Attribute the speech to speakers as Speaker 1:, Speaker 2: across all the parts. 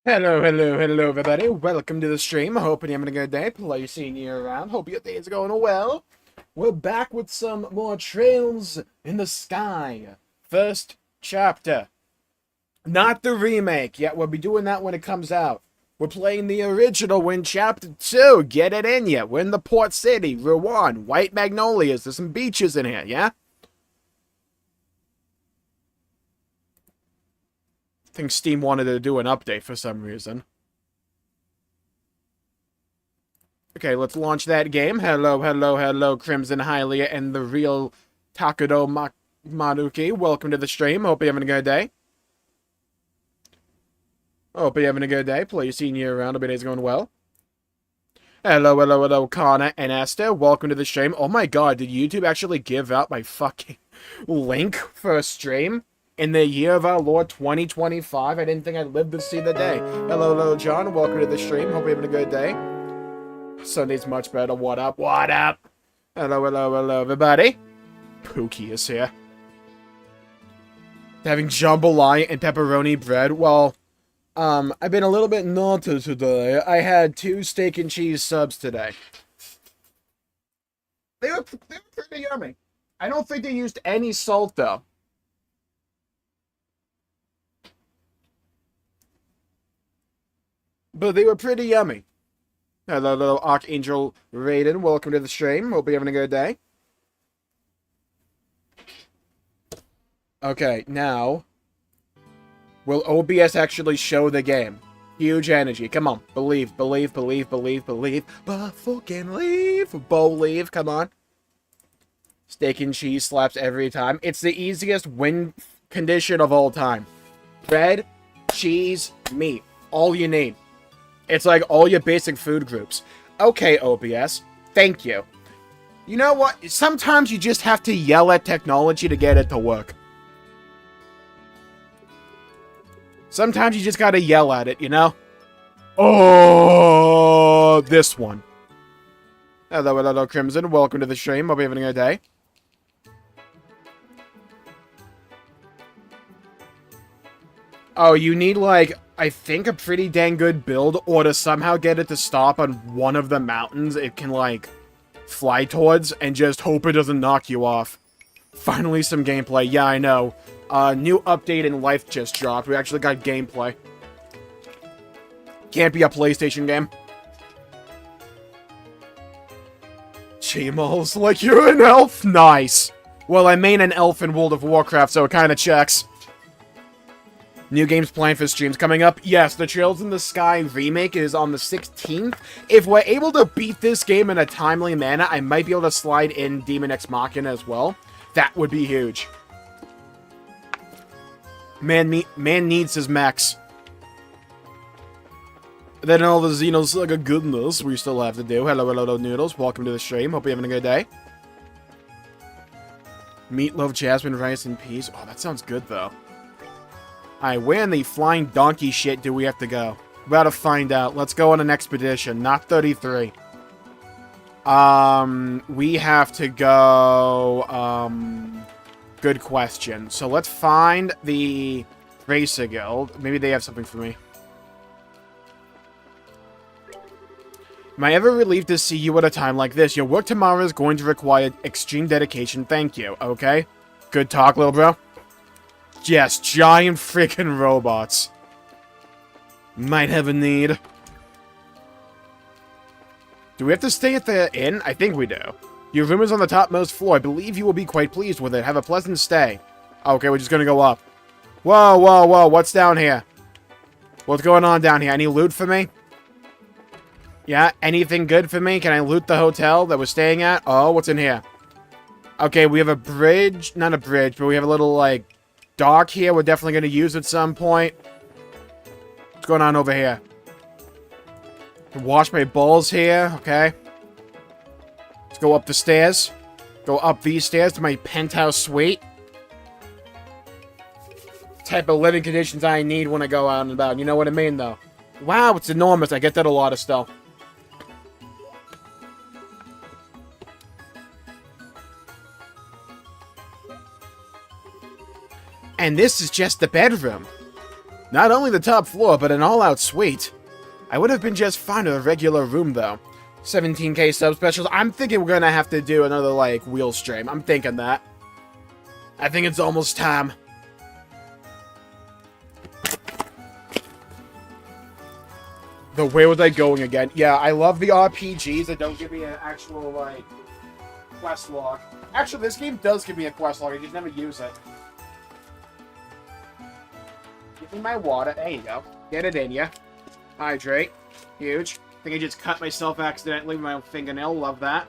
Speaker 1: Hello, everybody. Welcome to the stream. Hoping you're having a good day. Pleasure seeing you around. Hope your day is going well. We're back with some more Trails in the Sky. First chapter. Not the remake. Yet we'll be doing that when it comes out. We're playing the original when chapter 2. Get it in yet. We're in the port city. RUAN. White Magnolias. There's some beaches in here, yeah? I think Steam wanted to do an update for some reason. Okay, let's launch that game. Hello, Crimson Hylia and the real Takudo Maruki. Welcome to the stream. Hope you're having a good day. Hope you're having a good day. Pleasure seeing you around. Hope your day's going well. Hello, Connor and Esther. Welcome to the stream. Oh my god, did YouTube actually give out my fucking link for a stream? In the year of our Lord 2025, I didn't think I'd live to see the day. Hello, John. Welcome to the stream. Hope you're having a good day. Sunday's much better. What up? What up? Hello, everybody. Pookie is here. Having jambalaya and pepperoni bread. Well, I've been a little bit naughty today. I had 2 steak and cheese subs today. They were pretty yummy. I don't think they used any salt, though. But they were pretty yummy. Hello, Archangel Raiden. Welcome to the stream. Hope you're having a good day. Okay, now... will OBS actually show the game? Huge energy. Come on. Believe. But fucking leave. Believe. Come on. Steak and cheese slaps every time. It's the easiest win condition of all time. Bread, cheese, meat. All you need. It's like all your basic food groups. Okay, OBS. Thank you. You know what? Sometimes you just have to yell at technology to get it to work. Sometimes you just gotta yell at it, you know? Oh, this one. Hello, Crimson. Welcome to the stream. Hope you're having a good day. Oh, you need, like... I think a pretty dang good build, or to somehow get it to stop on one of the mountains it can, like, fly towards, and just hope it doesn't knock you off. Finally some gameplay. Yeah, I know. New update in Life just dropped. We actually got gameplay. Can't be a PlayStation game. Jmulls, like you're an elf? Nice. Well, I main an elf in World of Warcraft, so it kinda checks. New games planned for streams coming up. Yes, the Trails in the Sky remake is on the 16th. If we're able to beat this game in a timely manner, I might be able to slide in Demon X Machina as well. That would be huge. Man needs his mechs. Then all the Xenosaga goodness we still have to do. Hello, Noodles. Welcome to the stream. Hope you're having a good day. Meatloaf, jasmine, rice, and peas. Oh, that sounds good, though. Alright, where in the flying donkey shit do we have to go? We're about to find out. Let's go on an expedition. Not 33. We have to go, good question. So let's find the Racer Guild. Maybe they have something for me. Am I ever relieved to see you at a time like this? Your work tomorrow is going to require extreme dedication. Thank you, okay? Good talk, little bro. Yes, giant freaking robots. Might have a need. Do we have to stay at the inn? I think we do. Your room is on the topmost floor. I believe you will be quite pleased with it. Have a pleasant stay. Okay, we're just gonna go up. Whoa. What's down here? What's going on down here? Any loot for me? Yeah, anything good for me? Can I loot the hotel that we're staying at? Oh, what's in here? Okay, we have a bridge. Not a bridge, but we have a little, like... dock here we're definitely going to use at some point. What's going on over here? Wash my balls here, okay. Let's go up the stairs. Go up these stairs to my penthouse suite. Type of living conditions I need when I go out and about. You know what I mean, though. Wow, it's enormous. I get that a lot of stuff. And this is just the bedroom. Not only the top floor, but an all-out suite. I would have been just fine with a regular room, though. 17k sub specials. I'm thinking we're gonna have to do another, like, wheel stream. I'm thinking that. I think it's almost time. The where was I going again? Yeah, I love the RPGs that don't give me an actual, like, quest log. Actually, this game does give me a quest log. I just never use it. Give me my water. There you go. Get it in ya. Hydrate. Huge. I think I just cut myself accidentally with my fingernail. Love that.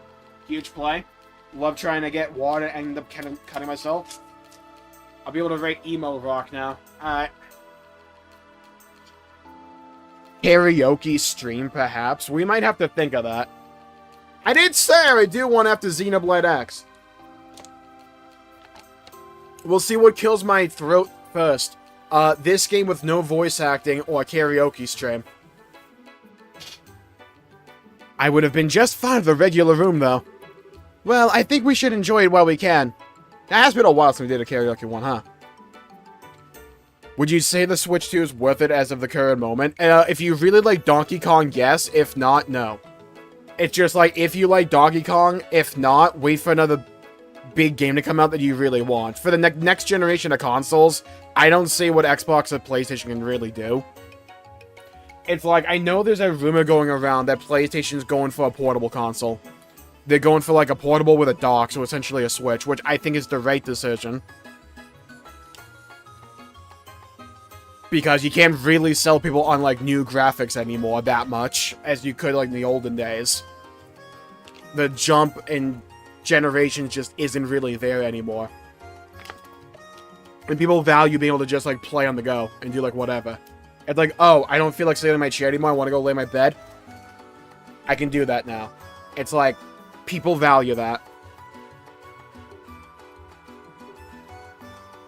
Speaker 1: Huge play. Love trying to get water and end up cutting myself. I'll be able to rate emo rock now. Alright. Karaoke stream, perhaps. We might have to think of that. I did say I do one after Xenoblade X. We'll see what kills my throat first. This game with no voice acting or karaoke stream. I would have been just fine with a regular room, though. Well, I think we should enjoy it while we can. It has been a while since we did a karaoke one, huh? Would you say the Switch 2 is worth it as of the current moment? If you really like Donkey Kong, yes. If not, no. It's just like, if you like Donkey Kong, if not, wait for another big game to come out that you really want. For the next generation of consoles, I don't see what Xbox or PlayStation can really do. It's like, I know there's a rumor going around that PlayStation's going for a portable console. They're going for like a portable with a dock, so essentially a Switch, which I think is the right decision. Because you can't really sell people on, like, new graphics anymore that much, as you could, like, in the olden days. The jump in generations just isn't really there anymore. And people value being able to just, like, play on the go and do, like, whatever. It's like, oh, I don't feel like sitting in my chair anymore, I want to go lay in my bed. I can do that now. It's like, people value that.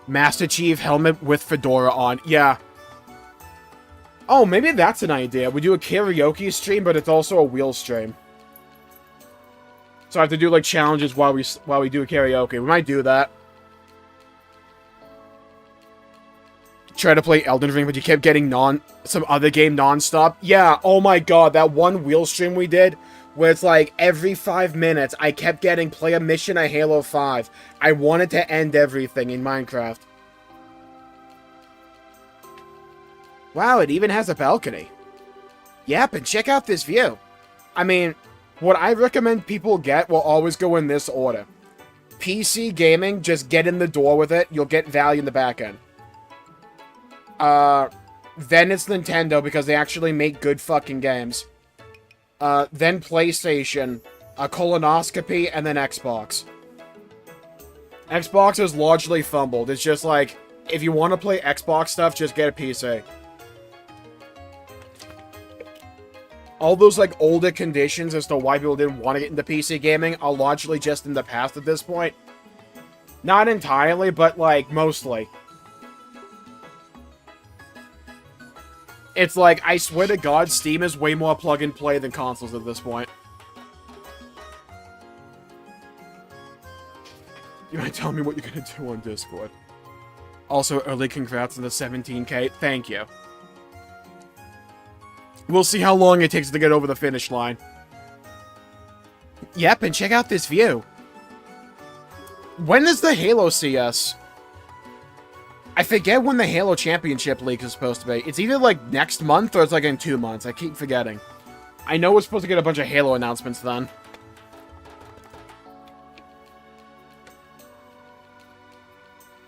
Speaker 1: Master Chief helmet with fedora on. Yeah. Oh, maybe that's an idea. We do a karaoke stream, but it's also a wheel stream. So I have to do, like, challenges while we do a karaoke. We might do that. Try to play Elden Ring, but you kept getting some other game non-stop. Yeah, oh my god, that one wheel stream we did, where it's like, every 5 minutes, I kept getting play a mission at Halo 5. I wanted to end everything in Minecraft. Wow, it even has a balcony. Yep, and check out this view. I mean, what I recommend people get will always go in this order. PC gaming, just get in the door with it, you'll get value in the back end. Then it's Nintendo, because they actually make good fucking games. Then PlayStation, a colonoscopy, and then Xbox. Xbox is largely fumbled. It's just like, if you want to play Xbox stuff, just get a PC. All those, like, older conditions as to why people didn't want to get into PC gaming are largely just in the past at this point. Not entirely, but, like, mostly. It's like, I swear to God, Steam is way more plug-and-play than consoles at this point. You might tell me what you're gonna do on Discord. Also, early congrats on the 17k. Thank you. We'll see how long it takes to get over the finish line. Yep, and check out this view. When is the Halo CS? I forget when the Halo Championship League is supposed to be. It's either, like, next month or it's, like, in 2 months. I keep forgetting. I know we're supposed to get a bunch of Halo announcements then.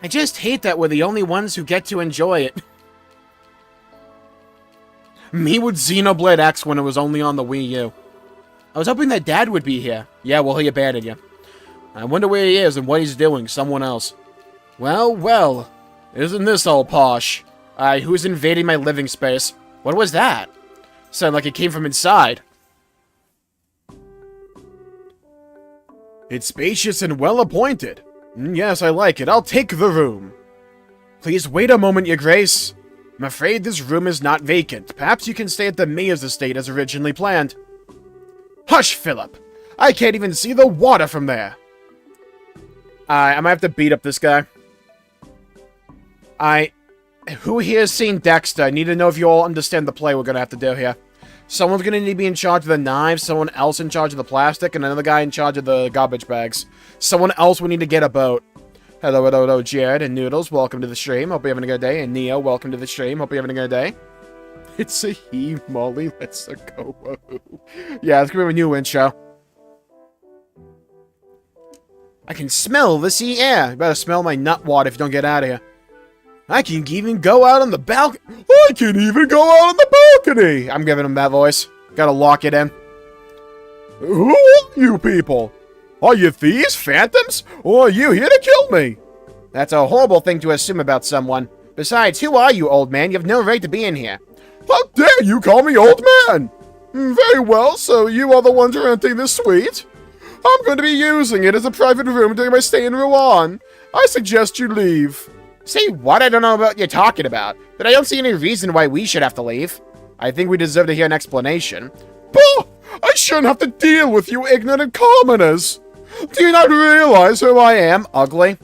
Speaker 1: I just hate that we're the only ones who get to enjoy it. Me with Xenoblade X when it was only on the Wii U. I was hoping that Dad would be here. Yeah, well, he abandoned you. I wonder where he is and what he's doing. Someone else. Well, well. Isn't this all posh? Who's invading my living space? What was that? Sounded like it came from inside. It's spacious and well-appointed. Yes, I like it. I'll take the room. Please wait a moment, Your Grace. I'm afraid this room is not vacant. Perhaps you can stay at the mayor's estate as originally planned. Hush, Philip. I can't even see the water from there. I might have to beat up this guy. Who here has seen Dexter? I need to know if you all understand the play we're gonna have to do here. Someone's gonna need to be in charge of the knives, someone else in charge of the plastic, and another guy in charge of the garbage bags. Someone else we need to get a boat. Hello, Jared and Noodles, welcome to the stream. Hope you're having a good day. And Nial, welcome to the stream. Hope you're having a good day. It's a he, Molly. Let's go. Yeah, it's gonna be a new intro. I can smell the sea air. You better smell my nut water if you don't get out of here. I can even go out on the balcony. I can even go out on the balcony. I'm giving him that voice. Gotta lock it in. Who are you people? Are you thieves, phantoms, or are you here to kill me? That's a horrible thing to assume about someone. Besides, who are you, old man? You have no right to be in here. How dare you call me old man? Very well, so you are the ones renting this suite? I'm going to be using it as a private room during my stay in RUAN. I suggest you leave. Say what? I don't know what you're talking about, but I don't see any reason why we should have to leave. I think we deserve to hear an explanation. Bah! I shouldn't have to deal with you ignorant commoners. Do you not realize who I am? Ugly.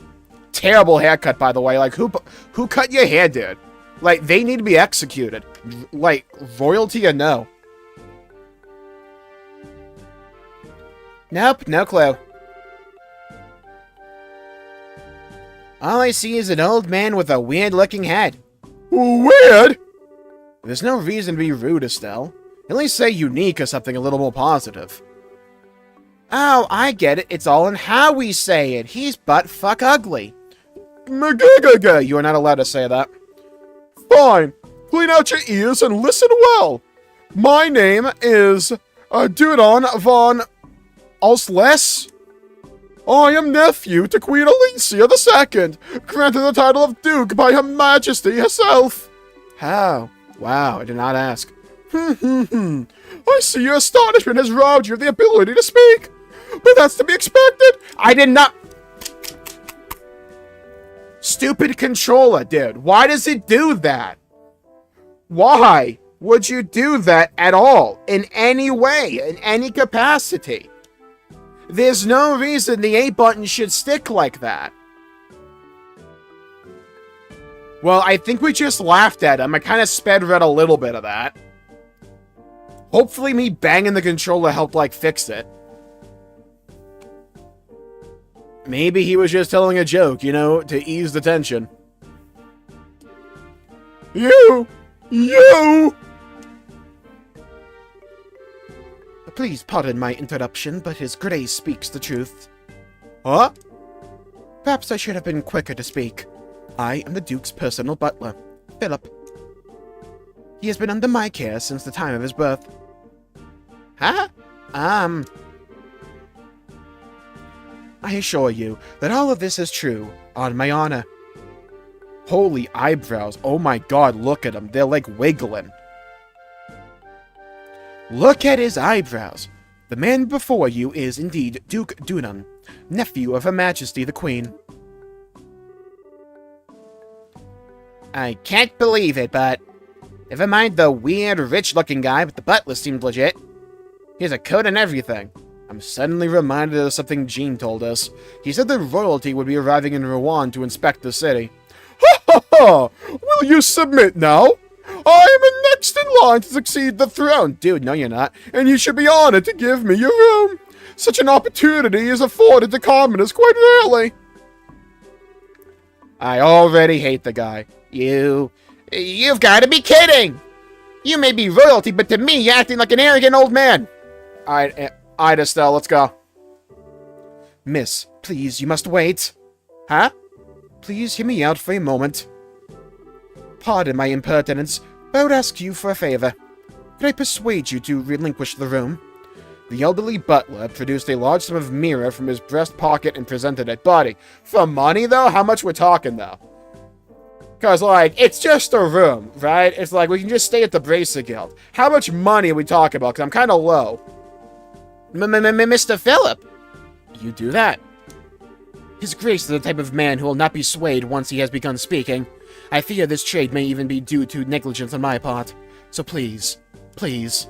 Speaker 1: Terrible haircut, by the way. Like, who cut your hair, dude? Like, they need to be executed. Like, royalty or no? Nope, no clue. All I see is an old man with a weird-looking head. Weird? There's no reason to be rude, Estelle. At least say unique or something a little more positive. Oh, I get it. It's all in how we say it. He's butt-fuck ugly. You are not allowed to say that. Fine. Clean out your ears and listen well. My name is Dudon von Ausles. I am nephew to Queen Alicia II, granted the title of Duke by Her Majesty herself. How? Wow, I did not ask. I see your astonishment has robbed you of the ability to speak. But that's to be expected. I did not... Stupid controller, dude. Why does it do that? Why would you do that at all? In any way? In any capacity? There's no reason the A button should stick like that. Well, I think we just laughed at him. I kind of sped read a little bit of that. Hopefully me banging the controller helped, like, fix it. Maybe he was just telling a joke, you know, to ease the tension. You! Please pardon my interruption, but His Grace speaks the truth. Huh? Perhaps I should have been quicker to speak. I am the Duke's personal butler, Philip. He has been under my care since the time of his birth. Huh? I assure you that all of this is true, on my honor. Holy eyebrows. Oh my god, look at them. They're like wiggling. Look at his eyebrows. The man before you is indeed Duke Dunan, nephew of Her Majesty the Queen. I can't believe it, but never mind the weird, rich-looking guy, but the butler seemed legit. He has a coat and everything. I'm suddenly reminded of something Jean told us. He said that royalty would be arriving in RUAN to inspect the city. Ha ha ha! Will you submit now? I am next in line to succeed the throne. Dude, no you're not. And you should be honored to give me your room. Such an opportunity is afforded to commoners quite rarely. I already hate the guy. You've got to be kidding! You may be royalty, but to me, you're acting like an arrogant old man. Alright, Estelle, let's go. Miss, please, you must wait. Huh? Please hear me out for a moment. Pardon my impertinence, but I would ask you for a favor. Could I persuade you to relinquish the room? The elderly butler produced a large sum of mirror from his breast pocket and presented it. Buddy, for money, though? How much we're talking, though? Because, like, it's just a room, right? It's like, we can just stay at the Bracer Guild. How much money are we talking about? Because I'm kind of low. Mr. Philip! You do that. His Grace is the type of man who will not be swayed once he has begun speaking. I fear this trade may even be due to negligence on my part. So please, please.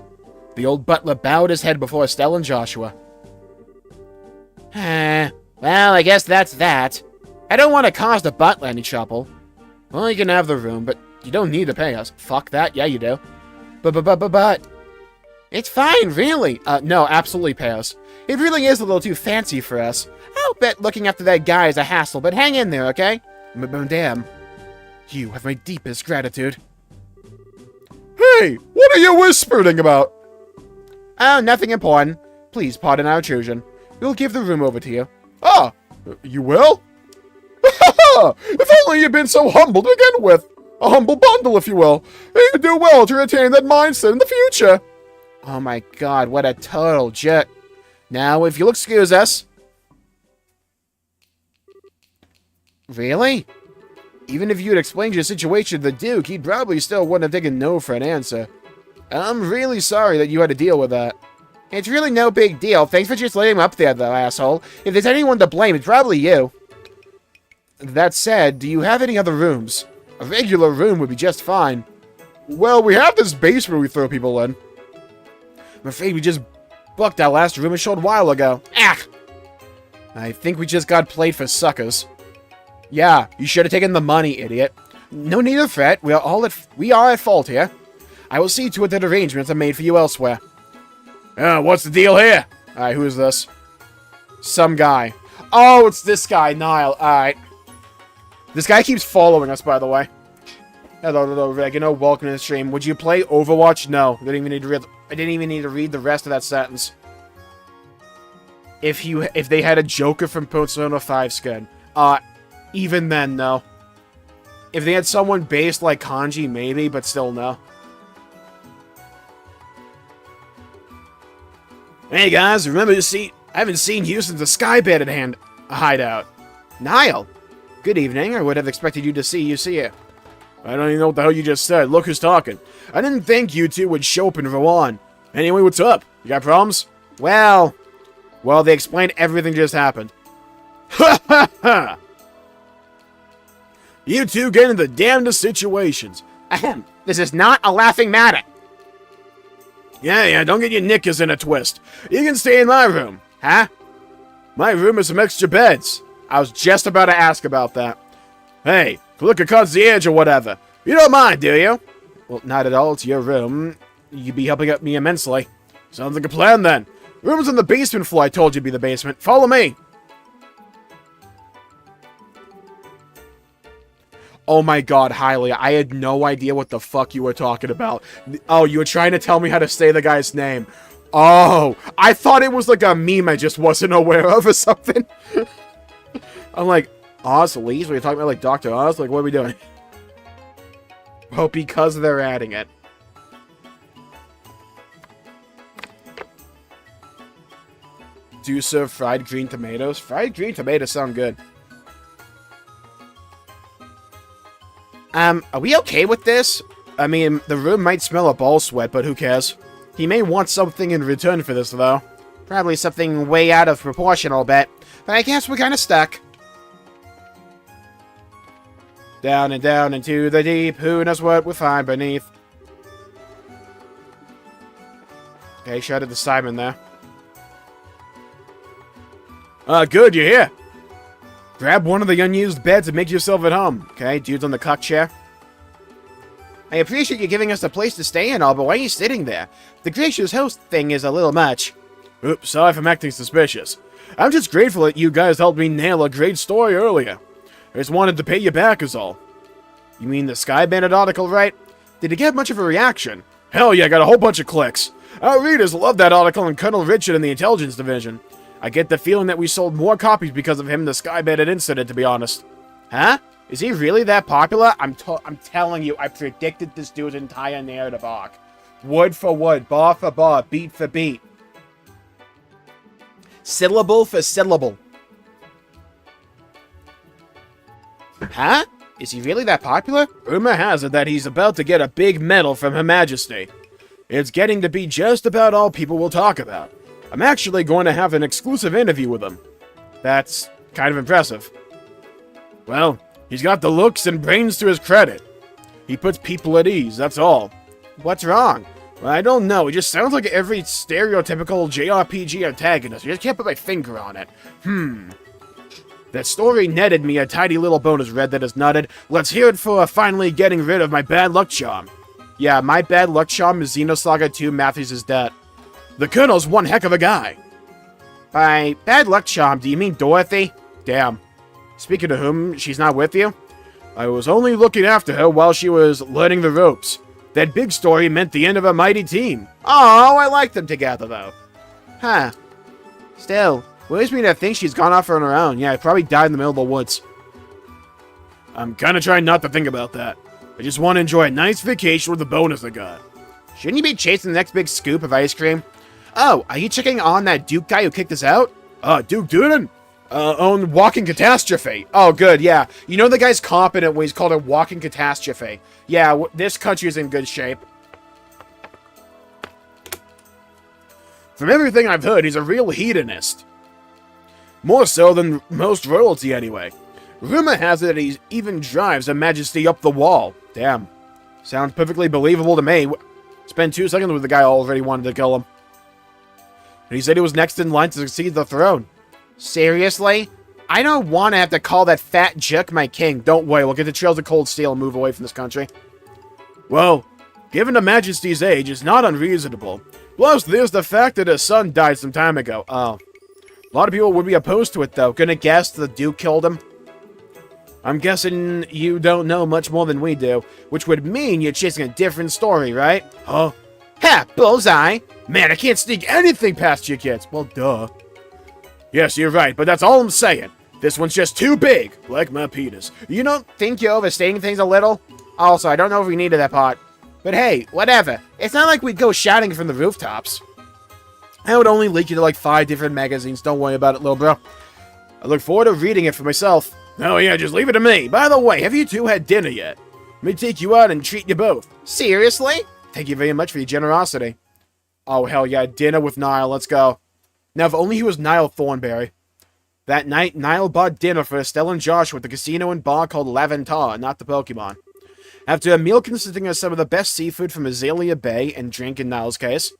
Speaker 1: The old butler bowed his head before Estelle and Joshua. Well, I guess that's that. I don't want to cause the butler any trouble. Well, you can have the room, but you don't need to pay us. Fuck that. Yeah, you do. But. It's fine, really. No, absolutely pay us. It really is a little too fancy for us. I'll bet looking after that guy is a hassle, but hang in there, okay? Madame, you have my deepest gratitude. Hey, what are you whispering about? Oh, nothing important. Please pardon our intrusion. We'll give the room over to you. Ah, you will? If only you'd been so humble to begin with. A humble bundle, if you will. You'd do well to retain that mindset in the future. Oh my god, what a total jerk. Now, if you'll excuse us... Really? Even if you'd explained your situation to the Duke, he'd probably still wouldn't have taken no for an answer. I'm really sorry that you had to deal with that. It's really no big deal. Thanks for just letting him up there, though, asshole. If there's anyone to blame, it's probably you. That said, do you have any other rooms? A regular room would be just fine. Well, we have this basement we throw people in. I'm afraid we just booked our last room a short while ago. Ah! I think we just got played for suckers. Yeah, you should have taken the money, idiot. No need to fret. We are at fault here. I will see to it that arrangements are made for you elsewhere. What's the deal here? Alright, who is this? Some guy. Oh, it's this guy, Nial. Alright. This guy keeps following us, by the way. Hello, Regino. Welcome to the stream. Would you play Overwatch? No. I didn't even need to read the rest of that sentence. If they had a Joker from Persona 5 skin. Even then, no. If they had someone based like Kanji, maybe, but still no. Hey guys, remember to see... I haven't seen you since the Skybed at hand. A hideout. Nial! Good evening, I would have expected you to see you here. I don't even know what the hell you just said. Look who's talking. I didn't think you two would show up in RUAN. Anyway, what's up? You got problems? Well, they explained everything just happened. Ha ha ha! You two get into the damnedest situations. Ahem. This is not a laughing matter. Yeah, don't get your knickers in a twist. You can stay in my room. Huh? My room has some extra beds. I was just about to ask about that. Hey, look at concierge or whatever. You don't mind, do you? Well, not at all. It's your room. You'd be helping out me immensely. Sounds like a plan, then. Room's on the basement floor. I told you to be the basement. Follow me. Oh my god, Hylia, I had no idea what the fuck you were talking about. Oh, you were trying to tell me how to say the guy's name. Oh, I thought it was like a meme I just wasn't aware of or something. I'm like, Oz Lees? Were you talking about like Dr. Oz? Like, what are we doing? Well, because they're adding it. Do you serve fried green tomatoes? Fried green tomatoes sound good. Are we okay with this? I mean, the room might smell of ball sweat, but who cares? He may want something in return for this, though. Probably something way out of proportion, I'll bet. But I guess we're kind of stuck. Down and down into the deep, who knows what we'll find beneath. Okay, shouted to Simon there. Good, you're here. Grab one of the unused beds and make yourself at home. Okay, dude's on the cuck chair. I appreciate you giving us a place to stay and all, but why are you sitting there? The gracious host thing is a little much. Oops, sorry if I'm acting suspicious. I'm just grateful that you guys helped me nail a great story earlier. I just wanted to pay you back is all. You mean the Sky Bandit article, right? Did it get much of a reaction? Hell yeah, got a whole bunch of clicks. Our readers loved that article and Colonel Richard in the Intelligence Division. I get the feeling that we sold more copies because of him in the Sky Bandit incident, to be honest. Huh? Is he really that popular? I'm telling you, I predicted this dude's entire narrative arc. Word for word, bar for bar, beat for beat. Syllable for syllable. Huh? Is he really that popular? Rumor has it that he's about to get a big medal from Her Majesty. It's getting to be just about all people will talk about. I'm actually going to have an exclusive interview with him. That's kind of impressive. Well, he's got the looks and brains to his credit. He puts people at ease, that's all. What's wrong? Well, I don't know. He just sounds like every stereotypical JRPG antagonist. I just can't put my finger on it. That story netted me a tidy little bonus, Red, that is nutted. Let's hear it for finally getting rid of my bad luck charm. Yeah, my bad luck charm is Xenosaga 2 Matthews' debt. The Colonel's one heck of a guy. By bad luck charm, do you mean Dorothy? Damn. Speaking of whom, she's not with you? I was only looking after her while she was learning the ropes. That big story meant the end of a mighty team. Oh, I like them together, though. Huh. Still, worries me to think she's gone off on her own. Yeah, I probably died in the middle of the woods. I'm kind of trying not to think about that. I just want to enjoy a nice vacation with the bonus I got. Shouldn't you be chasing the next big scoop of ice cream? Oh, are you checking on that Duke guy who kicked us out? Duke Duden? On Walking Catastrophe. Oh, good, yeah. You know the guy's competent when he's called a Walking Catastrophe. Yeah, this country's in good shape. From everything I've heard, he's a real hedonist. More so than most royalty, anyway. Rumor has it that he even drives Her Majesty up the wall. Damn. Sounds perfectly believable to me. Spent 2 seconds with the guy already wanted to kill him. And he said he was next in line to succeed the throne. Seriously? I don't want to have to call that fat jerk my king. Don't worry, we'll get the Trails of Cold Steel and move away from this country. Well, given Her Majesty's age, it's not unreasonable. Plus, there's the fact that his son died some time ago. Oh. A lot of people would be opposed to it, though. Gonna guess the Duke killed him? I'm guessing you don't know much more than we do, which would mean you're chasing a different story, right? Huh? Ha! Bullseye! Man, I can't sneak anything past you kids. Well, duh. Yes, you're right, but that's all I'm saying. This one's just too big, like my penis. You don't think you're overstating things a little? Also, I don't know if we needed that part. But hey, whatever. It's not like we'd go shouting from the rooftops. I would only leak you to like 5 different magazines. Don't worry about it, little bro. I look forward to reading it for myself. Oh yeah, just leave it to me. By the way, have you two had dinner yet? Let me take you out and treat you both. Seriously? Thank you very much for your generosity. Oh, hell yeah, dinner with Nial. Let's go. Now, if only he was Niall Thornberry. That night, Niall bought dinner for Estelle and Josh at the casino and bar called Laventar, not the Pokemon. After a meal consisting of some of the best seafood from Azalea Bay and drink in Niall's case,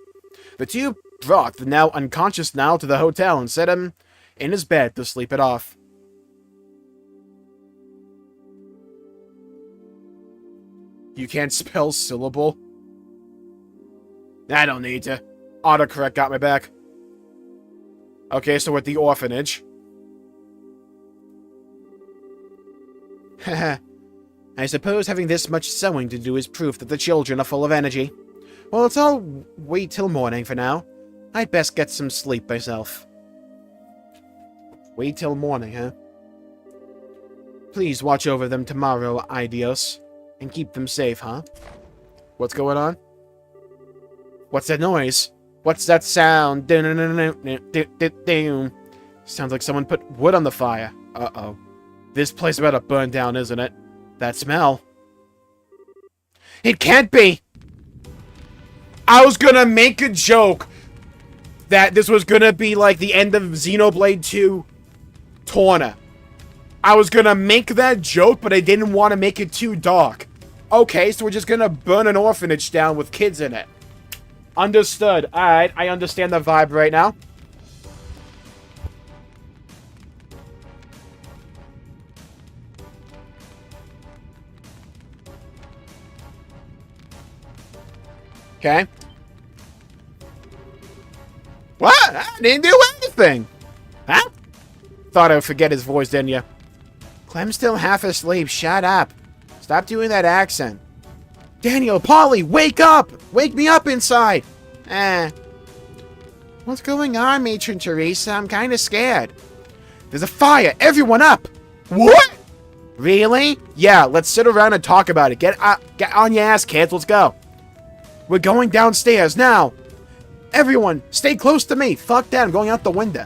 Speaker 1: the two brought the now unconscious Niall to the hotel and set him in his bed to sleep it off. You can't spell syllable? I don't need to. Autocorrect got my back. Okay, so at the orphanage. Haha. I suppose having this much sewing to do is proof that the children are full of energy. Well, let's all wait till morning for now. I'd best get some sleep myself. Wait till morning, huh? Please watch over them tomorrow, Idios. And keep them safe, huh? What's going on? What's that noise? What's that sound? Sounds like someone put wood on the fire. Uh-oh. This place about to burn down, isn't it? That smell. It can't be! I was gonna make a joke that this was gonna be like the end of Xenoblade 2 Torna. I was gonna make that joke, but I didn't want to make it too dark. Okay, so we're just gonna burn an orphanage down with kids in it. Understood. Alright, I understand the vibe right now. Okay. What? I didn't do anything. Huh? Thought I would forget his voice, didn't you? Clem's still half asleep. Shut up. Stop doing that accent. Daniel, Polly, wake up! Wake me up inside! What's going on, Matron Teresa? I'm kind of scared. There's a fire! Everyone up! What? Really? Yeah, let's sit around and talk about it. Get on your ass, kids. Let's go. We're going downstairs now. Everyone, stay close to me. Fuck that, I'm going out the window.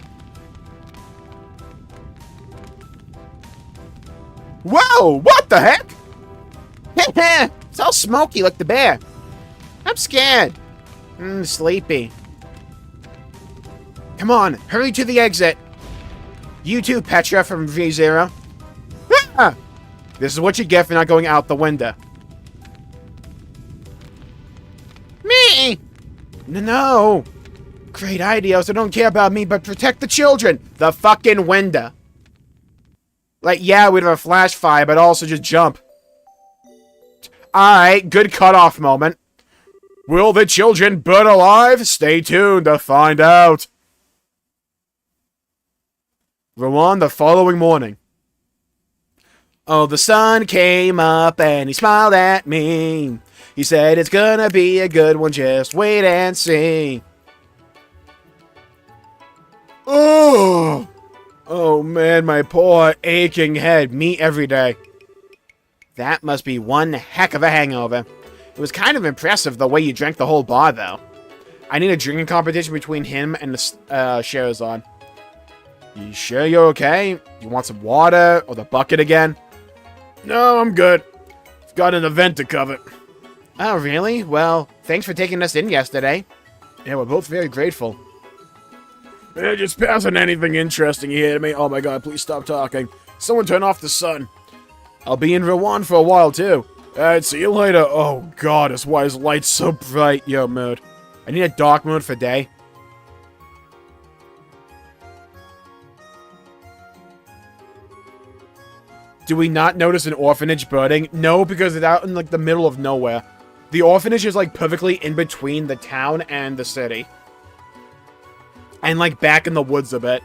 Speaker 1: Whoa, what the heck? It's all smoky like the bear. I'm scared. Sleepy. Come on, hurry to the exit. You too, Petra from V0. Ah! This is what you get for not going out the window. Me! No. Great ideas. They don't care about me, but protect the children. The fucking window. Like, yeah, we'd have a flash fire, but also just jump. Alright, good cutoff moment. Will the children burn alive? Stay tuned to find out. RUAN the following morning. Oh, the sun came up and he smiled at me. He said it's gonna be a good one, just wait and see. Oh! Oh man, my poor aching head. Me every day. That must be one heck of a hangover. It was kind of impressive the way you drank the whole bar, though. I need a drinking competition between him and the Sherazon. You sure you're okay? You want some water or the bucket again? No, I'm good. I've got an event to cover. Oh, really? Well, thanks for taking us in yesterday. Yeah, we're both very grateful. Yeah, just passing anything interesting you hear to me. Oh my god, please stop talking. Someone turn off the sun. I'll be in RUAN for a while, too. Alright, see you later. Oh god, that's why his light's so bright. Yo, mode. I need a dark mode for day. Do we not notice an orphanage burning? No, because it's out in, like, the middle of nowhere. The orphanage is, like, perfectly in between the town and the city. And, like, back in the woods a bit.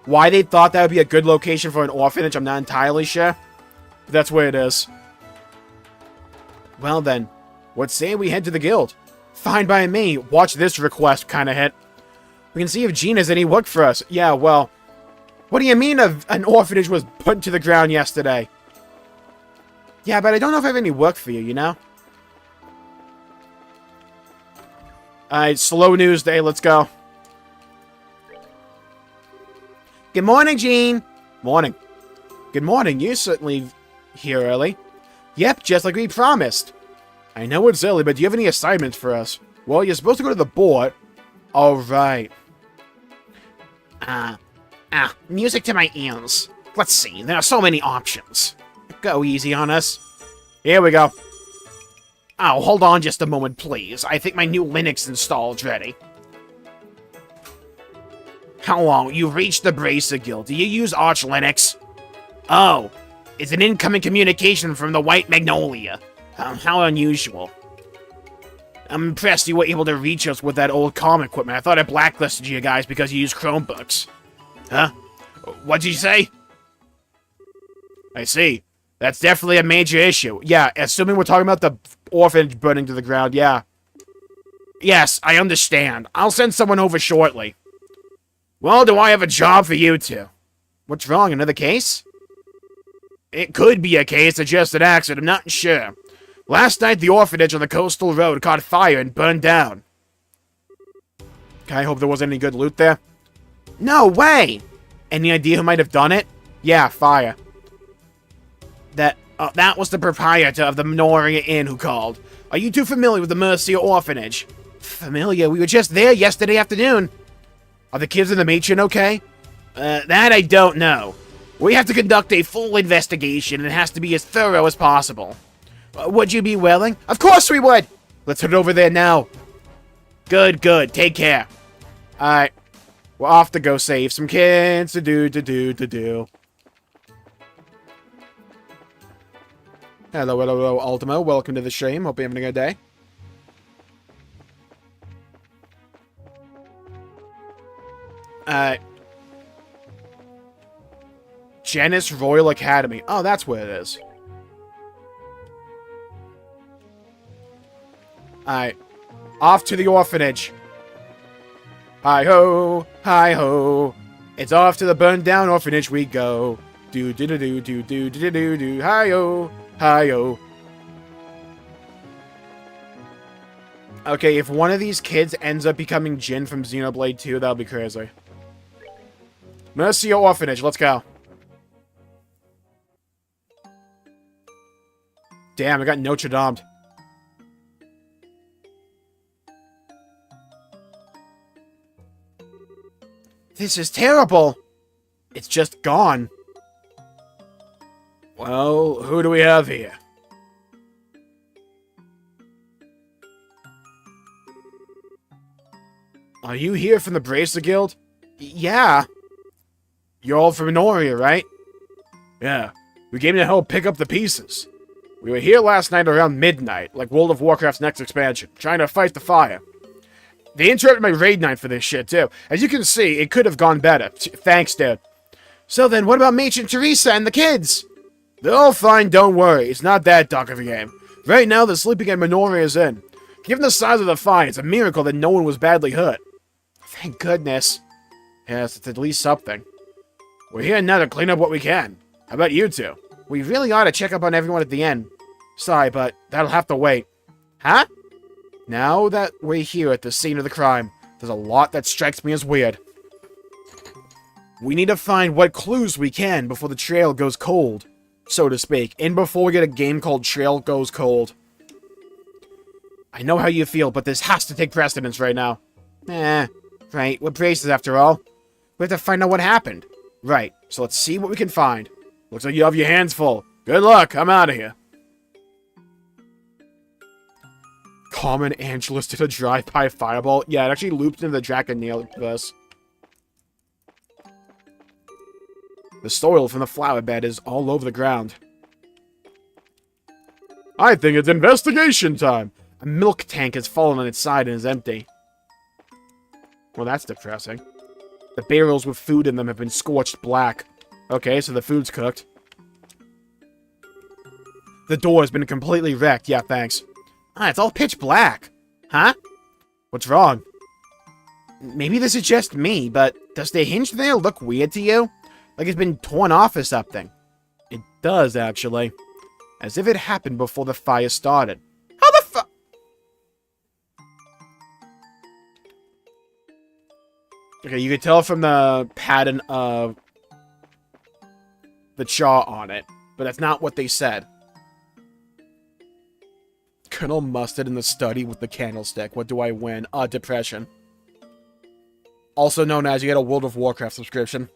Speaker 1: Why they thought that would be a good location for an orphanage, I'm not entirely sure. But that's where it is. Well then, what say we head to the guild? Fine by me. Watch this request kinda hit. We can see if Jean has any work for us. Yeah, well... What do you mean an orphanage was put to the ground yesterday? Yeah, but I don't know if I have any work for you, you know? Alright, slow news day, let's go. Good morning, Jean. Morning. Good morning, you're certainly here early. Yep, just like we promised. I know it's early, but do you have any assignments for us? Well, you're supposed to go to the board. Alright.
Speaker 2: Music to my ears. Let's see, there are so many options.
Speaker 1: Go easy on us. Here we go.
Speaker 2: Oh, hold on just a moment, please. I think my new Linux installed ready. Hello, you've reached the Bracer Guild. Do you use Arch Linux? Oh, it's an incoming communication from the White Magnolia. How unusual. I'm impressed you were able to reach us with that old comm equipment. I thought I blacklisted you guys because you use Chromebooks. Huh? What'd you say?
Speaker 1: I see. That's definitely a major issue. Yeah, assuming we're talking about the orphanage burning to the ground, yeah.
Speaker 2: Yes, I understand. I'll send someone over shortly.
Speaker 1: Well, do I have a job for you two? What's wrong, another case?
Speaker 2: It could be a case of just an accident, I'm not sure. Last night, the orphanage on the coastal road caught fire and burned down.
Speaker 1: Okay, I hope there wasn't any good loot there.
Speaker 2: No way!
Speaker 1: Any idea who might have done it? Yeah, fire.
Speaker 2: That was the proprietor of the Minoria Inn who called. Are you too familiar with the Mercia Orphanage?
Speaker 1: Familiar? We were just there yesterday afternoon. Are the kids and the matron okay?
Speaker 2: That I don't know. We have to conduct a full investigation, and it has to be as thorough as possible.
Speaker 1: Would you be willing? Of course we would! Let's head over there now.
Speaker 2: Good, good. Take care.
Speaker 1: Alright. We're off to go save some kids. To-do. Hello, Ultimo. Welcome to the stream. Hope you're having a good day. Janice Royal Academy. Oh, that's where it is. Alright. Off to the orphanage. Hi-ho, hi-ho. It's off to the burned down orphanage we go. Do-do-do-do-do-do-do-do-do. Hi-ho, hi-ho. Okay, if one of these kids ends up becoming Jin from Xenoblade 2, that'll be crazy. Mercia Orphanage, let's go. Damn, I got Notre Dame. This is terrible. It's just gone. Well, who do we have here? Are you here from the Bracer Guild? Yeah. You're all from Minoria, right? Yeah, we came to help pick up the pieces. We were here last night around midnight, like World of Warcraft's next expansion, trying to fight the fire. They interrupted my raid night for this shit, too. As you can see, it could have gone better. Thanks, dude. So then, what about Mage and Teresa and the kids? They're all fine, don't worry. It's not that dark of a game. Right now, they're sleeping at Minoria's Inn. Given the size of the fire, it's a miracle that no one was badly hurt. Thank goodness. Yes, it's at least something. We're here now to clean up what we can. How about you two? We really ought to check up on everyone at the end. Sorry, but that'll have to wait. Huh? Now that we're here at the scene of the crime, there's a lot that strikes me as weird. We need to find what clues we can before the trail goes cold, so to speak, and before we get a game called Trail Goes Cold. I know how you feel, but this has to take precedence right now. Right, we're braces after all. We have to find out what happened. Right, so let's see what we can find. Looks like you have your hands full. Good luck, I'm out of here. Common Angelus did a drive-by fireball. Yeah, it actually looped into the Drac and Nial verse. The soil from the flower bed is all over the ground. I think it's investigation time. A milk tank has fallen on its side and is empty. Well, that's depressing. The barrels with food in them have been scorched black. Okay, so the food's cooked. The door has been completely wrecked. Yeah, thanks. It's all pitch black. Huh? What's wrong? Maybe this is just me, but does the hinge there look weird to you? Like it's been torn off or something? It does, actually. As if it happened before the fire started. How the fu- Okay, you can tell from the pattern of the chaw on it, but that's not what they said. Colonel Mustard in the study with the candlestick. What do I win? Depression. Also known as you get a World of Warcraft subscription.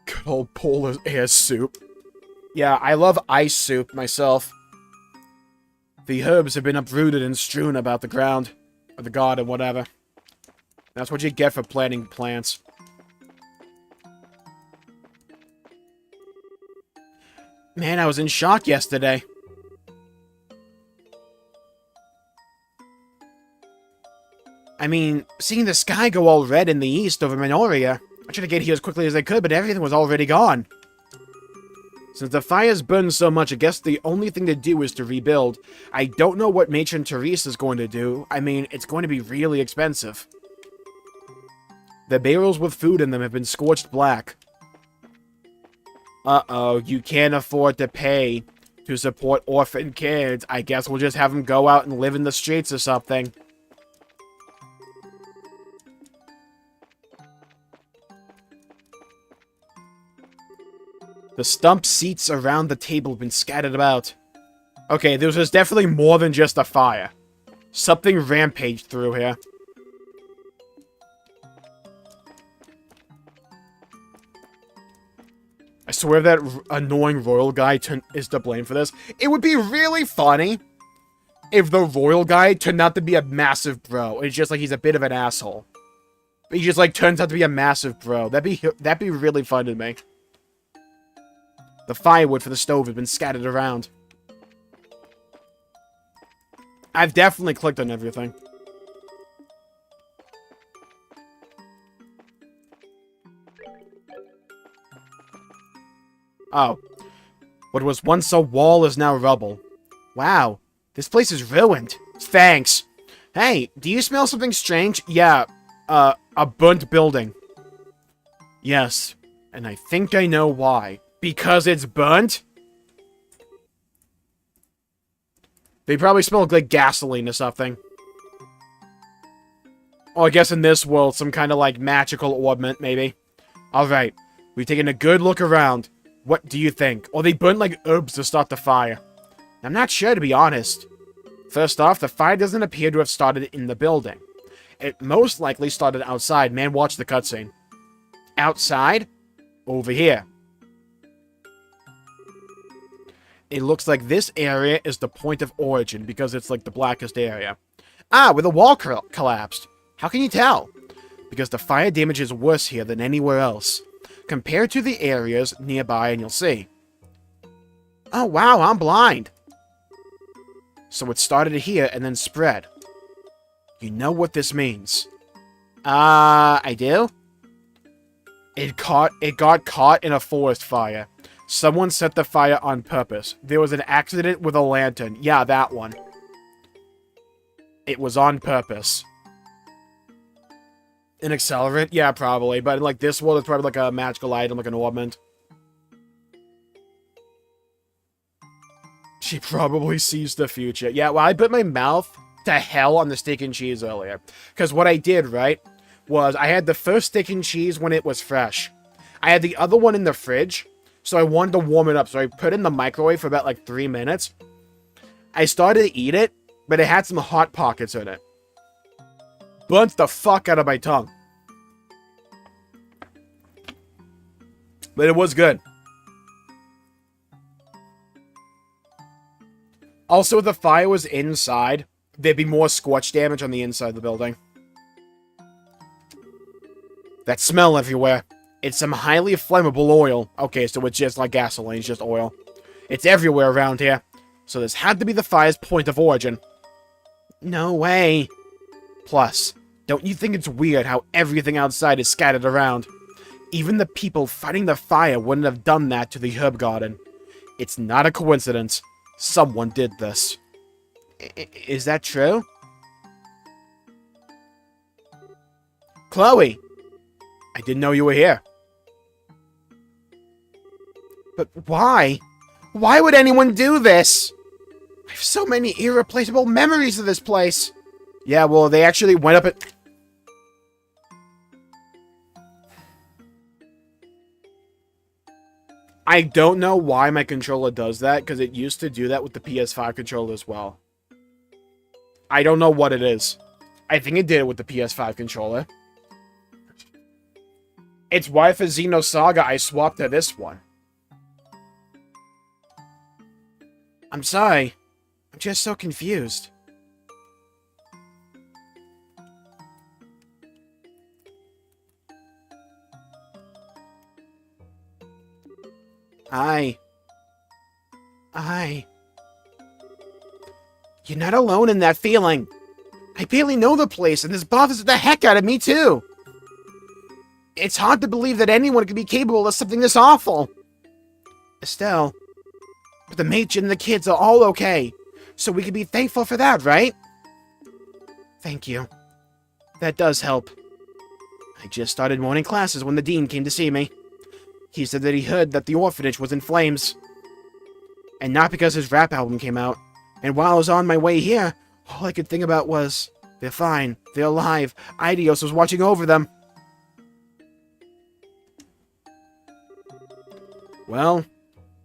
Speaker 1: Good old polar air soup. Yeah, I love ice soup myself. The herbs have been uprooted and strewn about the ground. Or the garden, whatever. That's what you get for planting plants. Man, I was in shock yesterday. I mean, seeing the sky go all red in the east over Minoria, I tried to get here as quickly as I could, but everything was already gone. Since the fires burned so much, I guess the only thing to do is to rebuild. I don't know what Matron Teresa is going to do. I mean, it's going to be really expensive. The barrels with food in them have been scorched black. Uh-oh, you can't afford to pay to support orphan kids. I guess we'll just have them go out and live in the streets or something. The stump seats around the table have been scattered about. Okay, there was definitely more than just a fire. Something rampaged through here. I swear that annoying royal guy is to blame for this. It would be really funny if the royal guy turned out to be a massive bro. It's just like he's a bit of an asshole. But he just like turns out to be a massive bro. That'd be really fun to me. The firewood for the stove has been scattered around. I've definitely clicked on everything. Oh. What was once a wall is now rubble. Wow. This place is ruined. Thanks. Hey, do you smell something strange? Yeah. A burnt building. Yes. And I think I know why. Because it's burnt? They probably smell like gasoline or something. Oh, I guess in this world, some kind of like magical ornament, maybe. Alright, we've taken a good look around. What do you think? Or they burnt like herbs to start the fire. I'm not sure, to be honest. First off, the fire doesn't appear to have started in the building. It most likely started outside. Man, watch the cutscene. Outside? Over here. It looks like this area is the point of origin because it's like the blackest area. Ah, where the wall collapsed. How can you tell? Because the fire damage is worse here than anywhere else. Compare to the areas nearby and you'll see. Oh, wow, I'm blind. So it started here and then spread. You know what this means. I do? It got caught in a forest fire. Someone set the fire on purpose. There was an accident with a lantern. Yeah, that one. It was on purpose. An accelerant? Yeah, probably. But in, like, this world, it's probably like a magical item, like an ornament. She probably sees the future. Yeah, well, I put my mouth to hell on the steak and cheese earlier. Because what I did, right, was I had the first steak and cheese when it was fresh. I had the other one in the fridge, so I wanted to warm it up. So I put it in the microwave for about, like, 3 minutes. I started to eat it, but it had some Hot Pockets in it. Burnt the fuck out of my tongue. But it was good. Also, if the fire was inside, there'd be more scorch damage on the inside of the building. That smell everywhere. It's some highly flammable oil. Okay, so it's just like gasoline, it's just oil. It's everywhere around here. So this had to be the fire's point of origin. No way. Plus, don't you think it's weird how everything outside is scattered around? Even the people fighting the fire wouldn't have done that to the herb garden. It's not a coincidence. Someone did this. Is that true? Chloe! I didn't know you were here. But why? Why would anyone do this? I have so many irreplaceable memories of this place. Yeah, well, they actually went up at... I don't know why my controller does that, because it used to do that with the PS5 controller as well. I don't know what it is. I think it did it with the PS5 controller. It's why for Xenosaga I swapped to this one. I'm sorry. I'm just so confused. You're not alone in that feeling. I barely know the place, and this bothers the heck out of me, too. It's hard to believe that anyone could be capable of something this awful. Estelle, but the matron and the kids are all okay, so we can be thankful for that, right? Thank you. That does help. I just started morning classes when the dean came to see me. He said that he heard that the orphanage was in flames. And not because his rap album came out. And while I was on my way here, all I could think about was, they're fine, they're alive, Idios was watching over them. Well,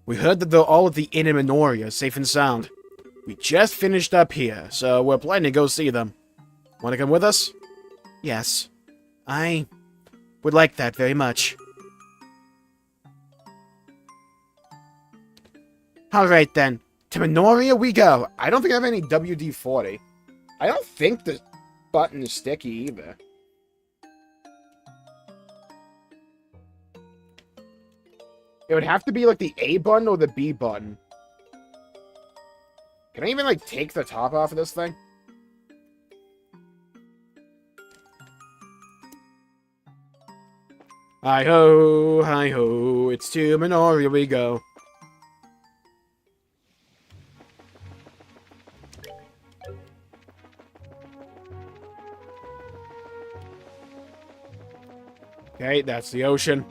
Speaker 1: we heard that they're all at the inn in Minoria, safe and sound. We just finished up here, so we're planning to go see them. Want to come with us? Yes. I would like that very much. Alright then, to Minoria we go. I don't think I have any WD-40. I don't think the button is sticky either. It would have to be like the A button or the B button. Can I even like take the top off of this thing? Hi-ho, it's to Minoria we go. Okay, that's the ocean.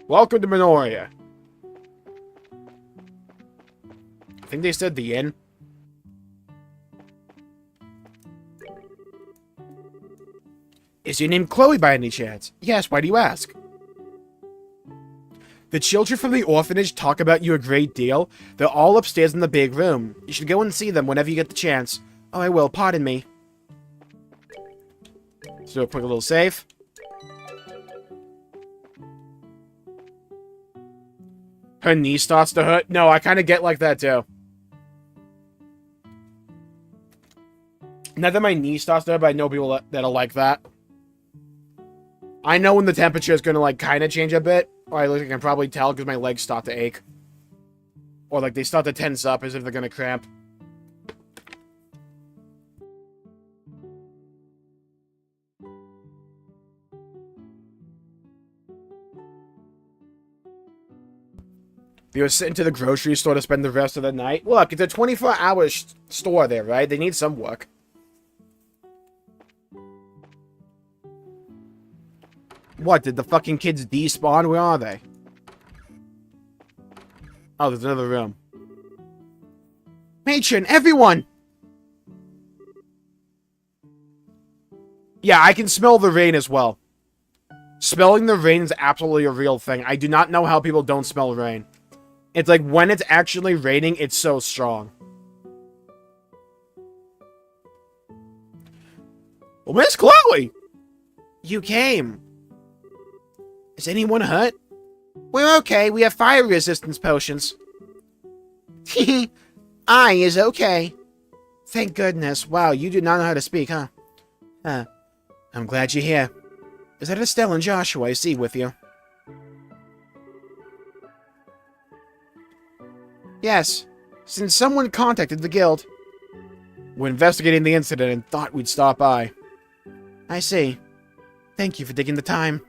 Speaker 1: Welcome to Minoria. I think they said the inn. Is your name Chloe by any chance? Yes, why do you ask? The children from the orphanage talk about you a great deal. They're all upstairs in the big room. You should go and see them whenever you get the chance. Oh, I will. Pardon me. Let's do a quick little save. Her knee starts to hurt. No, I kind of get like that too. Not that my knee starts to hurt, but I know people that are like that. I know when the temperature is going to, like, kind of change a bit. Or I can probably tell because my legs start to ache. Or, like, they start to tense up as if they're going to cramp. They were sitting to the grocery store to spend the rest of the night. Look, it's a 24-hour store there, right? They need some work. What, did the fucking kids despawn? Where are they? Oh, there's another room. Matron, everyone! Yeah, I can smell the rain as well. Smelling the rain is absolutely a real thing. I do not know how people don't smell rain. It's like, when it's actually raining, it's so strong. Well, Miss Chloe! You came. Is anyone hurt? We're okay. We have fire resistance potions. I is okay. Thank goodness. Wow, you do not know how to speak, huh? I'm glad you're here. Is that Estelle and Joshua I see with you? Yes. Since someone contacted the guild. We're investigating the incident and thought we'd stop by. I see. Thank you for taking the time.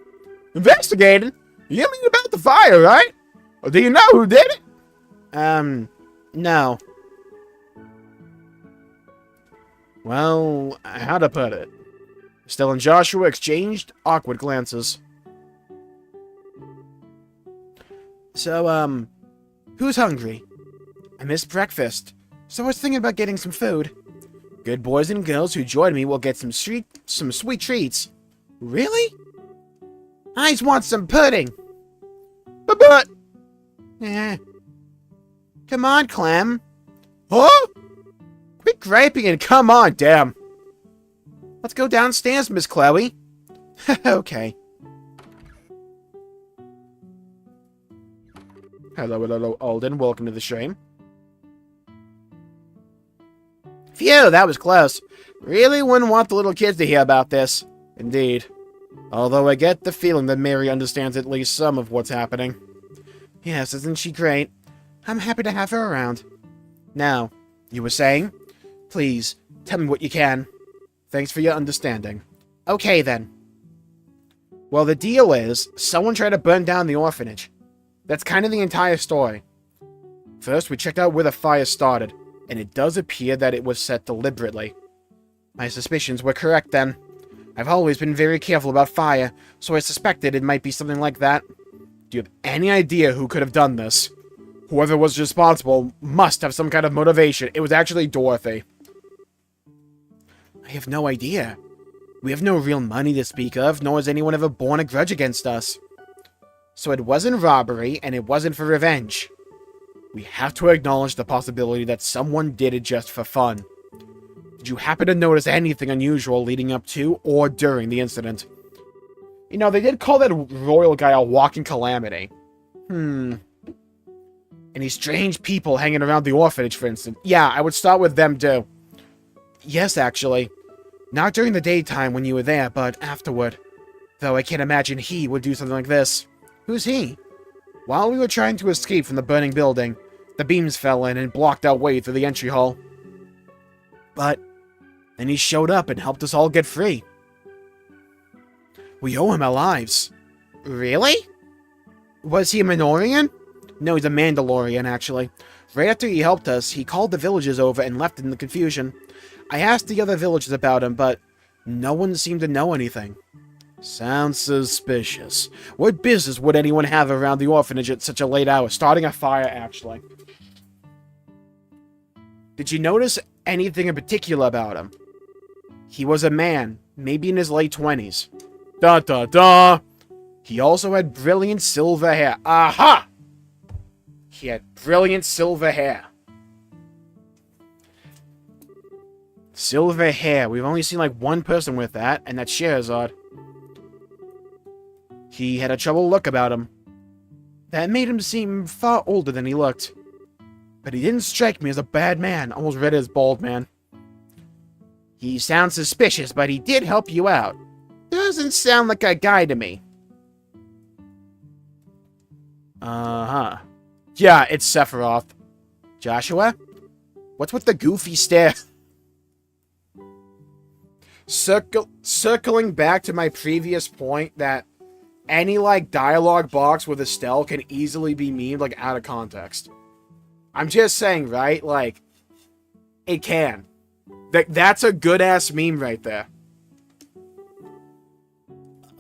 Speaker 1: Investigating? You mean about the fire, right? Or do you know who did it? No. Well, how to put it? Estelle and Joshua exchanged awkward glances. So, who's hungry? I missed breakfast, so I was thinking about getting some food. Good boys and girls who join me will get some sweet treats. Really? I just want some pudding. But. Eh. Come on, Clem. Huh? Quit griping and come on, damn. Let's go downstairs, Miss Chloe. Okay. Hello, Alden. Welcome to the stream. Phew, that was close. Really wouldn't want the little kids to hear about this. Indeed. Although I get the feeling that Mary understands at least some of what's happening. Yes, isn't she great? I'm happy to have her around. Now, you were saying? Please, tell me what you can. Thanks for your understanding. Okay, then. Well, the deal is, someone tried to burn down the orphanage. That's kind of the entire story. First, we checked out where the fire started, and it does appear that it was set deliberately. My suspicions were correct then. I've always been very careful about fire, so I suspected it might be something like that. Do you have any idea who could have done this? Whoever was responsible must have some kind of motivation. It was actually Dorothy. I have no idea. We have no real money to speak of, nor has anyone ever borne a grudge against us. So it wasn't robbery, and it wasn't for revenge. We have to acknowledge the possibility that someone did it just for fun. Did you happen to notice anything unusual leading up to or during the incident? You know, they did call that royal guy a walking calamity. Any strange people hanging around the orphanage, for instance? Yeah, I would start with them too. Yes, actually. Not during the daytime when you were there, but afterward. Though I can't imagine he would do something like this. Who's he? While we were trying to escape from the burning building, the beams fell in and blocked our way through the entry hall. But then he showed up and helped us all get free. We owe him our lives. Really? Was he a Minorian? No, he's a Mandalorian, actually. Right after he helped us, he called the villagers over and left in the confusion. I asked the other villagers about him, but no one seemed to know anything. Sounds suspicious. What business would anyone have around the orphanage at such a late hour? Starting a fire, actually. Did you notice anything in particular about him? He was a man, maybe in his late 20s. Da-da-da! He also had brilliant silver hair. Aha! He had brilliant silver hair. Silver hair. We've only seen like one person with that, and that's Scheherazade. He had a troubled look about him. That made him seem far older than he looked. But he didn't strike me as a bad man. Almost read as bald man. He sounds suspicious, but he did help you out.
Speaker 2: Doesn't sound like a guy to me.
Speaker 1: Uh-huh. Yeah, it's Sephiroth. Joshua? What's with the goofy stare? Circling back to my previous point that any, like, dialogue box with Estelle can easily be memed, like, out of context. I'm just saying, right? Like, it can. That's a good-ass meme right there.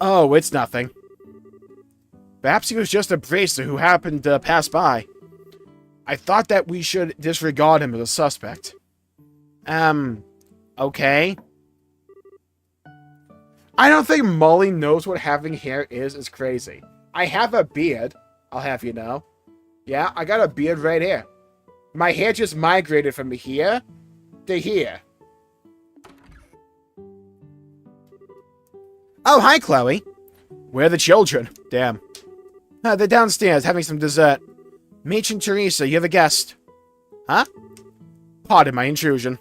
Speaker 1: Oh, it's nothing. Perhaps he was just a bracer who happened to pass by. I thought that we should disregard him as a suspect. Okay. I don't think Molly knows what having hair is crazy. I have a beard, I'll have you know. Yeah, I got a beard right here. My hair just migrated from here to here. Oh, hi, Chloe. Where are the children? Damn. They're downstairs having some dessert. Matron Teresa, you have a guest. Huh? Pardon my intrusion.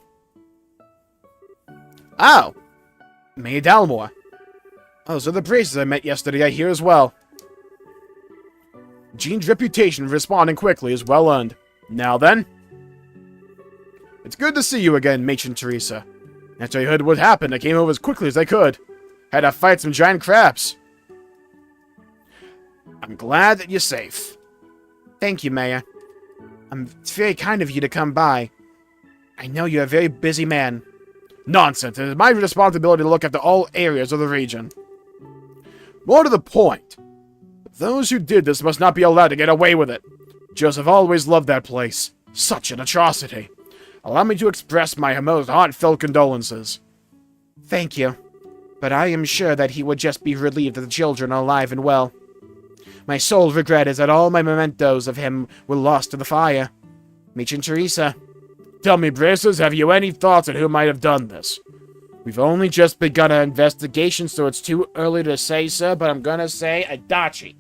Speaker 1: Oh. Mayor Dalmore. Oh, so the braces I met yesterday are here as well. Jean's reputation for responding quickly is well earned. Now then. It's good to see you again, Matron Teresa. After I heard what happened, I came over as quickly as I could. Had to fight some giant crabs. I'm glad that you're safe. Thank you, Mayor. It's very kind of you to come by. I know you're a very busy man. Nonsense. It is my responsibility to look after all areas of the region. More to the point. Those who did this must not be allowed to get away with it. Joseph always loved that place. Such an atrocity. Allow me to express my most heartfelt condolences. Thank you. But I am sure that he would just be relieved that the children are alive and well. My sole regret is that all my mementos of him were lost to the fire. Matron Teresa. Tell me, Braces, have you any thoughts on who might have done this? We've only just begun our investigation, so it's too early to say, sir, but I'm gonna say Adachi.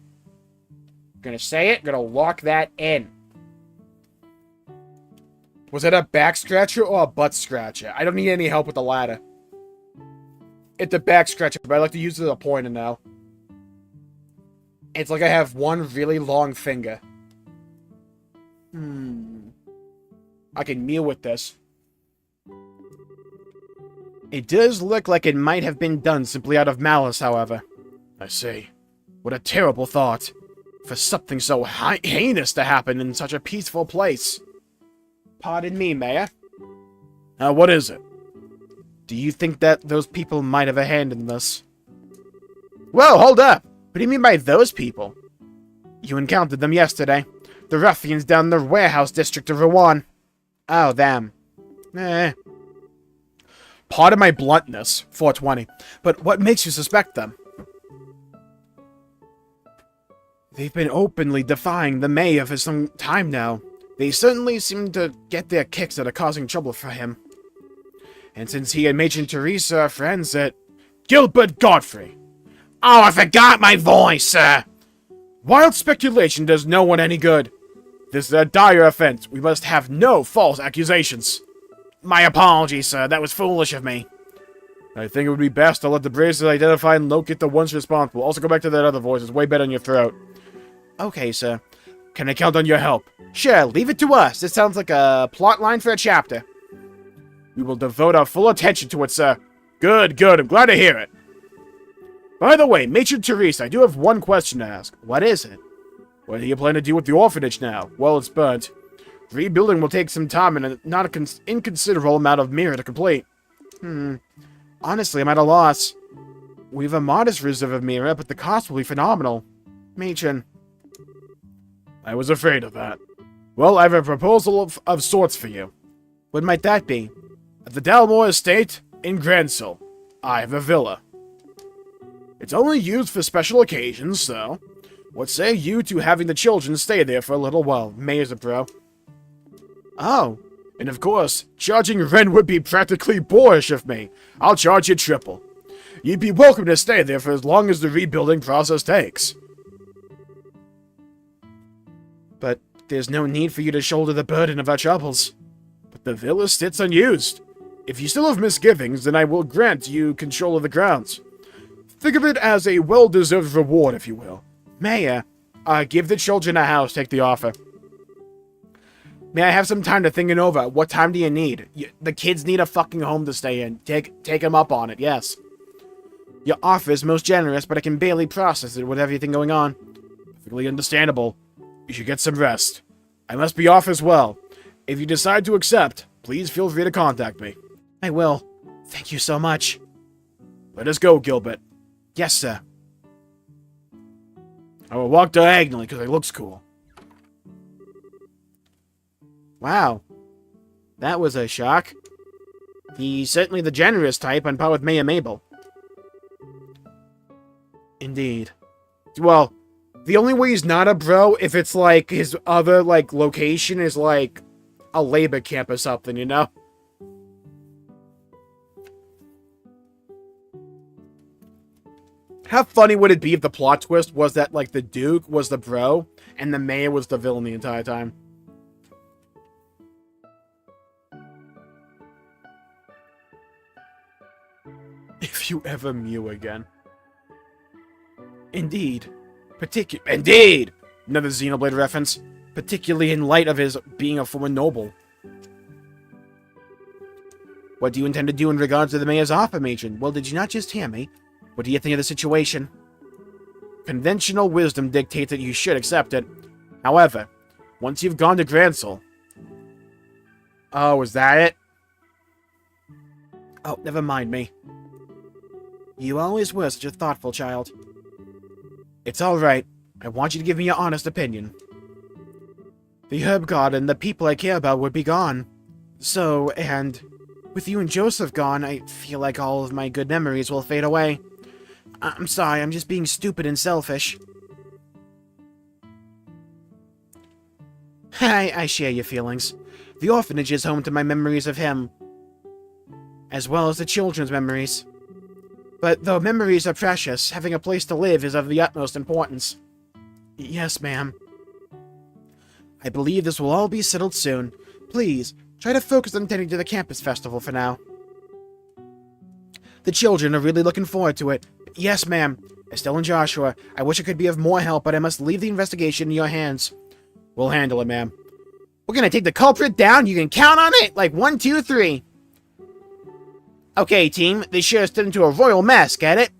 Speaker 1: Gonna say it, gonna lock that in. Was it a back scratcher or a butt scratcher? I don't need any help with the latter. It's a back scratcher, but I like to use it as a pointer now. It's like I have one really long finger. I can meal with this. It does look like it might have been done simply out of malice, however. I see. What a terrible thought. For something so heinous to happen in such a peaceful place. Pardon me, Mayor. What is it? Do you think that those people might have a hand in this? Whoa, hold up! What do you mean by those people? You encountered them yesterday. The ruffians down in the warehouse district of RUAN. Oh, them. Pardon my bluntness, 420. But what makes you suspect them? They've been openly defying the mayor for some time now. They certainly seem to get their kicks out of causing trouble for him. And since he and Matron Teresa are friends at Gilbert Godfrey.
Speaker 2: Oh, I forgot my voice, sir.
Speaker 1: Wild speculation does no one any good. This is a dire offense. We must have no false accusations.
Speaker 2: My apologies, sir. That was foolish of me.
Speaker 1: I think it would be best to let the Braces identify and locate the ones responsible. Also, go back to that other voice. It's way better in your throat. Okay, sir. Can I count on your help? Sure, leave it to us. This sounds like a plot line for a chapter. We will devote our full attention to it, sir. Good, good. I'm glad to hear it. By the way, Matron Teresa, I do have one question to ask. What is it? What do you plan to do with the orphanage now? Well, it's burnt. Rebuilding will take some time and not an inconsiderable amount of mirror to complete. Honestly, I'm at a loss. We have a modest reserve of mirror, but the cost will be phenomenal. Matron. I was afraid of that. Well, I have a proposal of sorts for you. What might that be? At the Dalmore Estate in Gransel, I have a villa. It's only used for special occasions, so what say you to having the children stay there for a little while, Mayor's a pro. Oh, and of course, charging rent would be practically boorish of me. I'll charge you triple. You'd be welcome to stay there for as long as the rebuilding process takes. But there's no need for you to shoulder the burden of our troubles. But the villa sits unused. If you still have misgivings, then I will grant you control of the grounds. Think of it as a well-deserved reward, if you will. Mayor, give the children a house, take the offer. May I have some time to think it over? What time do you need? The kids need a fucking home to stay in. Take them up on it, yes. Your offer is most generous, but I can barely process it with everything going on. Perfectly understandable. You should get some rest. I must be off as well. If you decide to accept, please feel free to contact me.
Speaker 2: I will. Thank you so much.
Speaker 1: Let us go, Gilbert.
Speaker 2: Yes, sir.
Speaker 1: I will walk diagonally because it looks cool.
Speaker 2: Wow. That was a shock. He's certainly the generous type on par with Mayor Mabel.
Speaker 1: Indeed. Well, the only way he's not a bro if it's like his other like location is like a labor camp or something, you know? How funny would it be if the plot twist was that, like, the Duke was the bro, and the mayor was the villain the entire time? If you ever Mew again. Indeed. Indeed! Another Xenoblade reference. Particularly in light of his being a former noble.
Speaker 2: What do you intend to do in regards to the mayor's offer, Matron? Well, did you not just hear me? What do you think of the situation?
Speaker 1: Conventional wisdom dictates that you should accept it. However, once you've gone to Gransel... Oh, is that it?
Speaker 2: Oh, never mind me. You always were such a thoughtful child.
Speaker 1: It's alright. I want you to give me your honest opinion. The herb garden, the people I care about would be gone. So, and... with you and Joseph gone, I feel like all of my good memories will fade away. I'm sorry, I'm just being stupid and selfish. I share your feelings. The orphanage is home to my memories of him, as well as the children's memories. But though memories are precious, having a place to live is of the utmost importance. Yes, ma'am. I believe this will all be settled soon. Please, try to focus on attending to the campus festival for now. The children are really looking forward to it. Yes, ma'am. Estelle and Joshua, I wish I could be of more help, but I must leave the investigation in your hands. We'll handle it, ma'am.
Speaker 2: We're gonna take the culprit down. You can count on it. Like 1, 2, 3. Okay, team. This sure has turned into a royal mess, get it?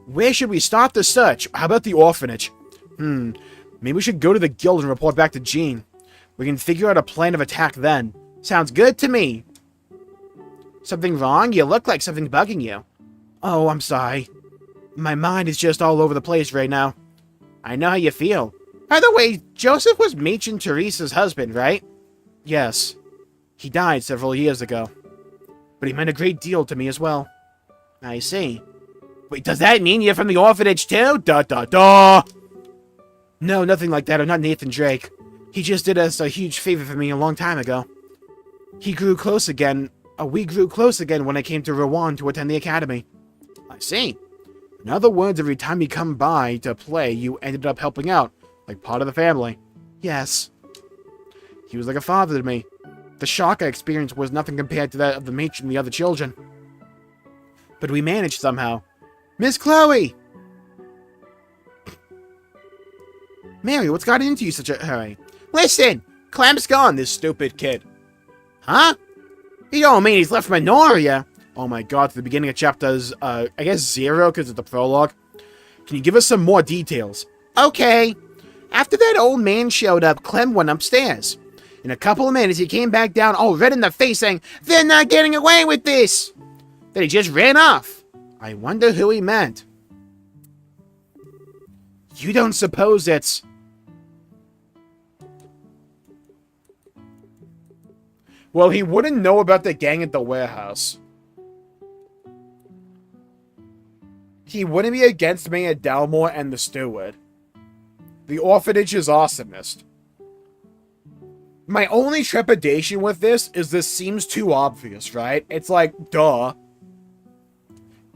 Speaker 1: Where should we start the search? How about the orphanage? Maybe we should go to the guild and report back to Jean. We can figure out a plan of attack then.
Speaker 2: Sounds good to me. Something wrong? You look like something's bugging you.
Speaker 1: Oh, I'm sorry. My mind is just all over the place right now.
Speaker 2: I know how you feel. By the way, Joseph was Matron Teresa's husband, right?
Speaker 1: Yes. He died several years ago. But he meant a great deal to me as well.
Speaker 2: I see. Wait, does that mean you're from the orphanage too? Da.
Speaker 1: No, nothing like that. I'm not Nathan Drake. He just did us a huge favor for me a long time ago. We grew close again when I came to RUAN to attend the academy.
Speaker 2: I see.
Speaker 1: In other words, every time you come by to play, you ended up helping out, like part of the family. Yes. He was like a father to me. The shock I experienced was nothing compared to that of the matron and the other children. But we managed somehow. Miss Chloe! Mary, what's gotten into you such a hurry?
Speaker 2: Listen! Clem's gone, this stupid kid.
Speaker 1: Huh?
Speaker 2: You don't mean he's left Minoria?
Speaker 1: Oh my god, to the beginning of chapters, I guess 0, because it's the prologue. Can you give us some more details?
Speaker 2: Okay. After that old man showed up, Clem went upstairs. In a couple of minutes, he came back down all red in the face saying, "They're not getting away with this!" Then he just ran off. I wonder who he meant.
Speaker 1: You don't suppose it's... Well, he wouldn't know about the gang at the warehouse. He wouldn't be against Mayor Dalmore and the steward. The orphanage is awesomest. My only trepidation with this is this seems too obvious, right? It's like, duh.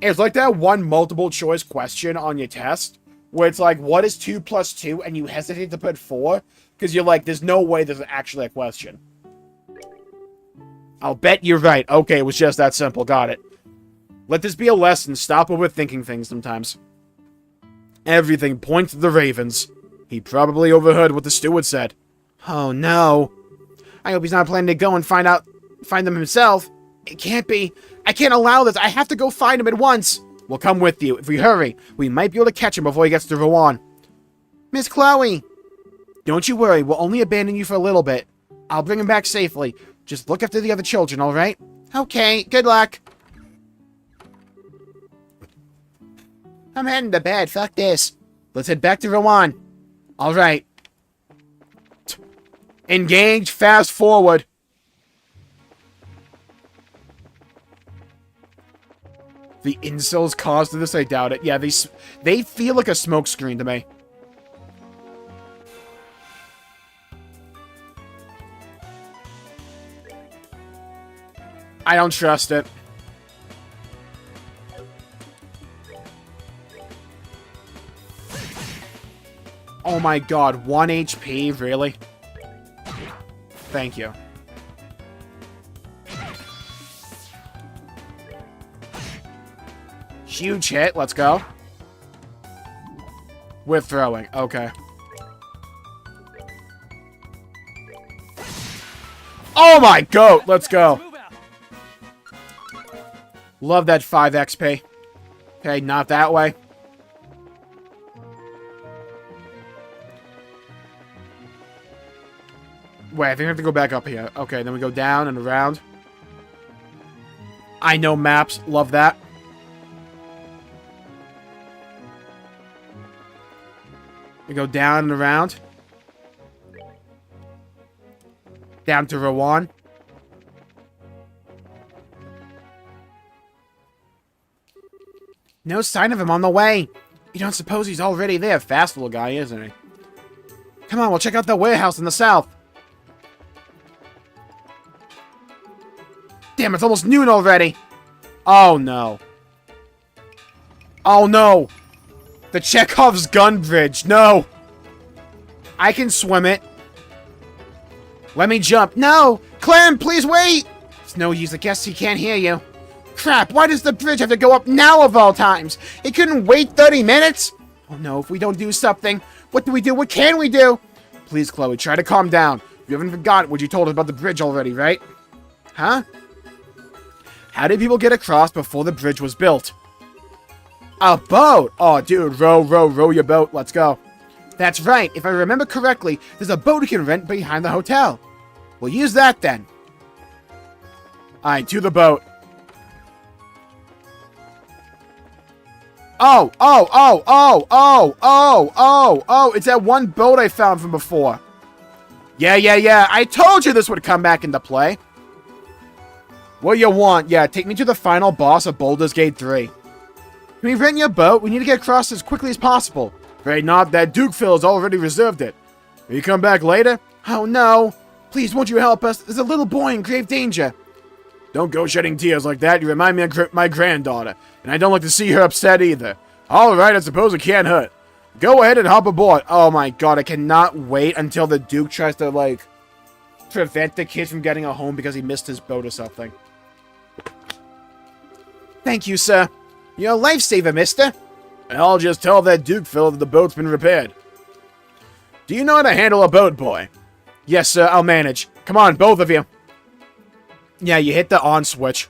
Speaker 1: It's like that one multiple choice question on your test, where it's like, what is 2 plus 2? And you hesitate to put 4, because you're like, there's no way there's actually a question. I'll bet you're right. Okay, it was just that simple. Got it. Let this be a lesson. Stop overthinking things sometimes. Everything points to the Ravens. He probably overheard what the steward said. Oh no. I hope he's not planning to go and find them himself. It can't be. I can't allow this. I have to go find him at once. We'll come with you. If we hurry, we might be able to catch him before he gets to RUAN. Miss Chloe! Don't you worry. We'll only abandon you for a little bit. I'll bring him back safely. Just look after the other children, alright? Okay, good luck. I'm heading to bed. Fuck this. Let's head back to RUAN. Alright. Engage. Fast forward. The incels caused this? I doubt it. Yeah, they feel like a smokescreen to me. I don't trust it. Oh my god, 1 HP? Really? Thank you. Huge hit, let's go. With throwing, okay. Oh my goat, let's go. Love that 5 XP. Okay, not that way. Wait, I think I have to go back up here. Okay, then we go down and around. I know maps, love that. We go down and around. Down to RUAN. No sign of him on the way. You don't suppose he's already there? Fast little guy, isn't he? Come on, we'll check out the warehouse in the south. Damn, it's almost noon already. Oh, no. Oh, no. The Chekhov's gun bridge. No. I can swim it. Let me jump. No. Clem, please wait. It's no use. I guess he can't hear you. Crap, why does the bridge have to go up now of all times? It couldn't wait 30 minutes? Oh, no. If we don't do something, what do we do? What can we do? Please, Chloe, try to calm down. You haven't forgotten what you told us about the bridge already, right? Huh? How did people get across before the bridge was built? A boat! Oh, dude, row your boat. Let's go. That's right. If I remember correctly, there's a boat you can rent behind the hotel. We'll use that then. Alright, to the boat. Oh, it's that one boat I found from before. Yeah. I told you this would come back into play. What do you want? Yeah, take me to the final boss of Baldur's Gate 3. Can we rent your boat? We need to get across as quickly as possible. Afraid not, that Duke Phil has already reserved it. Will you come back later? Oh no. Please, won't you help us? There's a little boy in grave danger. Don't go shedding tears like that. You remind me of my granddaughter. And I don't like to see her upset either. Alright, I suppose it can't hurt. Go ahead and hop aboard. Oh my god, I cannot wait until the Duke tries to, like, prevent the kid from getting a home because he missed his boat or something. Thank you, sir. You're a lifesaver, mister. I'll just tell that Duke Phil that the boat's been repaired. Do you know how to handle a boat, boy? Yes, sir, I'll manage. Come on, both of you. Yeah, you hit the on switch.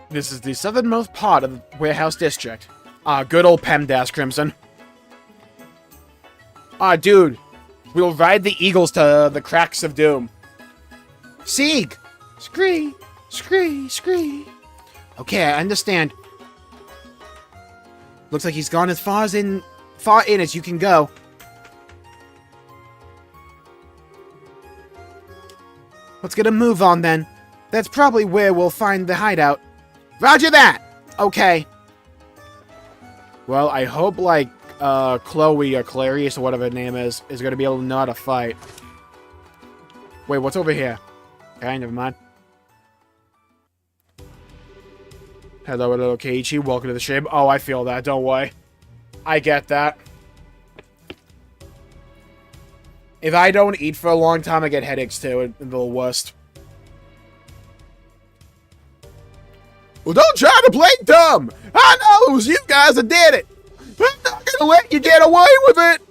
Speaker 1: This is the southernmost part of the warehouse district. Ah, good old PEMDAS, Crimson. Ah, dude. We'll ride the eagles to the cracks of doom. Sieg! Scree! Scree! Okay, I understand. Looks like he's gone as far in as you can go. Let's get a move on then. That's probably where we'll find the hideout. Roger that! Okay. Well, I hope, like, Chloe or Clarice or whatever her name is going to be able to know how to fight. Wait, what's over here? Okay, never mind. Hello, little Keiichi. Welcome to the stream. Oh, I feel that. Don't worry. I get that. If I don't eat for a long time, I get headaches too. It's the worst. Well, don't try to play dumb. I know it was you guys that did it. I'm not gonna let you get away with it.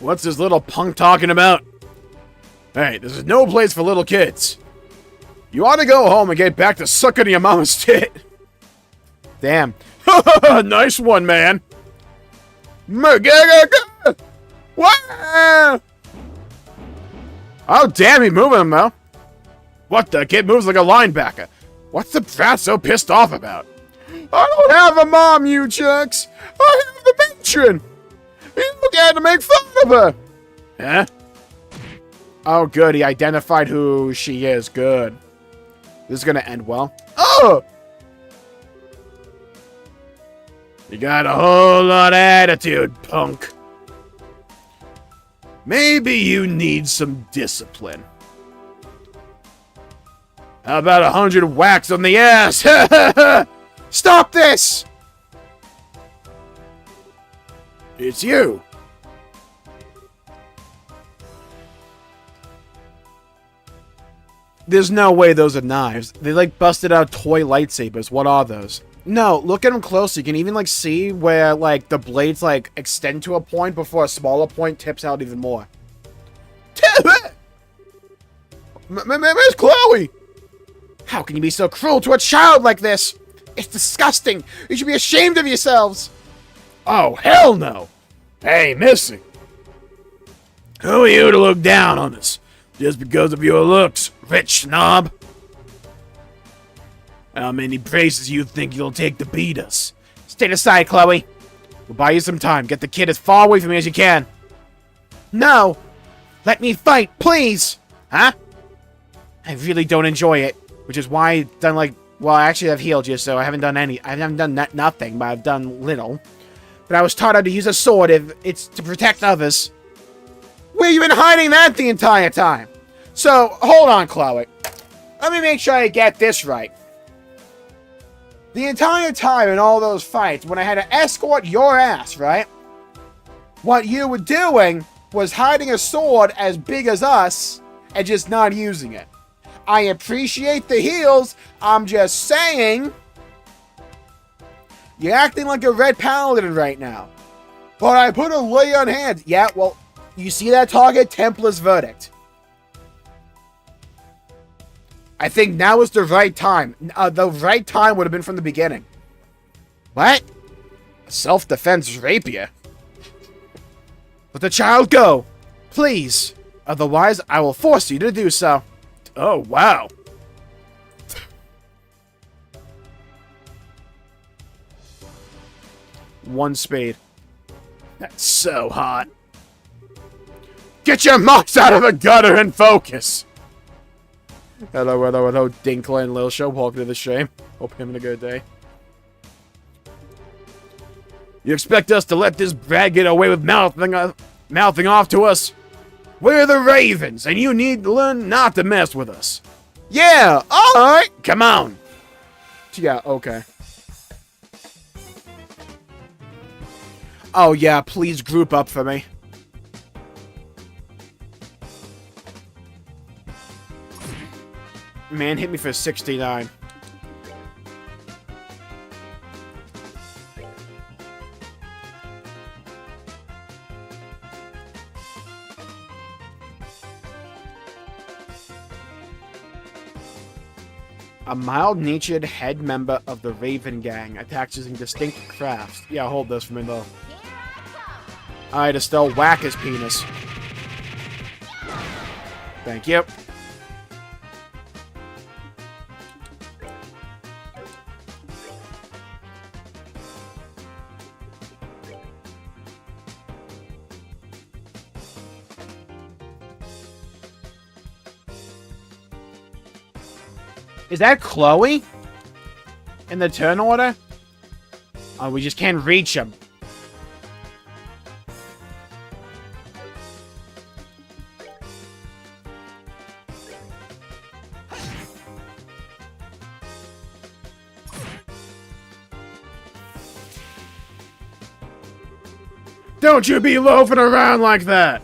Speaker 1: What's this little punk talking about? Hey, this is no place for little kids. You ought to go home and get back to sucking your mama's tit. Damn. Nice one, man. What? Oh, damn, he moving him, though. What the? Kid moves like a linebacker. What's the brat so pissed off about? I don't have a mom, you chucks. I have the matron. You had to make fun of her. Huh? Oh, good. He identified who she is. Good. This is gonna end well. Oh! You got a whole lot of attitude, punk. Maybe you need some discipline. How about 100 whacks on the ass? Stop this! It's you. There's no way those are knives. They, like, busted out toy lightsabers. What are those? No, look at them closely. You can even, like, see where, like, the blades, like, extend to a point before a smaller point tips out even more. Miss Chloe! How can you be so cruel to a child like this? It's disgusting. You should be ashamed of yourselves. Oh, hell no. Hey, Missy. Who are you to look down on us? Just because of your looks, rich snob? How many braces you think you'll take to beat us? Stand aside, Chloe. We'll buy you some time. Get the kid as far away from me as you can. No. Let me fight, please. Huh? I really don't enjoy it. Which is why I've done, like... Well, actually, I've healed you, so I haven't done any... I haven't done nothing, but I've done little. But I was taught how to use a sword if it's to protect others. Where you been hiding that the entire time? So, hold on, Chloe. Let me make sure I get this right. The entire time in all those fights, when I had to escort your ass, right? What you were doing was hiding a sword as big as us and just not using it. I appreciate the heals. I'm just saying... You're acting like a red paladin right now. But I put a lay on hands. Yeah, well, you see that target? Templar's verdict. I think now is the right time. The right time would have been from the beginning. What? Self-defense rapier. Let the child go. Please. Otherwise, I will force you to do so. Oh, wow. One spade. That's so hot. Get your mocks out of the gutter and focus. Hello, hello, hello, Dinkler and Lil Show. Welcome to the stream. Hope you're having a good day. You expect us to let this brat get away with mouthing off to us? We're the Ravens, and you need to learn not to mess with us. Yeah, alright, come on. Yeah, okay. Oh yeah, please group up for me. Man hit me for 69. A mild-natured head member of the Raven Gang attacks using distinct crafts. Yeah, hold this for me, though. Alright, Estelle, whack his penis. Thank you. Is that Chloe? In the turn order? Oh, we just can't reach him. Don't you be loafing around like that!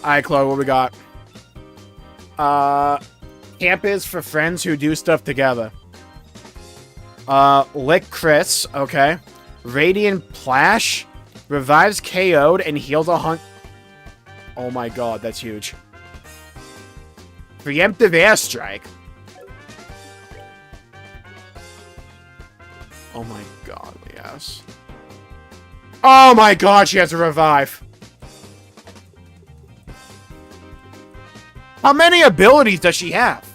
Speaker 1: Alright, Chloe, what we got? Camp is for friends who do stuff together. Lick Chris, okay. Radiant Plash. Revives KO'd and heals a hunt. Oh my god, that's huge. Preemptive Airstrike. Oh my god, yes. Oh my god, she has a revive. How many abilities does she have?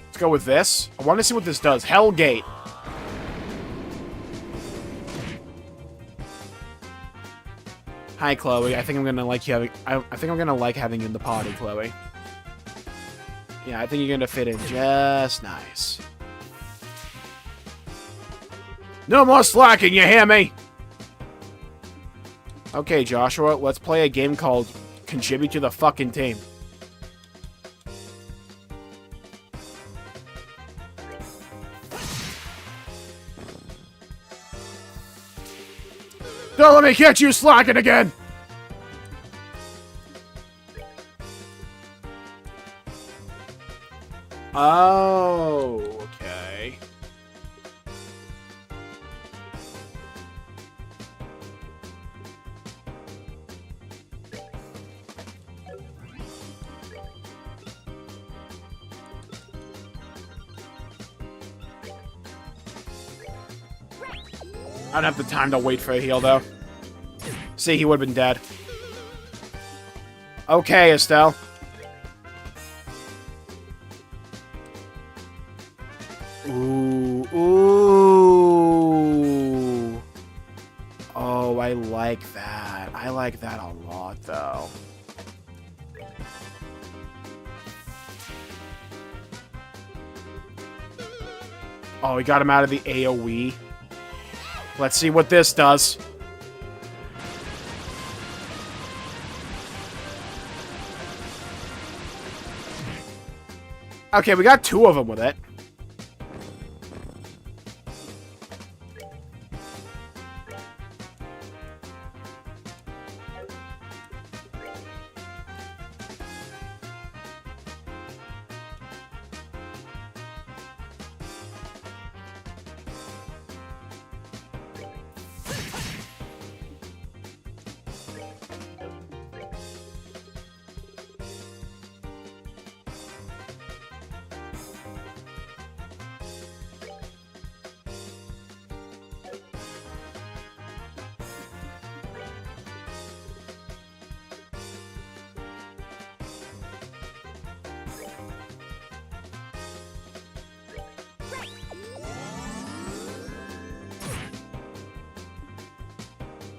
Speaker 1: Let's go with this. I want to see what this does. Hellgate. Hi, Chloe. I think I'm gonna like you having. I think I'm gonna like having you in the party, Chloe. Yeah, I think you're gonna fit in just nice. No more slacking, you hear me? Okay, Joshua. Let's play a game called Contribute to the Fucking Team. Don't let me catch you slacking again! Oh, okay. I don't have the time to wait for a heal, though. See, he would have been dead. Okay, Estelle. Ooh, ooh. Oh, I like that. I like that a lot, though. Oh, we got him out of the AoE. Let's see what this does. Okay, we got two of them with it.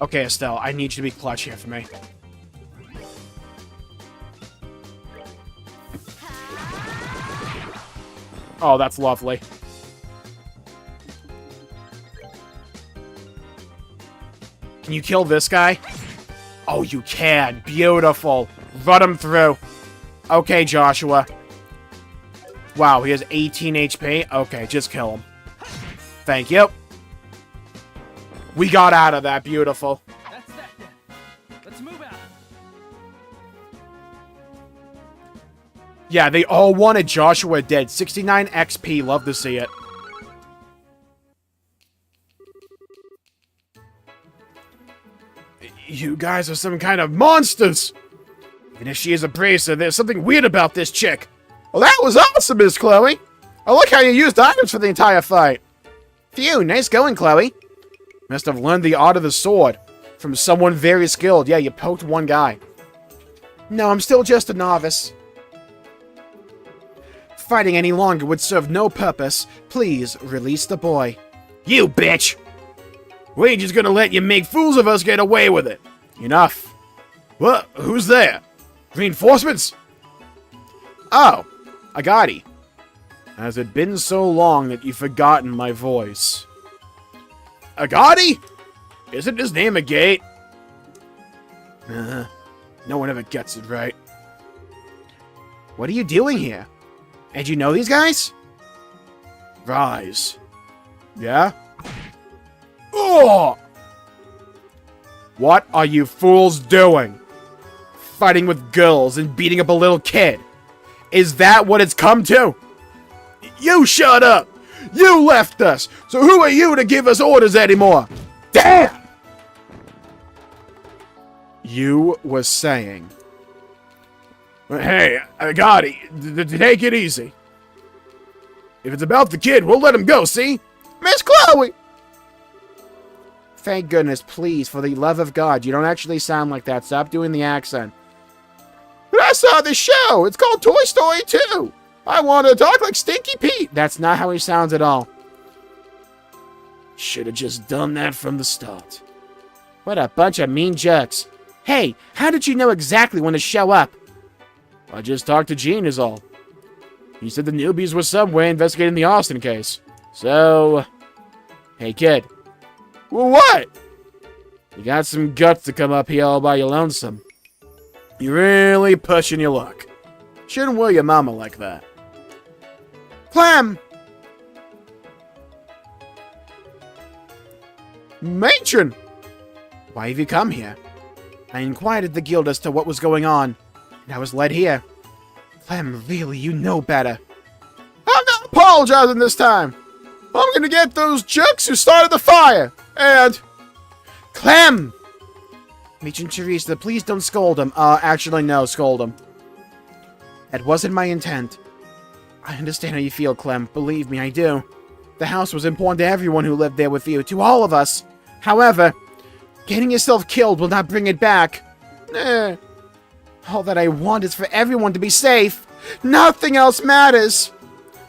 Speaker 1: Okay, Estelle, I need you to be clutch here for me. Oh, that's lovely. Can you kill this guy? Oh, you can. Beautiful. Run him through. Okay, Joshua. Wow, he has 18 HP. Okay, just kill him. Thank you. We got out of that. Beautiful.
Speaker 3: That's that then. Let's move out.
Speaker 1: Yeah, they all wanted Joshua dead. 69 XP. Love to see it. You guys are some kind of monsters. Even if she is a bracer, there's something weird about this chick. Well, that was awesome, Miss Chloe. I like how you used items for the entire fight. Phew, nice going, Chloe. Must have learned the art of the sword from someone very skilled. Yeah, you poked one guy. No, I'm still just a novice. Fighting any longer would serve no purpose. Please, release the boy.
Speaker 2: You bitch! We ain't just gonna let you make fools of us get away with it.
Speaker 1: Enough.
Speaker 2: What? Who's there? Reinforcements?
Speaker 1: Oh, Agati. Has it been so long that you've forgotten my voice?
Speaker 2: Agati? Isn't his name Agate?
Speaker 1: No one ever gets it right.
Speaker 2: What are you doing here? And you know these guys?
Speaker 1: Rise. Yeah? Oh! What are you fools doing? Fighting with girls and beating up a little kid. Is that what it's come to? You shut up! You left us! So who are you to give us orders anymore? Damn! You were saying... Hey, Gotti, take it easy. If it's about the kid, we'll let him go, see? Miss Chloe!
Speaker 2: Thank goodness, please, for the love of God, you don't actually sound like that. Stop doing the accent.
Speaker 1: But I saw this show! It's called Toy Story 2! I want to talk like Stinky Pete!
Speaker 2: That's not how he sounds at all.
Speaker 1: Should have just done that from the start.
Speaker 2: What a bunch of mean jerks. Hey, how did you know exactly when to show up?
Speaker 1: I just talked to Gene is all. He said the newbies were somewhere investigating the Austin case. So... Hey, kid. Well, what? You got some guts to come up here all by your lonesome. You're really pushing your luck. Shouldn't worry your mama like that. Clem! Matron!
Speaker 2: Why have you come here? I inquired at the guild as to what was going on, and I was led here. Clem, really, you know better.
Speaker 1: I'm not apologizing this time. I'm gonna get those jerks who started the fire, and...
Speaker 2: Clem! Matron Teresa, please don't scold him. Actually, no, scold him. That wasn't my intent. I understand how you feel, Clem. Believe me, I do. The house was important to everyone who lived there with you, to all of us. However, getting yourself killed will not bring it back. All that I want is for everyone to be safe. Nothing else matters.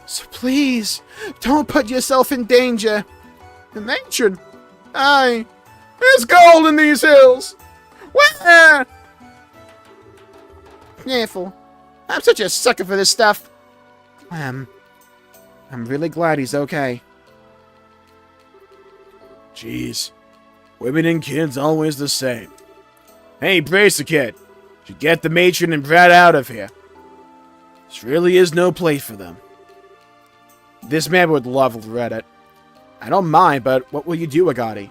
Speaker 2: So please, don't put yourself in danger.
Speaker 1: Matron, there's gold in these hills. Where?
Speaker 2: Careful. I'm such a sucker for this stuff. Clem, I'm really glad he's okay.
Speaker 1: Jeez. Women and kids always the same. Hey, brace a kid. Should get the matron and Brad out of here. This really is no place for them. This man would love Reddit. I don't mind, but what will you do, Agati?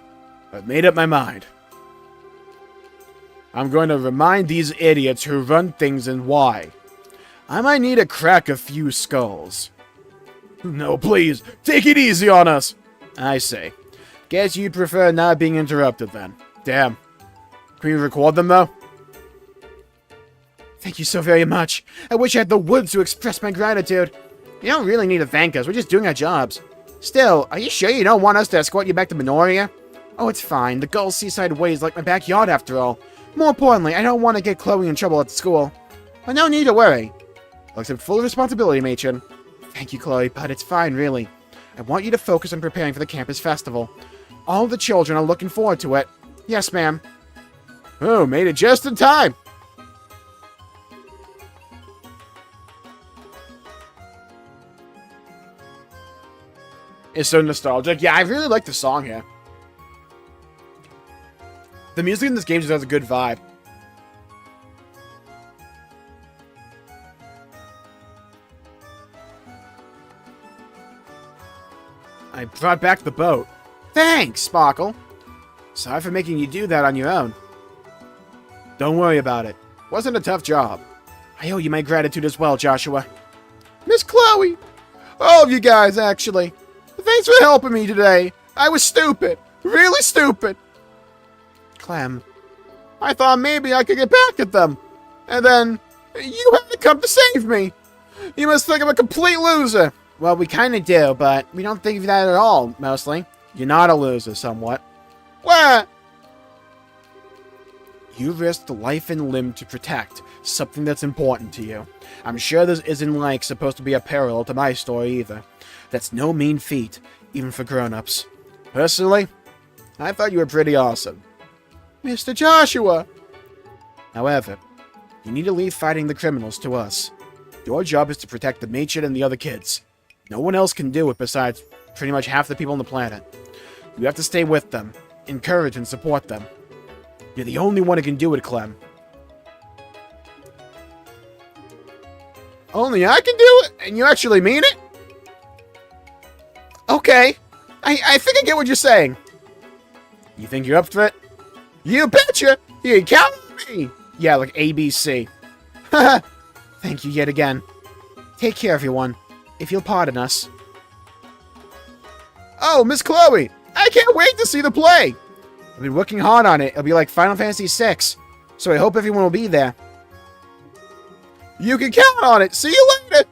Speaker 1: I've made up my mind. I'm going to remind these idiots who run things and why. I might need to crack a few skulls. No, please, take it easy on us. I say. Guess you'd prefer not being interrupted then. Damn. Can we record them, though?
Speaker 2: Thank you so very much. I wish I had the words to express my gratitude. You don't really need to thank us. We're just doing our jobs. Still, are you sure you don't want us to escort you back to Minoria? Oh, it's fine. The Gull's Seaside Way is like my backyard after all. More importantly, I don't want to get Chloe in trouble at school. But no need to worry. I'll accept full responsibility, matron. Thank you, Chloe, but it's fine, really. I want you to focus on preparing for the campus festival. All the children are looking forward to it. Yes, ma'am.
Speaker 1: Oh, made it just in time. It's so nostalgic. Yeah, I really like the song here. The music in this game just has a good vibe. I brought back the boat.
Speaker 2: Thanks, Sparkle.
Speaker 1: Sorry for making you do that on your own. Don't worry about it. Wasn't a tough job.
Speaker 2: I owe you my gratitude as well, Joshua.
Speaker 1: Miss Chloe! All of you guys, actually. Thanks for helping me today. I was stupid. Really stupid.
Speaker 2: Clem.
Speaker 1: I thought maybe I could get back at them. And then, you had to come to save me. You must think I'm a complete loser.
Speaker 2: Well, we kind of do, but we don't think of that at all, mostly. You're not a loser, somewhat.
Speaker 1: What?
Speaker 2: You risked life and limb to protect something that's important to you. I'm sure this isn't, like, supposed to be a parallel to my story, either. That's no mean feat, even for grown-ups.
Speaker 1: Personally, I thought you were pretty awesome. Mr. Joshua!
Speaker 2: However, you need to leave fighting the criminals to us. Your job is to protect the matron and the other kids. No one else can do it besides pretty much half the people on the planet. You have to stay with them, encourage and support them. You're the only one who can do it, Clem.
Speaker 1: Only I can do it? And you actually mean it? Okay. I think I get what you're saying. You think you're up for it? You betcha! You can count on me! Yeah, like ABC. Haha. Thank you yet again. Take care, everyone. If you'll pardon us. Oh, Miss Chloe! I can't wait to see the play! I've been working hard on it. It'll be like Final Fantasy VI. So I hope everyone will be there. You can count on it! See you later!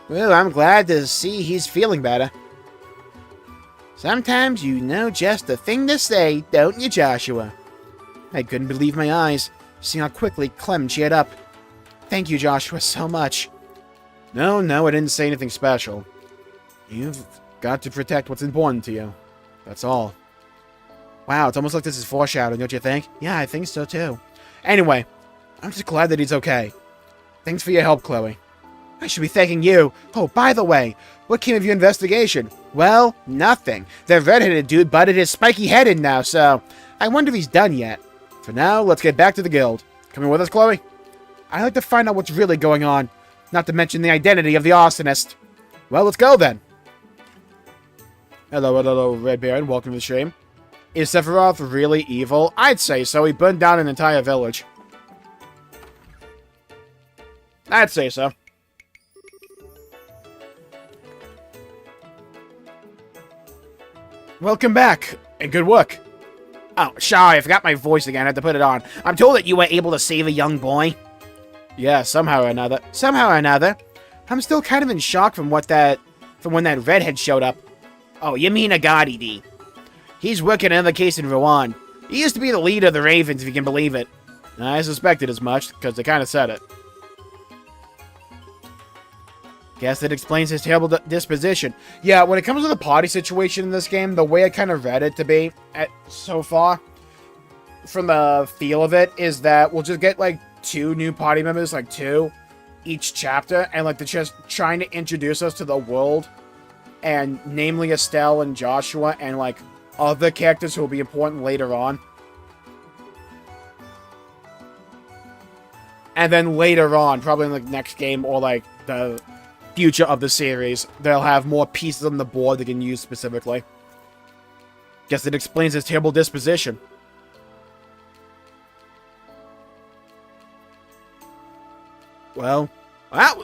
Speaker 1: Well, I'm glad to see he's feeling better. Sometimes you know just the thing to say, don't you, Joshua? I couldn't believe my eyes, seeing how quickly Clem cheered up. Thank you, Joshua, so much. No, I didn't say anything special. You've got to protect what's important to you. That's all. Wow, it's almost like this is foreshadowing, don't you think? Yeah, I think so, too. Anyway, I'm just glad that he's okay. Thanks for your help, Chloe. I should be thanking you. Oh, by the way, what came of your investigation? Well, nothing. The red-headed dude butted his spiky head in now, so I wonder if he's done yet. For now, let's get back to the guild. Coming with us, Chloe? I'd like to find out what's really going on, not to mention the identity of the arsonist. Well, let's go then. Hello, Red Baron. Welcome to the stream. Is Sephiroth really evil? I'd say so. He burned down an entire village. I'd say so. Welcome back, and good work.
Speaker 2: Oh, sorry, I forgot my voice again. I had to put it on. I'm told that you were able to save a young boy.
Speaker 1: Yeah, somehow or another. Somehow or another. I'm still kind of in shock from when that redhead showed up.
Speaker 2: Oh, you mean Agadi D. He's working another case in RUAN. He used to be the leader of the Ravens, if you can believe it.
Speaker 1: I suspected as much, because they kind of said it. Guess that explains his terrible disposition. Yeah, when it comes to the party situation in this game, the way I kind of read it to be so far, from the feel of it, is that we'll just get, like, 2 new party members, like 2, each chapter, and, like, they're just trying to introduce us to the world, and namely Estelle and Joshua, and, like, other characters who will be important later on. And then later on, probably in the next game, or, like, the future of the series, they'll have more pieces on the board they can use specifically. Guess it explains his terrible disposition.
Speaker 2: Well, that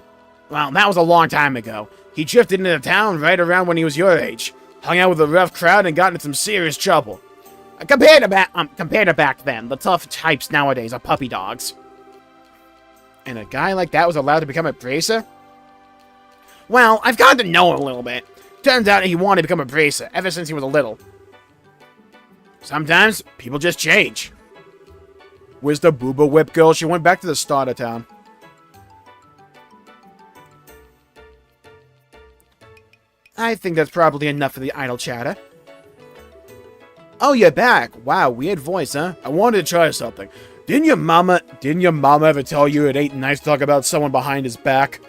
Speaker 2: was a long time ago. He drifted into town right around when he was your age, hung out with a rough crowd, and got into some serious trouble. Compared to back then, the tough types nowadays are puppy dogs.
Speaker 1: And a guy like that was allowed to become a bracer?
Speaker 2: Well, I've gotten to know him a little bit. Turns out he wanted to become a bracer ever since he was little. Sometimes, people just change.
Speaker 1: Where's the Booba Whip girl? She went back to the start of town. I think that's probably enough of the idle chatter. Oh, you're back. Wow, weird voice, huh? I wanted to try something. Didn't your mama ever tell you it ain't nice to talk about someone behind his back?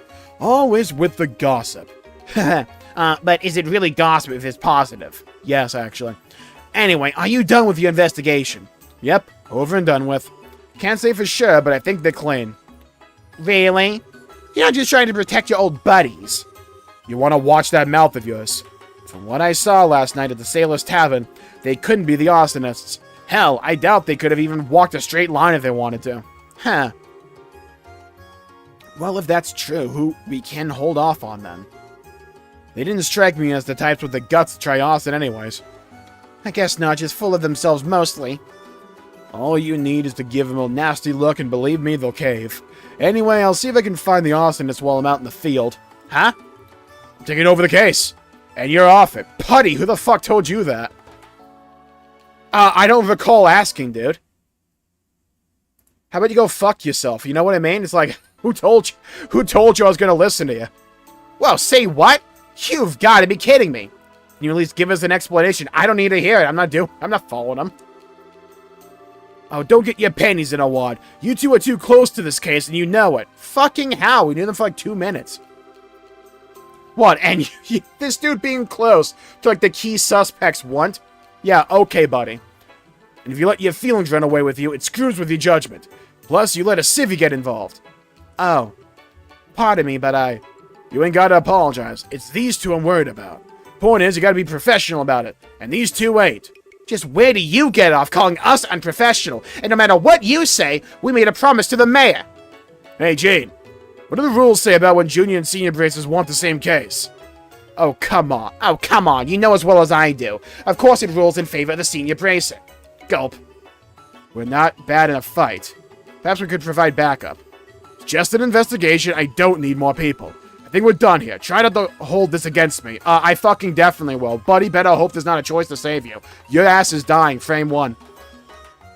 Speaker 1: Always with the gossip.
Speaker 2: But is it really gossip if it's positive?
Speaker 1: Yes, actually.
Speaker 2: Anyway, are you done with your investigation?
Speaker 1: Yep, over and done with. Can't say for sure, but I think they're clean.
Speaker 2: Really? You're not just trying to protect your old buddies.
Speaker 1: You want to watch that mouth of yours. From what I saw last night at the Sailor's Tavern, they couldn't be the arsonists. Hell, I doubt they could have even walked a straight line if they wanted to.
Speaker 2: Huh.
Speaker 1: Well, if that's true, we can hold off on them. They didn't strike me as the types with the guts to try arson anyways.
Speaker 2: I guess not, just full of themselves mostly.
Speaker 1: All you need is to give them a nasty look, and believe me, they'll cave. Anyway, I'll see if I can find the arsonist while I'm out in the field.
Speaker 2: Huh?
Speaker 1: I'm taking over the case. And you're off it. Putty, who the fuck told you that? I don't recall asking, dude. How about you go fuck yourself? You know what I mean? It's like, who told you? Who told you I was gonna listen to you?
Speaker 2: Well, say what? You've got to be kidding me. Can you at least give us an explanation? I don't need to hear it. I'm not following them.
Speaker 1: Oh, don't get your panties in a wad. You two are too close to this case, and you know it. Fucking how? We knew them for like 2 minutes. What, and this dude being close to like the key suspects want? Yeah, okay, buddy. And if you let your feelings run away with you, it screws with your judgment. Plus, you let a civvy get involved. Oh. Pardon me, but you ain't gotta apologize. It's these two I'm worried about. Point is, you gotta be professional about it. And these two ain't.
Speaker 2: Just where do you get off calling us unprofessional? And no matter what you say, we made a promise to the mayor.
Speaker 1: Hey, Jane. What do the rules say about when junior and senior braces want the same case?
Speaker 2: Oh, come on. Oh, come on. You know as well as I do. Of course it rules in favor of the senior bracing. Gulp.
Speaker 1: We're not bad in a fight. Perhaps we could provide backup. It's just an investigation. I don't need more people. I think we're done here. Try not to hold this against me. I fucking definitely will. Buddy, better hope there's not a choice to save you. Your ass is dying, frame 1.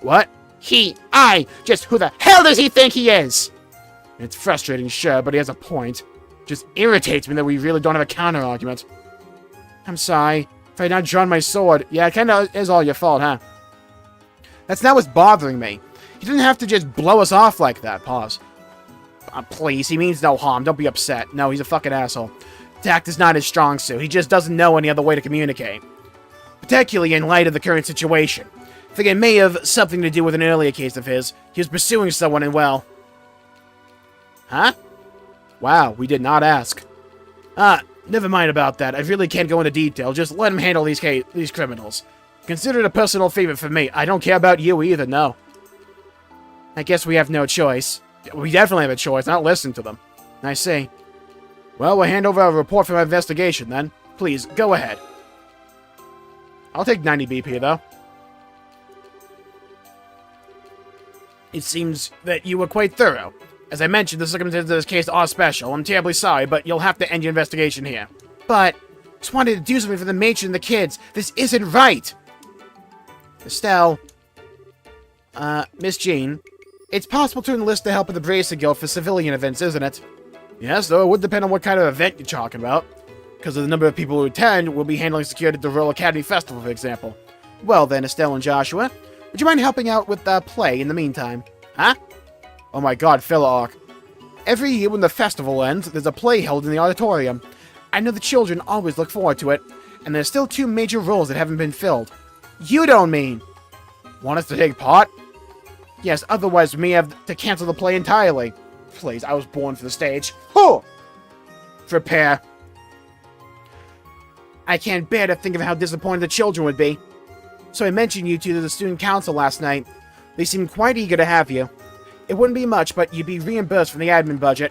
Speaker 2: What? Just who the hell does he think he is?
Speaker 1: It's frustrating, sure, but he has a point. Just irritates me that we really don't have a counter-argument. I'm sorry. If I had not drawn my sword... Yeah, it kinda is all your fault, huh? That's not what's bothering me. You didn't have to just blow us off like that. Pause.
Speaker 2: Please, he means no harm. Don't be upset. No, he's a fucking asshole. Tact is not his strong suit. He just doesn't know any other way to communicate. Particularly in light of the current situation. I think it may have something to do with an earlier case of his. He was pursuing someone and, well...
Speaker 1: Huh? Wow, we did not ask.
Speaker 2: Never mind about that. I really can't go into detail. Just let him handle these criminals.
Speaker 1: Consider it a personal favor for me. I don't care about you either, no.
Speaker 2: I guess we have no choice.
Speaker 1: We definitely have a choice, not listen to them. I see. Well, we'll hand over a report from our investigation, then. Please, go ahead. I'll take 90 BP, though.
Speaker 2: It seems that you were quite thorough. As I mentioned, the circumstances of this case are special. I'm terribly sorry, but you'll have to end your investigation here. But, just wanted to do something for the matron and the kids. This isn't right!
Speaker 1: Estelle.
Speaker 2: Miss Jean, it's possible to enlist the help of the Bracer Guild for civilian events, isn't it?
Speaker 1: Yes, though it would depend on what kind of event you're talking about. Because of the number of people who attend, we'll be handling security at the Royal Academy Festival, for example.
Speaker 2: Well then, Estelle and Joshua, would you mind helping out with the play in the meantime? Huh?
Speaker 1: Oh my god, filler arc. Every year when the festival ends, there's a play held in the auditorium. I know the children always look forward to it, and there's still 2 major roles that haven't been filled.
Speaker 2: You don't mean...
Speaker 1: Want us to take part?
Speaker 2: Yes, otherwise we may have to cancel the play entirely. Please, I was born for the stage.
Speaker 1: Oh!
Speaker 2: Prepare. I can't bear to think of how disappointed the children would be. So I mentioned you two to the student council last night. They seemed quite eager to have you. It wouldn't be much, but you'd be reimbursed from the admin budget.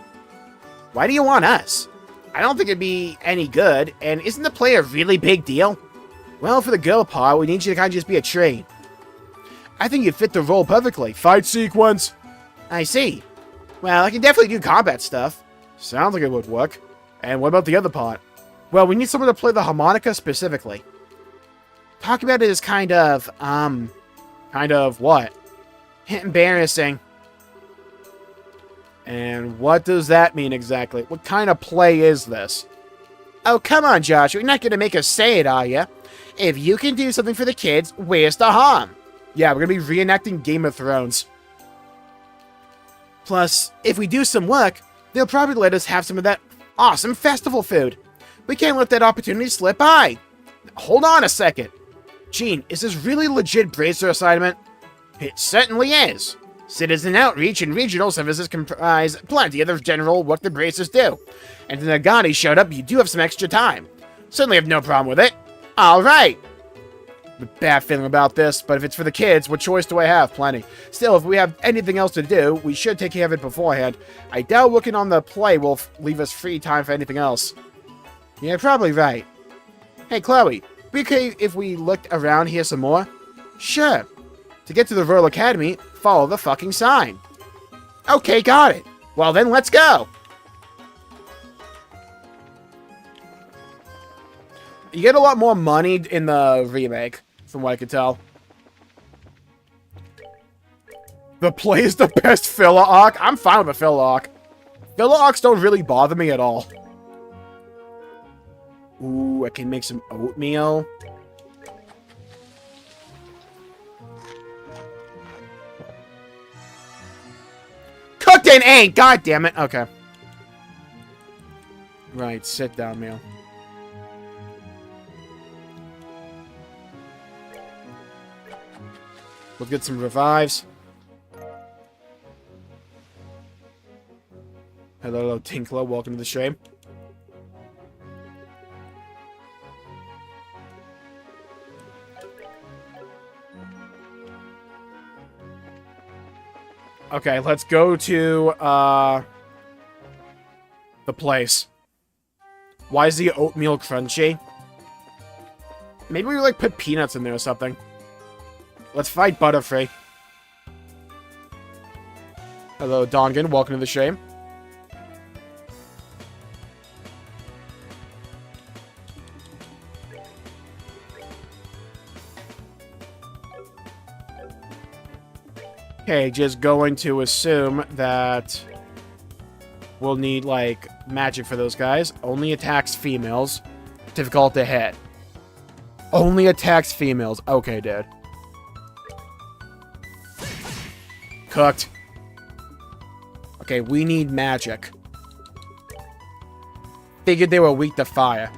Speaker 2: Why do you want us? I don't think it'd be any good, and isn't the play a really big deal? Well, for the girl part, we need you to kind of just be a train.
Speaker 1: I think you fit the role perfectly. Fight sequence.
Speaker 2: I see. Well, I can definitely do combat stuff.
Speaker 1: Sounds like it would work. And what about the other part?
Speaker 2: Well, we need someone to play the harmonica specifically. Talk about it as kind of,
Speaker 1: Kind of what?
Speaker 2: embarrassing.
Speaker 1: And what does that mean exactly? What kind of play is this?
Speaker 2: Oh, come on, Josh. You're not going to make us say it, are you? If you can do something for the kids, where's the harm?
Speaker 1: Yeah, we're going to be reenacting Game of Thrones.
Speaker 2: Plus, if we do some work, they'll probably let us have some of that awesome festival food. We can't let that opportunity slip by. Hold on a second. Gene, is this really legit Bracer assignment? It certainly is. Citizen outreach and regional services comprise plenty of the general work the Bracers do. And if Nagani showed up, you do have some extra time. Certainly have no problem with it. All right.
Speaker 1: A bad feeling about this, but if it's for the kids, what choice do I have? Plenty. Still, if we have anything else to do, we should take care of it beforehand. I doubt working on the play will leave us free time for anything else.
Speaker 2: You're probably right.
Speaker 1: Hey, Chloe, be okay if we looked around here some more?
Speaker 2: Sure.
Speaker 1: To get to the Royal Academy, follow the fucking sign.
Speaker 2: Okay, got it. Well then, let's go.
Speaker 1: You get a lot more money in the remake, from what I could tell. The play is the best filler arc. I'm fine with the filler arc. Filler arcs don't really bother me at all.
Speaker 2: Ooh, I can make some oatmeal. Cooked and ate! God damn it. Okay.
Speaker 1: Right, sit down, meal. We'll get some revives. Hello, Tinkler. Welcome to the stream. Okay, let's go to, the place. Why is the oatmeal crunchy? Maybe we, like, put peanuts in there or something. Let's fight Butterfree. Hello, Dongan. Welcome to the stream. Okay, just going to assume that we'll need, like, magic for those guys. Only attacks females. Difficult to hit. Only attacks females. Okay, dude. Cooked. Okay, we need magic. Figured they were weak to fire.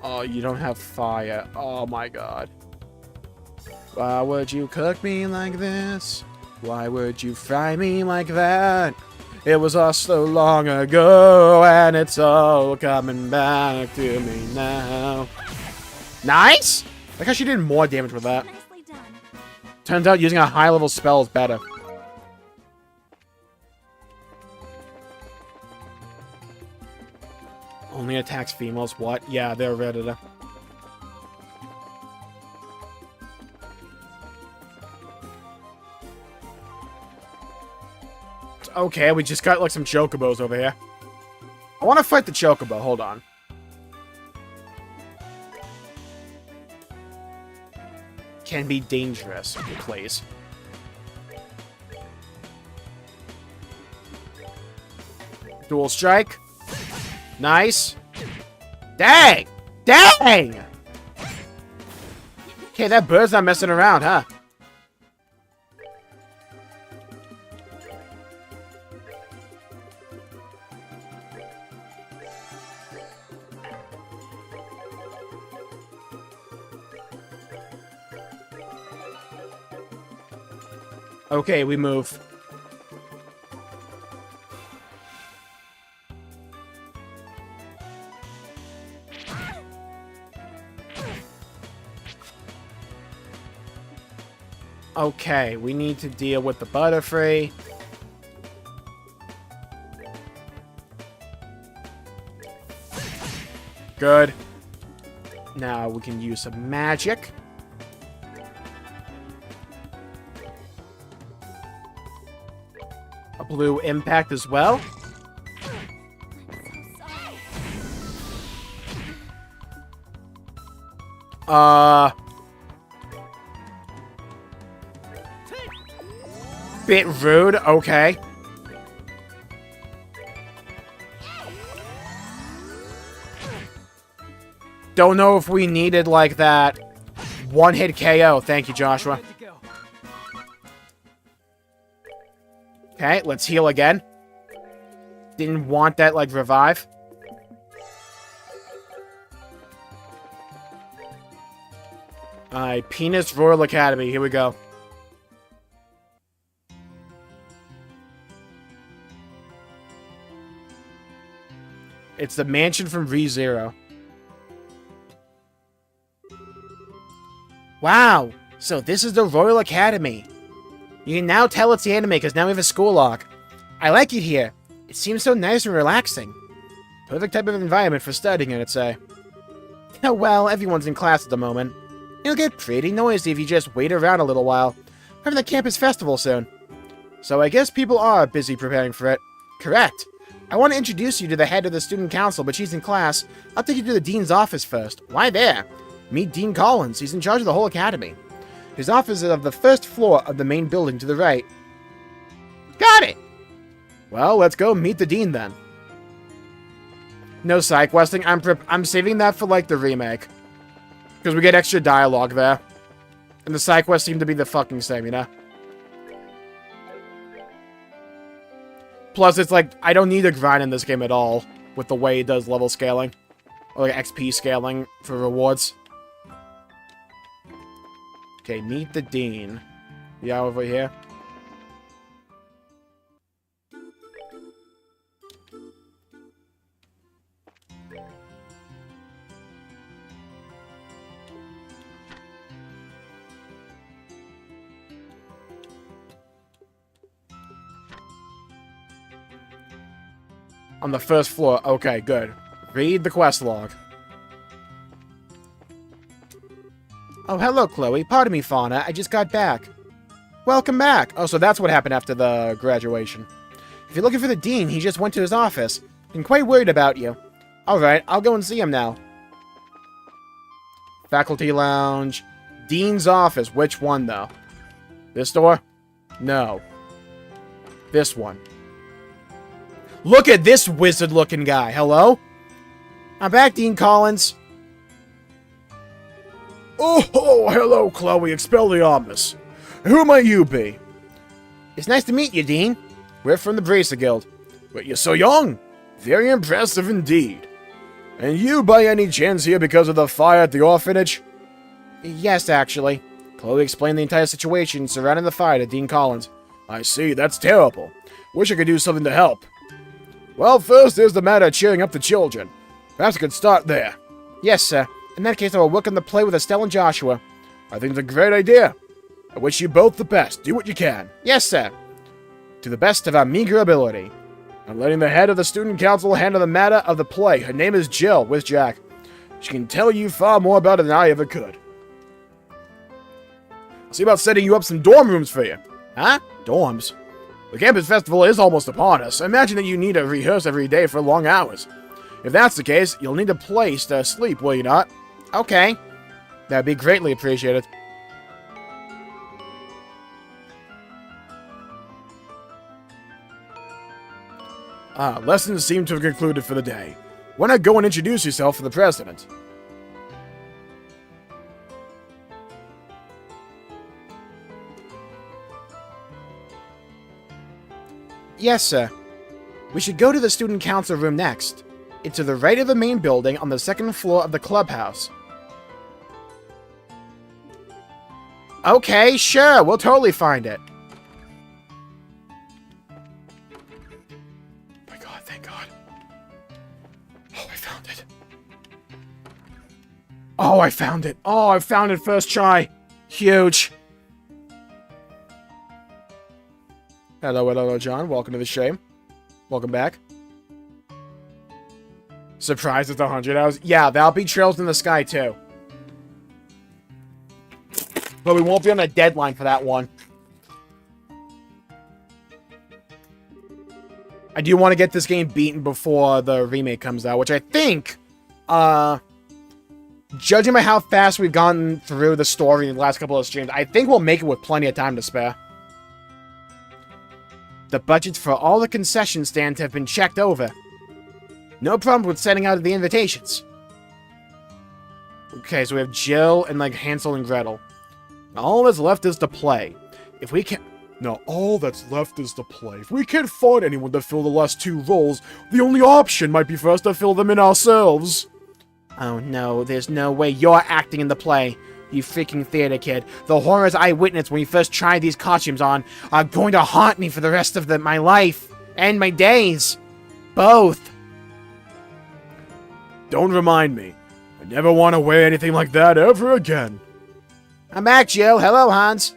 Speaker 1: Oh, you don't have fire. Oh my god. Why would you cook me like this? Why would you fry me like that? It was all so long ago, and it's all coming back to me now. Nice! Like how she did more damage with that.
Speaker 4: Nicely done.
Speaker 1: Turns out using a high-level spell is better. Only attacks females. What? Yeah, they're rid of it. Okay, we just got like some chocobos over here. I want to fight the chocobo. Hold on. Can be dangerous, please. Dual strike. Nice. Dang! Dang! Okay, that bird's not messing around, huh? Okay, we move. Okay, we need to deal with the Butterfree. Good. Now we can use some magic. A blue impact as well. Bit rude, okay. Don't know if we needed, like, that one-hit KO. Thank you, Joshua.
Speaker 3: Ready to go.
Speaker 1: Okay, let's heal again. Didn't want that, like, revive. Alright, Penis Royal Academy. Here we go. It's the mansion from ReZero. Wow! So this is the Royal Academy. You can now tell it's the anime because now we have a school lock. I like it here. It seems so nice and relaxing. Perfect type of environment for studying, I'd say. Oh well, everyone's in class at the moment. It'll get pretty noisy if you just wait around a little while. We're having the campus festival soon. So I guess people are busy preparing for it. Correct. I want to introduce you to the head of the student council, but she's in class. I'll take you to the dean's office first. Why there? Meet Dean Collins. He's in charge of the whole academy. His office is on the first floor of the main building to the right. Got it! Well, let's go meet the dean then. No side questing. I'm saving that for, like, the remake. Because we get extra dialogue there. And the side quests seem to be the fucking same, you know? Plus, it's like, I don't need to grind in this game at all with the way it does level scaling. Or like XP scaling for rewards. Okay, meet the Dean. Yeah, over here. On the first floor. Okay, good. Read the quest log. Oh, hello, Chloe. Pardon me, Fauna. I just got back. Welcome back. Oh, so that's what happened after the graduation. If you're looking for the Dean, he just went to his office. Been quite worried about you. Alright, I'll go and see him now. Faculty Lounge. Dean's office. Which one, though? This door? No. This one. Look at this wizard-looking guy. Hello? I'm back, Dean Collins. Oh, hello, Chloe. Expelliarmus. Who might you be? It's nice to meet you, Dean. We're from the Bracer Guild. But you're so young. Very impressive indeed. And you, by any chance, here because of the fire at the orphanage? Yes, actually. Chloe explained the entire situation surrounding the fire to Dean Collins. I see. That's terrible. Wish I could do something to help. Well, first, there's the matter of cheering up the children. Perhaps I could start there. Yes, sir. In that case, I will work on the play with Estelle and Joshua. I think it's a great idea. I wish you both the best. Do what you can. Yes, sir. To the best of our meager ability. I'm letting the head of the student council handle the matter of the play. Her name is Jill, with Jack. She can tell you far more about it than I ever could. I'll see about setting you up some dorm rooms for you. Huh? Dorms? The campus festival is almost upon us. Imagine that you need to rehearse every day for long hours. If that's the case, you'll need a place to sleep, will you not? Okay. That'd be greatly appreciated. Lessons seem to have concluded for the day. Why not go and introduce yourself to the president? Yes, sir. We should go to the student council room next. It's to the right of the main building on the second floor of the clubhouse. Okay, sure. We'll totally find it. My God, thank God. Oh, I found it. Oh, I found it. Oh, I found it first try. Huge. Hello, John. Welcome to the stream. Welcome back. Surprised it's 100 hours. Yeah, there'll be trails in the sky, too. But we won't be on a deadline for that one. I do want to get this game beaten before the remake comes out, which I think, judging by how fast we've gotten through the story in the last couple of streams, I think we'll make it with plenty of time to spare. The budgets for all the concession stands have been checked over. No problem with sending out the invitations. Okay, so we have Jill and, like, Hansel and Gretel. All that's left is to play. If we can't... No, all that's left is to play. If we can't find anyone to fill the last two roles, the only option might be for us to fill them in ourselves. Oh no, there's no way you're acting in the play. You freaking theater kid. The horrors I witnessed when you first tried these costumes on are going to haunt me for the rest of my life. And my days. Both. Don't remind me. I never want to wear anything like that ever again. I'm back, Jill. Hello, Hans.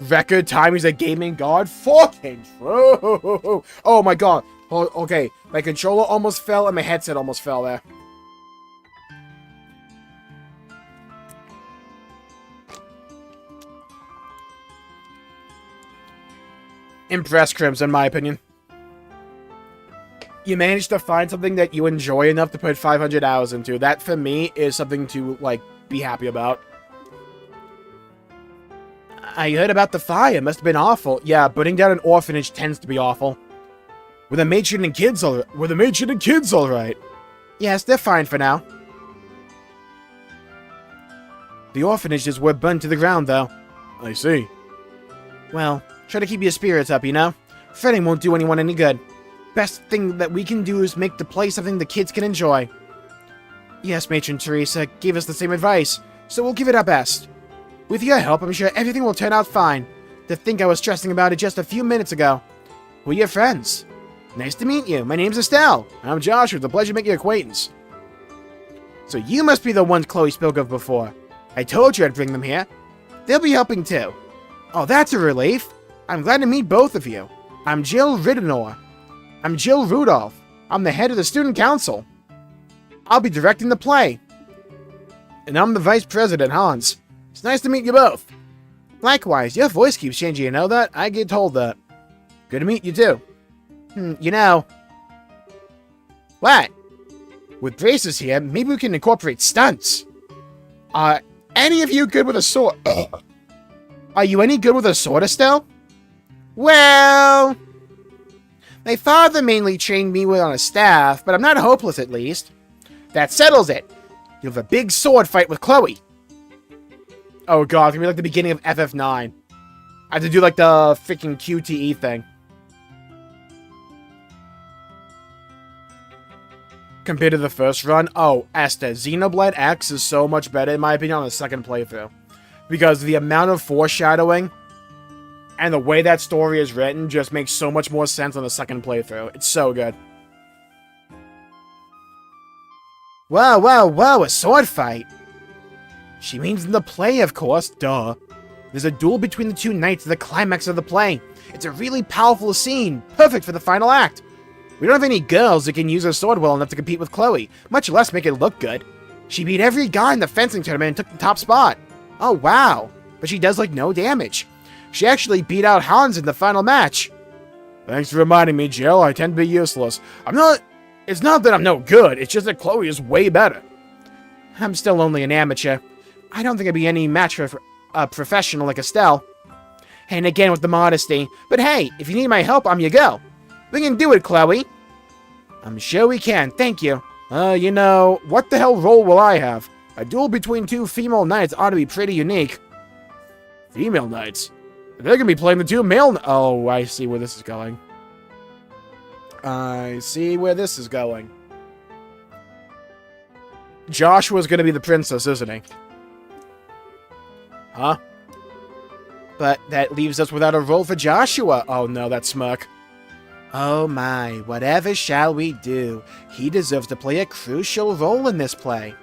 Speaker 1: Record time is a gaming god? Fucking true. Oh my god. Oh, okay, my controller almost fell and my headset almost fell there. Impress, Crimson, in my opinion. You managed to find something that you enjoy enough to put 500 hours into. That, for me, is something to, like, be happy about. I heard about the fire. It must have been awful. Yeah, putting down an orphanage tends to be awful. Were the matron and kids all right? Yes, they're fine for now. The orphanages were burnt to the ground, though. I see. Well, try to keep your spirits up, you know? Fretting won't do anyone any good. Best thing that we can do is make the play something the kids can enjoy. Yes, Matron Teresa gave us the same advice, so we'll give it our best. With your help, I'm sure everything will turn out fine. To think I was stressing about it just a few minutes ago. We're your friends. Nice to meet you. My name's Estelle. I'm Joshua. It's a pleasure to make your acquaintance. So you must be the ones Chloe spoke of before. I told you I'd bring them here. They'll be helping too. Oh, that's a relief. I'm glad to meet both of you. I'm Jill Riddenor. I'm Jill Rudolph. I'm the head of the student council. I'll be directing the play. And I'm the vice president, Hans. It's nice to meet you both. Likewise, your voice keeps changing, you know that? I get told that. Good to meet you too. You know... What? With braces here, maybe we can incorporate stunts. Are any of you good with a sword? Are you any good with a sword, Estelle? Well... My father mainly trained me on a staff, but I'm not hopeless at least. That settles it. You have a big sword fight with Chloe. Oh god, it's gonna be like the beginning of FF9. I have to do like the freaking QTE thing. Compared to the first run, oh, Esther, Xenoblade X is so much better in my opinion on the second playthrough. Because the amount of foreshadowing and the way that story is written just makes so much more sense on the second playthrough. It's so good. Whoa, whoa, whoa, a sword fight! She means in the play, of course, duh. There's a duel between the two knights at the climax of the play. It's a really powerful scene, perfect for the final act. We don't have any girls who can use a sword well enough to compete with Chloe, much less make it look good. She beat every guy in the fencing tournament and took the top spot. Oh wow, but she does like no damage. She actually beat out Hans in the final match. Thanks for reminding me, Jill, I tend to be useless. It's not that I'm no good, it's just that Chloe is way better. I'm still only an amateur. I don't think I'd be any match for a professional like Estelle. And again with the modesty, but hey, if you need my help, I'm your girl. We can do it, Chloe. I'm sure we can, thank you. You know, what the hell role will I have? A duel between two female knights ought to be pretty unique. Female knights? They're gonna be playing the two male... Oh, I see where this is going. I see where this is going. Joshua's gonna be the princess, isn't he? Huh? But that leaves us without a role for Joshua. Oh no, that smirk. Oh my, whatever shall we do? He deserves to play a crucial role in this play.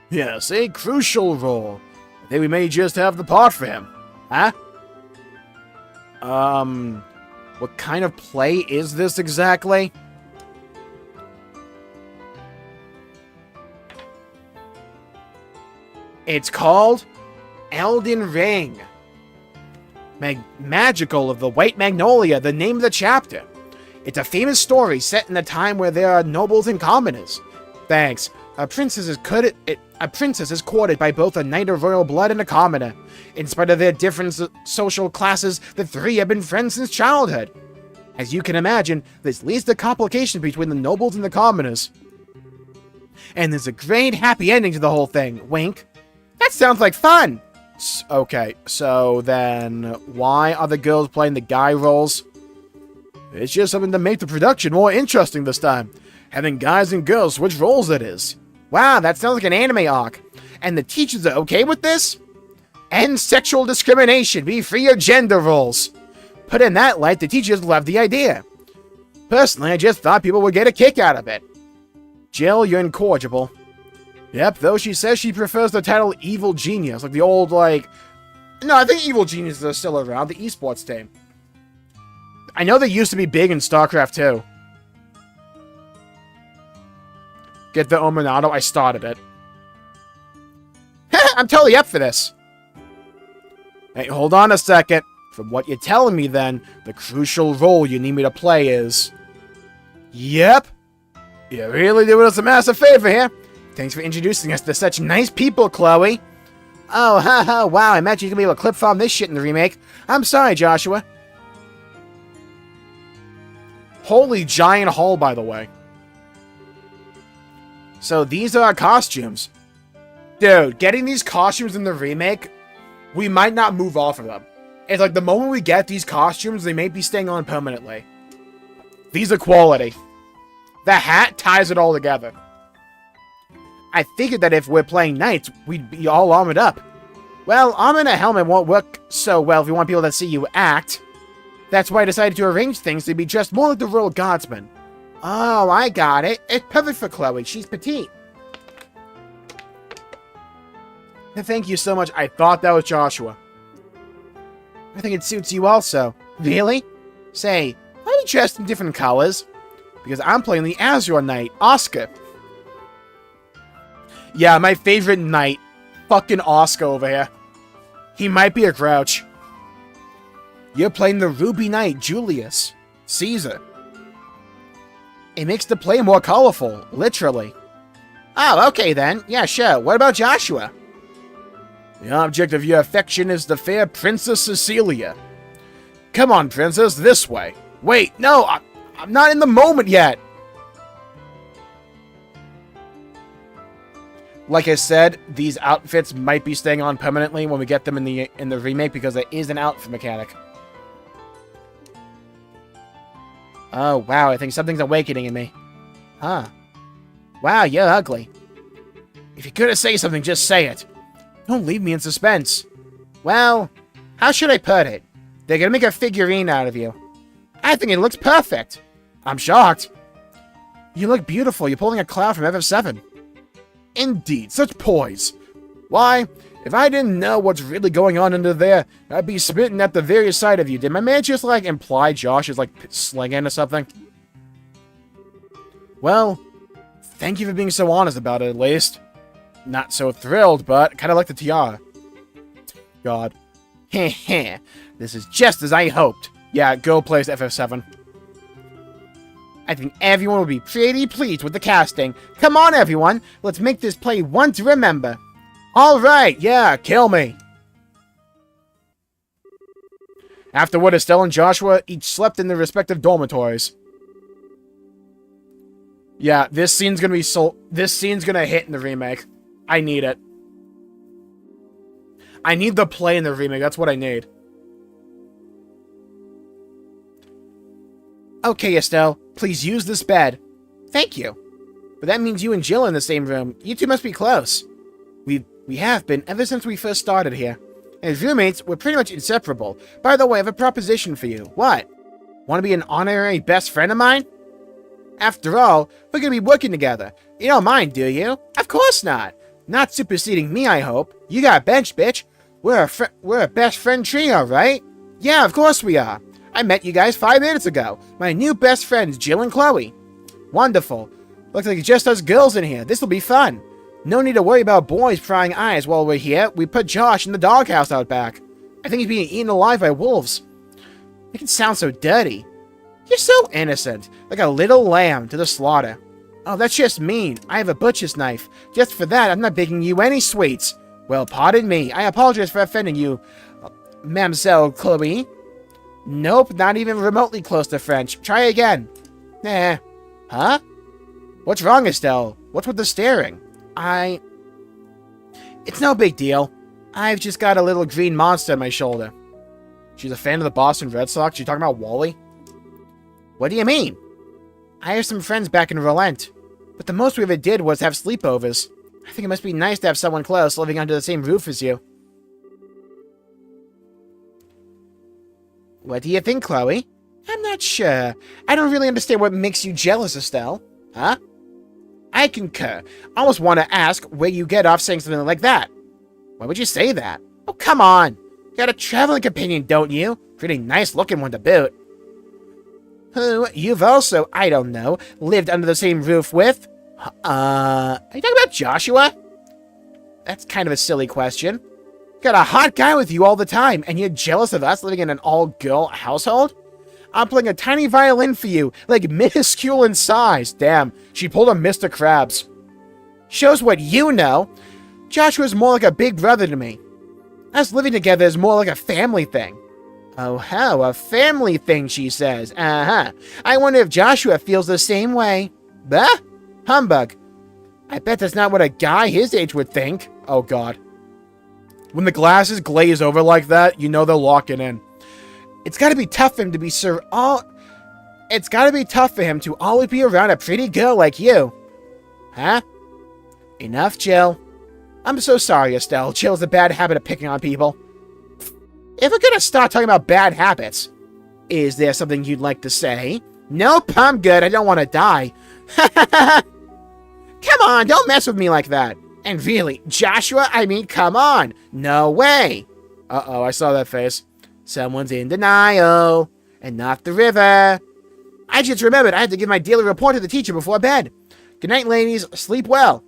Speaker 1: Yes, a crucial role. I think we may just have the part for him. Huh? What kind of play is this exactly? It's called Elden Ring. Magical of the White Magnolia, the name of the chapter. It's a famous story set in a time where there are nobles and commoners. Thanks. A princess is courted by both a knight of royal blood and a commoner. In spite of their different social classes, the three have been friends since childhood. As you can imagine, this leads to complications between the nobles and the commoners. And there's a great happy ending to the whole thing. Wink. That sounds like fun! Okay, so then why are the girls playing the guy roles? It's just something to make the production more interesting this time. Having guys and girls switch roles, that is. Wow, that sounds like an anime arc. And the teachers are okay with this? End sexual discrimination, be free of gender roles. Put in that light, the teachers love the idea. Personally, I just thought people would get a kick out of it. Jill, you're incorrigible. Yep, though she says she prefers the title Evil Genius, like the old, like... No, I think Evil Geniuses are still around, the esports team. I know they used to be big in StarCraft 2. Get the Ominato? I started it. I'm totally up for this. Hey, hold on a second. From what you're telling me, then, the crucial role you need me to play is... Yep. You're really doing us a massive favor here. Thanks for introducing us to such nice people, Chloe. Oh, haha, wow, I imagine you're gonna be able to clip farm this shit in the remake. I'm sorry, Joshua. Holy giant hall, by the way. So these are our costumes. Dude, getting these costumes in the remake, we might not move off of them. It's like the moment we get these costumes, they may be staying on permanently. These are quality. The hat ties it all together. I figured that if we're playing knights, we'd be all armored up. Well, armor and a helmet won't work so well if you want people to see you act. That's why I decided to arrange things to be dressed more like the royal guardsman. Oh, I got it. It's perfect for Chloe. She's petite. Thank you so much. I thought that was Joshua. I think it suits you also. Really? Say, why are we dressed in different colors? Because I'm playing the Azure Knight, Oscar. Yeah, my favorite knight. Fucking Oscar over here. He might be a grouch. You're playing the Ruby Knight, Julius Caesar. It makes the play more colorful, literally. Oh, okay then. Yeah, sure. What about Joshua? The object of your affection is the fair Princess Cecilia. Come on, Princess, this way. Wait, no, I'm not in the moment yet. Like I said, these outfits might be staying on permanently when we get them in the remake because there is an outfit mechanic. Oh, wow, I think something's awakening in me. Huh. Wow, you're ugly. If you're gonna say something, just say it. Don't leave me in suspense. Well, how should I put it? They're gonna make a figurine out of you. I think it looks perfect. I'm shocked. You look beautiful. You're pulling a cloud from FF7. Indeed, such poise. Why, if I didn't know what's really going on under there, I'd be smitten at the very sight of you. Did my man just, like, imply Josh is, like, slinging or something? Well, thank you for being so honest about it, at least. Not so thrilled, but kind of like the tiara. God. Heh. This is just as I hoped. Yeah, go play FF7. I think everyone will be pretty pleased with the casting. Come on, everyone. Let's make this play one to remember. Alright, yeah, kill me. Afterward, Estelle and Joshua each slept in their respective dormitories. Yeah, this scene's gonna hit in the remake. I need it. I need the play in the remake. That's what I need. Okay, Estelle. Please use this bed. Thank you. But that means you and Jill are in the same room. You two must be close. We have been ever since we first started here. As roommates, we're pretty much inseparable. By the way, I have a proposition for you. What? Want to be an honorary best friend of mine? After all, we're going to be working together. You don't mind, do you? Of course not. Not superseding me, I hope. You got benched, bitch. We're a best friend trio, right? Yeah, of course we are. I met you guys 5 minutes ago. My new best friends, Jill and Chloe. Wonderful. Looks like it's just us girls in here. This'll be fun. No need to worry about boys prying eyes while we're here. We put Josh in the doghouse out back. I think he's being eaten alive by wolves. Make it sound so dirty. You're so innocent. Like a little lamb to the slaughter. Oh, that's just mean. I have a butcher's knife. Just for that, I'm not baking you any sweets. Well, pardon me. I apologize for offending you, Mademoiselle Chloe. Nope, not even remotely close to French. Try again. Nah. Huh? What's wrong, Estelle? What's with the staring? It's no big deal. I've just got a little green monster on my shoulder. She's a fan of the Boston Red Sox? You talking about Wally? What do you mean? I have some friends back in Relent, but the most we ever did was have sleepovers. I think it must be nice to have someone close living under the same roof as you. What do you think, Chloe? I'm not sure. I don't really understand what makes you jealous, Estelle. Huh? I concur. I almost want to ask where you get off saying something like that. Why would you say that? Oh, come on. You got a traveling companion, don't you? Pretty nice looking one to boot. Who you've also, I don't know, lived under the same roof with? Are you talking about Joshua? That's kind of a silly question. Got a hot guy with you all the time, and you're jealous of us living in an all-girl household? I'm playing a tiny violin for you, like minuscule in size. Damn, she pulled a Mr. Krabs. Shows what you know. Joshua's more like a big brother to me. Us living together is more like a family thing. Oh, how, a family thing, she says. Uh-huh. I wonder if Joshua feels the same way. Bah? Humbug. I bet that's not what a guy his age would think. Oh, God. When the glasses glaze over like that, you know they're locking in. It's gotta be tough for him to be It's gotta be tough for him to always be around a pretty girl like you. Huh? Enough, Jill. I'm so sorry, Estelle. Jill has a bad habit of picking on people. If we're gonna start talking about bad habits, is there something you'd like to say? Nope, I'm good. I don't want to die. Come on, don't mess with me like that. And really, Joshua, I mean, come on. No way. Uh-oh, I saw that face. Someone's in denial. And not the river. I just remembered I had to give my daily report to the teacher before bed. Good night, ladies. Sleep well.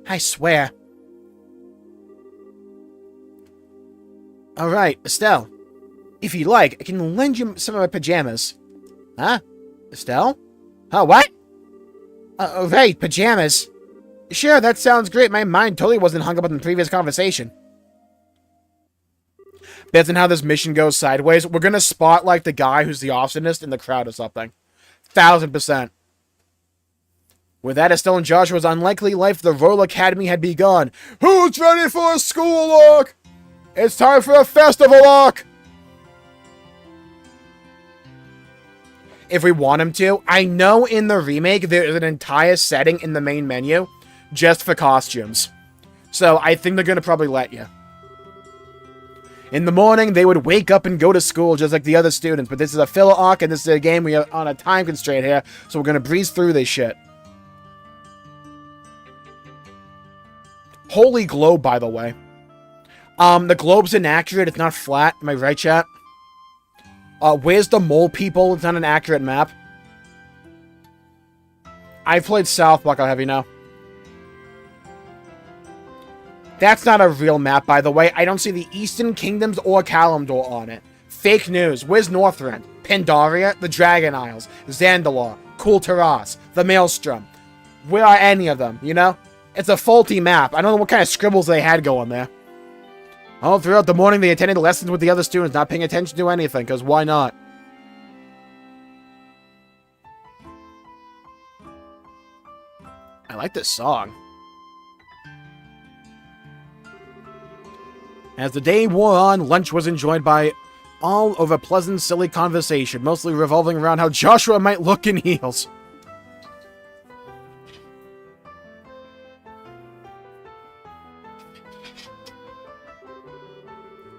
Speaker 1: I swear. Alright, Estelle. If you like, I can lend you some of my pajamas. Huh? Estelle? Huh, what? Right, pajamas. Sure, that sounds great. My mind totally wasn't hung up on the previous conversation. Based on how this mission goes sideways, we're gonna spot, like, the guy who's the arsonist in the crowd or something. 1000%. With that, Estelle and Joshua's unlikely life, the Royal Academy had begun. Who's ready for a school walk? It's time for a festival walk! If we want him to, I know in the remake there's an entire setting in the main menu just for costumes. So I think they're gonna probably let you. In the morning, they would wake up and go to school just like the other students, but this is a filler arc and this is a game we are on a time constraint here, so we're gonna breeze through this shit. Holy globe, by the way. The globe's inaccurate, it's not flat. Am I right, chat? Where's the mole people? It's not an accurate map. I've played South Park, I'll have you know. That's not a real map, by the way. I don't see the Eastern Kingdoms or Kalimdor on it. Fake news. Where's Northrend? Pandaria? The Dragon Isles? Zandalar? Kul Tiras? The Maelstrom? Where are any of them, you know? It's a faulty map. I don't know what kind of scribbles they had going there. All throughout the morning, they attended lessons with the other students, not paying attention to anything, because why not? I like this song. As the day wore on, lunch was enjoyed by all over pleasant, silly conversation, mostly revolving around how Joshua might look in heels.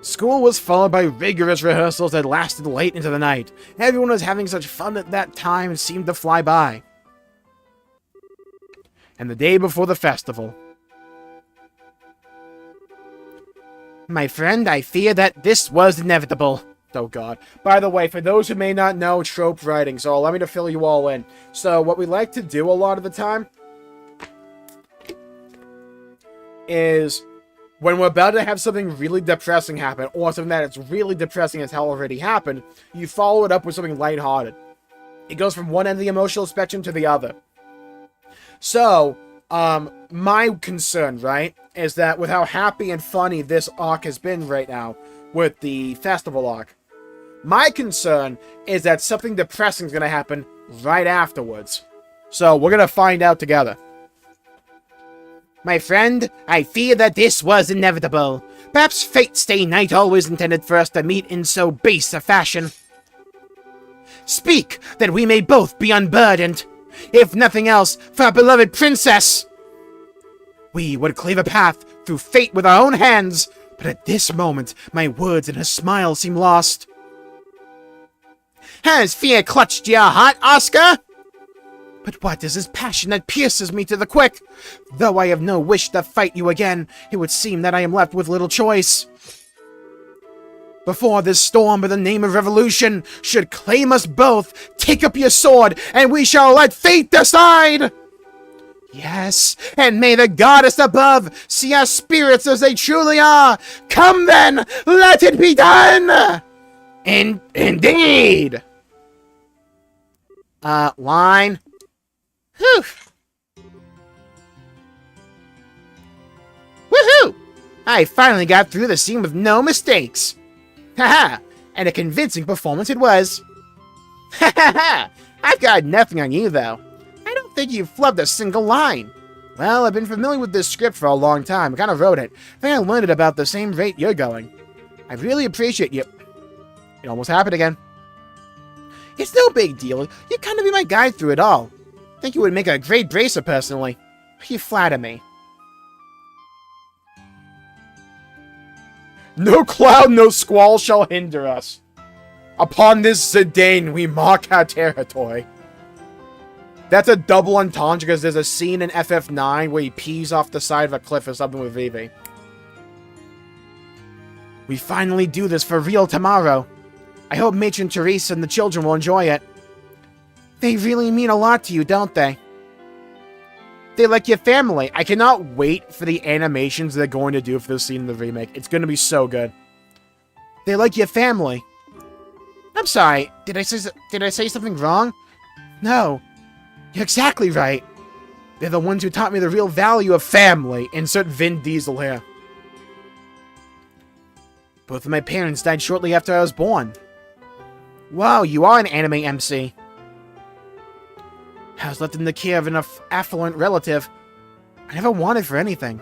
Speaker 1: School was followed by rigorous rehearsals that lasted late into the night. Everyone was having such fun at that time it seemed to fly by. And the day before the festival. My friend, I fear that this was inevitable. Oh god. By the way, for those who may not know trope writing, so allow me to fill you all in. So what we like to do a lot of the time is when we're about to have something really depressing happen, or something that is really depressing as hell already happened, you follow it up with something lighthearted. It goes from one end of the emotional spectrum to the other. So, my concern, right, is that with how happy and funny this arc has been right now, with the festival arc, my concern is that something depressing is going to happen right afterwards. So, we're going to find out together. My friend, I fear that this was inevitable. Perhaps fate's day night always intended for us to meet in so base a fashion. Speak, that we may both be unburdened. If nothing else, for our beloved princess. We would cleave a path through fate with our own hands, but at this moment, my words and her smile seem lost. Has fear clutched your heart, Oscar? But what is this passion that pierces me to the quick? Though I have no wish to fight you again, it would seem that I am left with little choice. Before this storm in the name of revolution should claim us both, take up your sword, and we shall let fate decide! Yes, and may the goddess above see our spirits as they truly are! Come then, let it be done! Indeed! Line... Whew. Woohoo! I finally got through the scene with no mistakes. Haha! And a convincing performance it was. Ha ha ha! I've got nothing on you, though. I don't think you've flubbed a single line. Well, I've been familiar with this script for a long time. I kind of wrote it. I think I learned it about the same rate you're going. I really appreciate you. It almost happened again. It's no big deal. You'd kind of be my guide through it all. I think you would make a great bracer, personally. You flatter me. No cloud, no squall shall hinder us. Upon this Zidane, we mark our territory. That's a double entendre because there's a scene in FF9 where he pees off the side of a cliff or something with Vivi. We finally do this for real tomorrow. I hope Matron Teresa and the children will enjoy it. They really mean a lot to you, don't they? They like your family. I cannot wait for the animations they're going to do for this scene in the remake. It's going to be so good. They like your family. I'm sorry. Did I say something wrong? No. You're exactly right. They're the ones who taught me the real value of family. Insert Vin Diesel here. Both of my parents died shortly after I was born. Wow, you are an anime MC. I was left in the care of an affluent relative I never wanted for anything.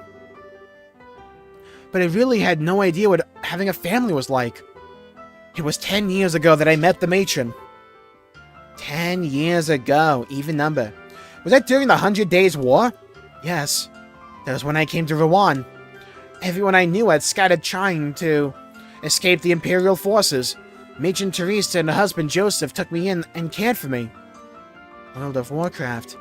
Speaker 1: But I really had no idea what having a family was like. It was 10 years ago that I met the matron. 10 years ago, even number. Was that during the 100 Days War? Yes. That was when I came to RUAN. Everyone I knew had scattered trying to escape the Imperial forces. Matron Teresa and her husband Joseph took me in and cared for me. World of Warcraft.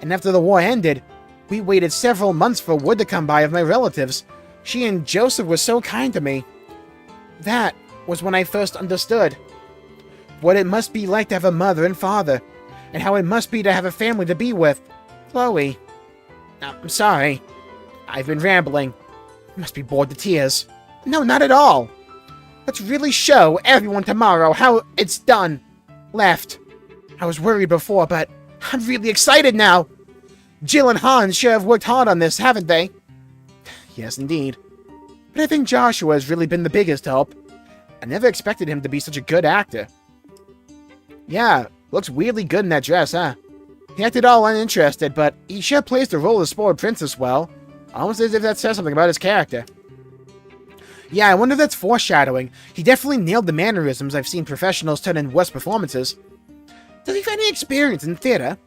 Speaker 1: And after the war ended, we waited several months for word to come by of my relatives. She and Joseph were so kind to me. That was when I first understood what it must be like to have a mother and father, and how it must be to have a family to be with. Chloe. I'm sorry. I've been rambling. You must be bored to tears. No, not at all. Let's really show everyone tomorrow how it's done. Left. I was worried before, but I'm really excited now. Jill and Hans sure have worked hard on this, haven't they? Yes, indeed. But I think Joshua has really been the biggest help. I never expected him to be such a good actor. Yeah, looks weirdly good in that dress, huh? He acted all uninterested, but he sure plays the role of the spoiled princess well. Almost as if that says something about his character. Yeah, I wonder if that's foreshadowing. He definitely nailed the mannerisms I've seen professionals turn in worse performances. Does he have any experience in theater?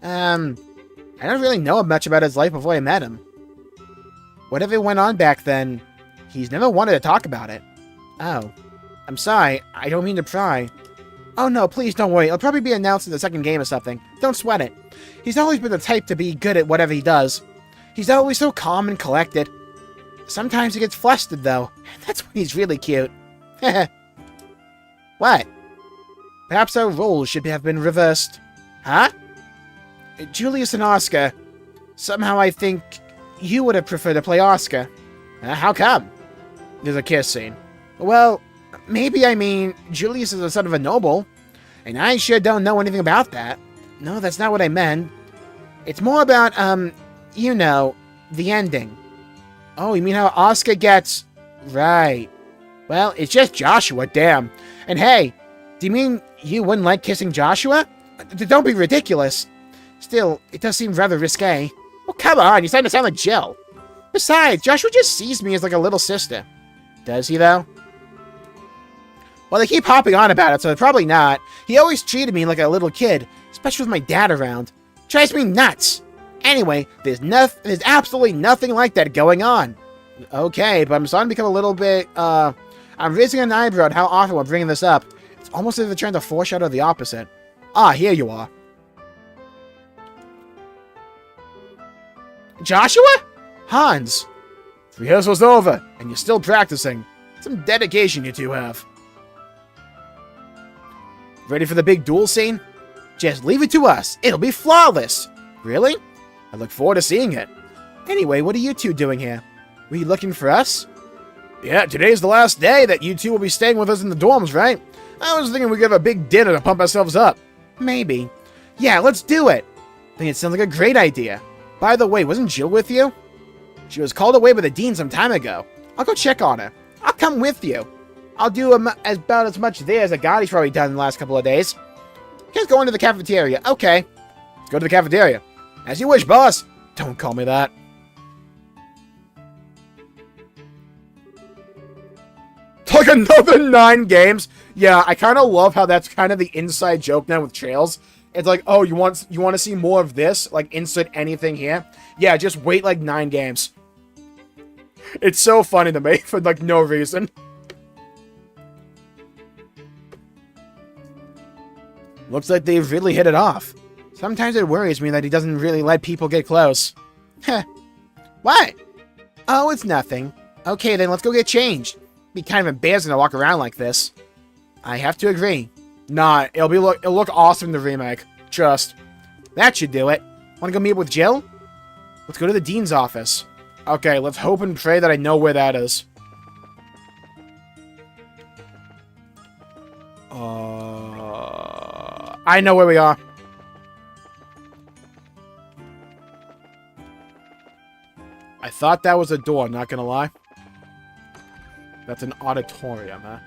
Speaker 1: I don't really know much about his life before I met him. Whatever went on back then, he's never wanted to talk about it. Oh. I'm sorry, I don't mean to pry. Oh no, please don't worry, it'll probably be announced in the second game or something. Don't sweat it. He's always been the type to be good at whatever he does. He's always so calm and collected. Sometimes he gets flustered, though. That's when he's really cute. What? Perhaps our roles should have been reversed. Huh? Julius and Oscar. Somehow I think you would have preferred to play Oscar. How come? There's a kiss scene. Well, maybe I mean, Julius is the son of a noble, and I sure don't know anything about that. No, that's not what I meant. It's more about, you know, the ending. Oh, you mean how Oscar gets... Right. Well, it's just Joshua, damn. And hey, do you mean you wouldn't like kissing Joshua? Don't be ridiculous. Still, it does seem rather risque. Well, come on, you're starting to sound like Jill. Besides, Joshua just sees me as like a little sister. Does he, though? Well, they keep hopping on about it, so probably not. He always treated me like a little kid, especially with my dad around. Drives me nuts. Anyway, there's absolutely nothing like that going on. Okay, but I'm starting to become a little bit, I'm raising an eyebrow at how often we're bringing this up. It's almost as if they're trying to foreshadow the opposite. Ah, here you are. Joshua? Hans. Rehearsal's over, and you're still practicing. Some dedication you two have. Ready for the big duel scene? Just leave it to us. It'll be flawless. Really? I look forward to seeing it. Anyway, what are you two doing here? Were you looking for us? Yeah, today's the last day that you two will be staying with us in the dorms, right? I was thinking we could have a big dinner to pump ourselves up. Maybe. Yeah, let's do it. I think it sounds like a great idea. By the way, wasn't Jill with you? She was called away by the dean some time ago. I'll go check on her. I'll come with you. I'll do about as much there as a Gotti's probably done in the last couple of days. Just go into the cafeteria. Okay. Let's go to the cafeteria. As you wish, boss. Don't call me that. Like another 9 games? Yeah, I kind of love how that's kind of the inside joke now with Trails. It's like, oh, you want to see more of this? Like, insert anything here? Yeah, just wait like 9 games. It's so funny to me for like no reason. Looks like they've really hit it off. Sometimes it worries me that he doesn't really let people get close. Heh. What? Oh, it's nothing. Okay, then let's go get changed. Be kind of embarrassing to walk around like this. I have to agree. Nah, it'll look awesome in the remake. Trust. That should do it. Want to go meet up with Jill? Let's go to the dean's office. Okay, let's hope and pray that I know where that is. I know where we are. I thought that was a door, not gonna lie. That's an auditorium, huh?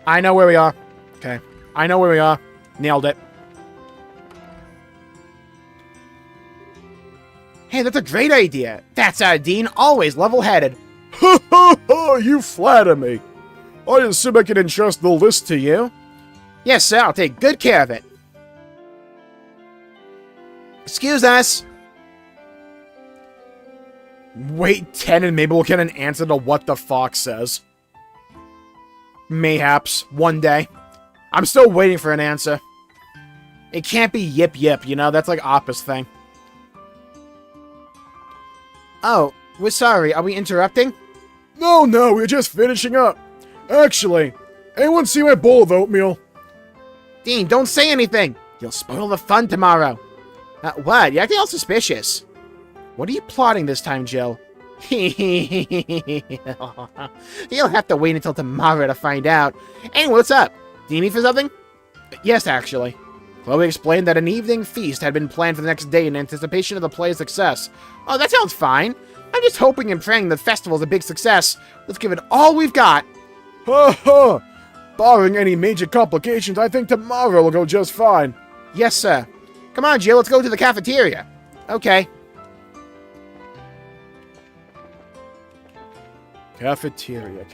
Speaker 1: I know where we are. Okay. I know where we are. Nailed it. Hey, that's a great idea. That's our dean, always level-headed.
Speaker 4: Ha ha ha! You flatter me. I assume I can entrust the list to you.
Speaker 1: Yes, sir. I'll take good care of it. Excuse us. Wait 10 and maybe we'll get an answer to what the fox says. Mayhaps. One day. I'm still waiting for an answer. It can't be yip yip, you know? That's like Appa's thing. Oh, we're sorry. Are we interrupting?
Speaker 4: No, we're just finishing up. Actually, anyone see my bowl of oatmeal?
Speaker 1: Dean, don't say anything. You'll spoil the fun tomorrow. What? You're acting all suspicious. What are you plotting this time, Jill? You'll have to wait until tomorrow to find out. Anyway, what's up? Do you need me for something? Yes, actually. Chloe explained that an evening feast had been planned for the next day in anticipation of the play's success. Oh, that sounds fine. I'm just hoping and praying the festival's a big success. Let's give it all we've got.
Speaker 4: Ha ha! Barring any major complications, I think tomorrow will go just fine.
Speaker 1: Yes, sir. Come on, Jill, let's go to the cafeteria. Okay.
Speaker 4: Cafeteria.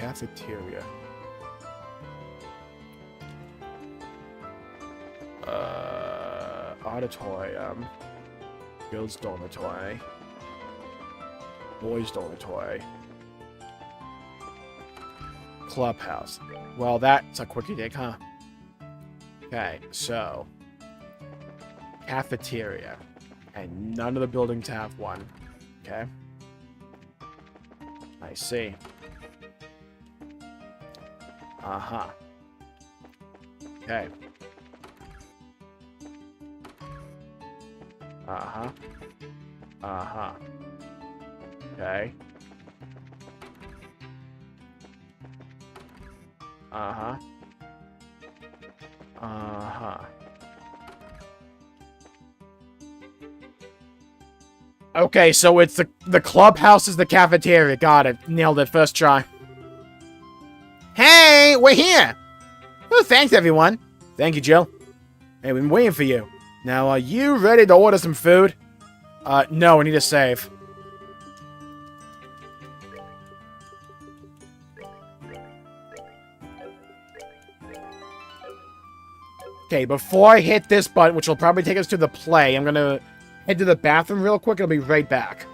Speaker 4: Auditorium. Girls' dormitory. Boys' dormitory.
Speaker 1: Clubhouse. Well, that's a quickie dig, huh? Okay, so... cafeteria. And none of the buildings have one. Okay. I see. Uh-huh. Okay. Uh-huh. Uh-huh. Okay. Uh-huh. Uh-huh. Okay, so it's the clubhouse is the cafeteria. Got it. Nailed it. First try. Hey, we're here. Oh, thanks, everyone. Thank you, Jill. Hey, we've been waiting for you. Now, are you ready to order some food? No, I need to save. Okay, before I hit this button, which will probably take us to the play, I'm gonna head to the bathroom real quick. I'll be right back.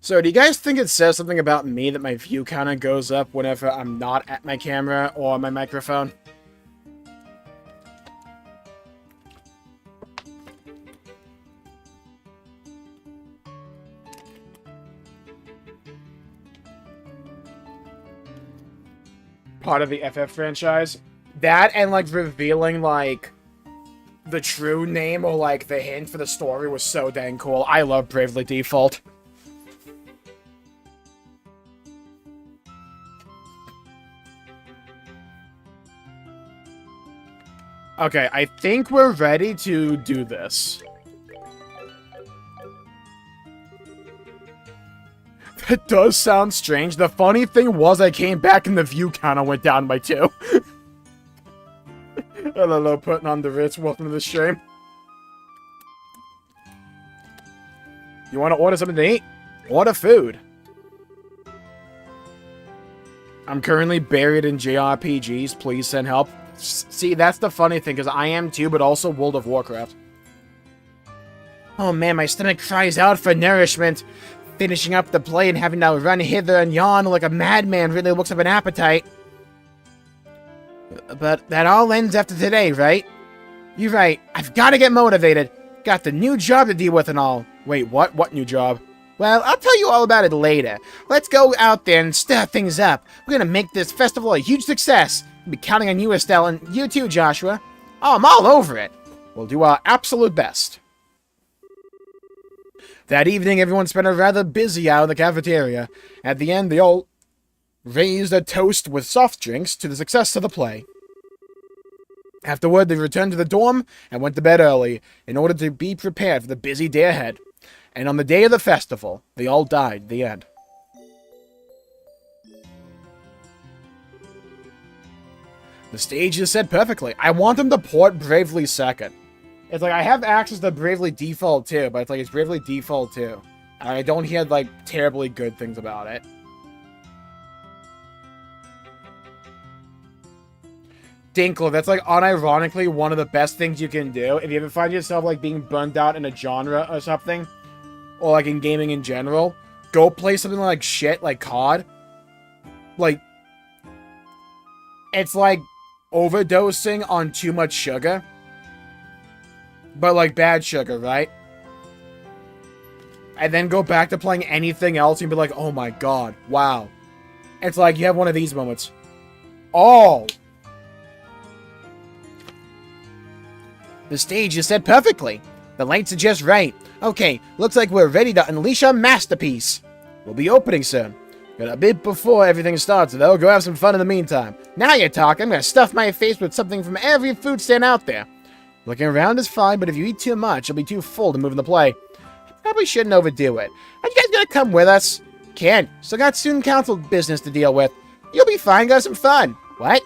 Speaker 1: So, do you guys think it says something about me that my view counter goes up whenever I'm not at my camera or my microphone? Part of the FF franchise. That and, like, revealing, like, the true name or, like, the hint for the story was so dang cool. I love Bravely Default. Okay, I think we're ready to do this. That does sound strange. The funny thing was I came back and the view counter went down by 2. Hello, putting on the Ritz. Welcome to the stream. You want to order something to eat? Order food. I'm currently buried in JRPGs. Please send help. See, that's the funny thing, because I am too, but also World of Warcraft. Oh man, my stomach cries out for nourishment. Finishing up the play and having to run hither and yon like a madman really looks up an appetite. But that all ends after today, right? You're right. I've got to get motivated. Got the new job to deal with and all. Wait, what? What new job? Well, I'll tell you all about it later. Let's go out there and stir things up. We're gonna make this festival a huge success. I'll be counting on you, Estelle, and you too, Joshua. Oh, I'm all over it. We'll do our absolute best. That evening, everyone spent a rather busy hour in the cafeteria. At the end, they all raised a toast with soft drinks to the success of the play. Afterward, they returned to the dorm and went to bed early in order to be prepared for the busy day ahead. And on the day of the festival, they all died. The end. The stage is set perfectly. I want them to port Bravely second. It's like, I have access to Bravely Default too, but it's like, it's Bravely Default too. And I don't hear, like, terribly good things about it. Dinkler, that's, like, unironically one of the best things you can do. If you ever find yourself, like, being burned out in a genre or something, or, like, in gaming in general, go play something like shit, like COD. Like, it's like overdosing on too much sugar. But, like, bad sugar, right? And then go back to playing anything else and be like, oh my god, wow. It's like, you have one of these moments. Oh! The stage is set perfectly. The lights are just right. Okay, looks like we're ready to unleash our masterpiece. We'll be opening soon. But a bit before everything starts, though, go have some fun in the meantime. Now you're talking. I'm gonna stuff my face with something from every food stand out there. Looking around is fine, but if you eat too much, you'll be too full to move in the play. Probably shouldn't overdo it. Are you guys gonna come with us? Can't. Still got student council business to deal with. You'll be fine. Got some fun. What?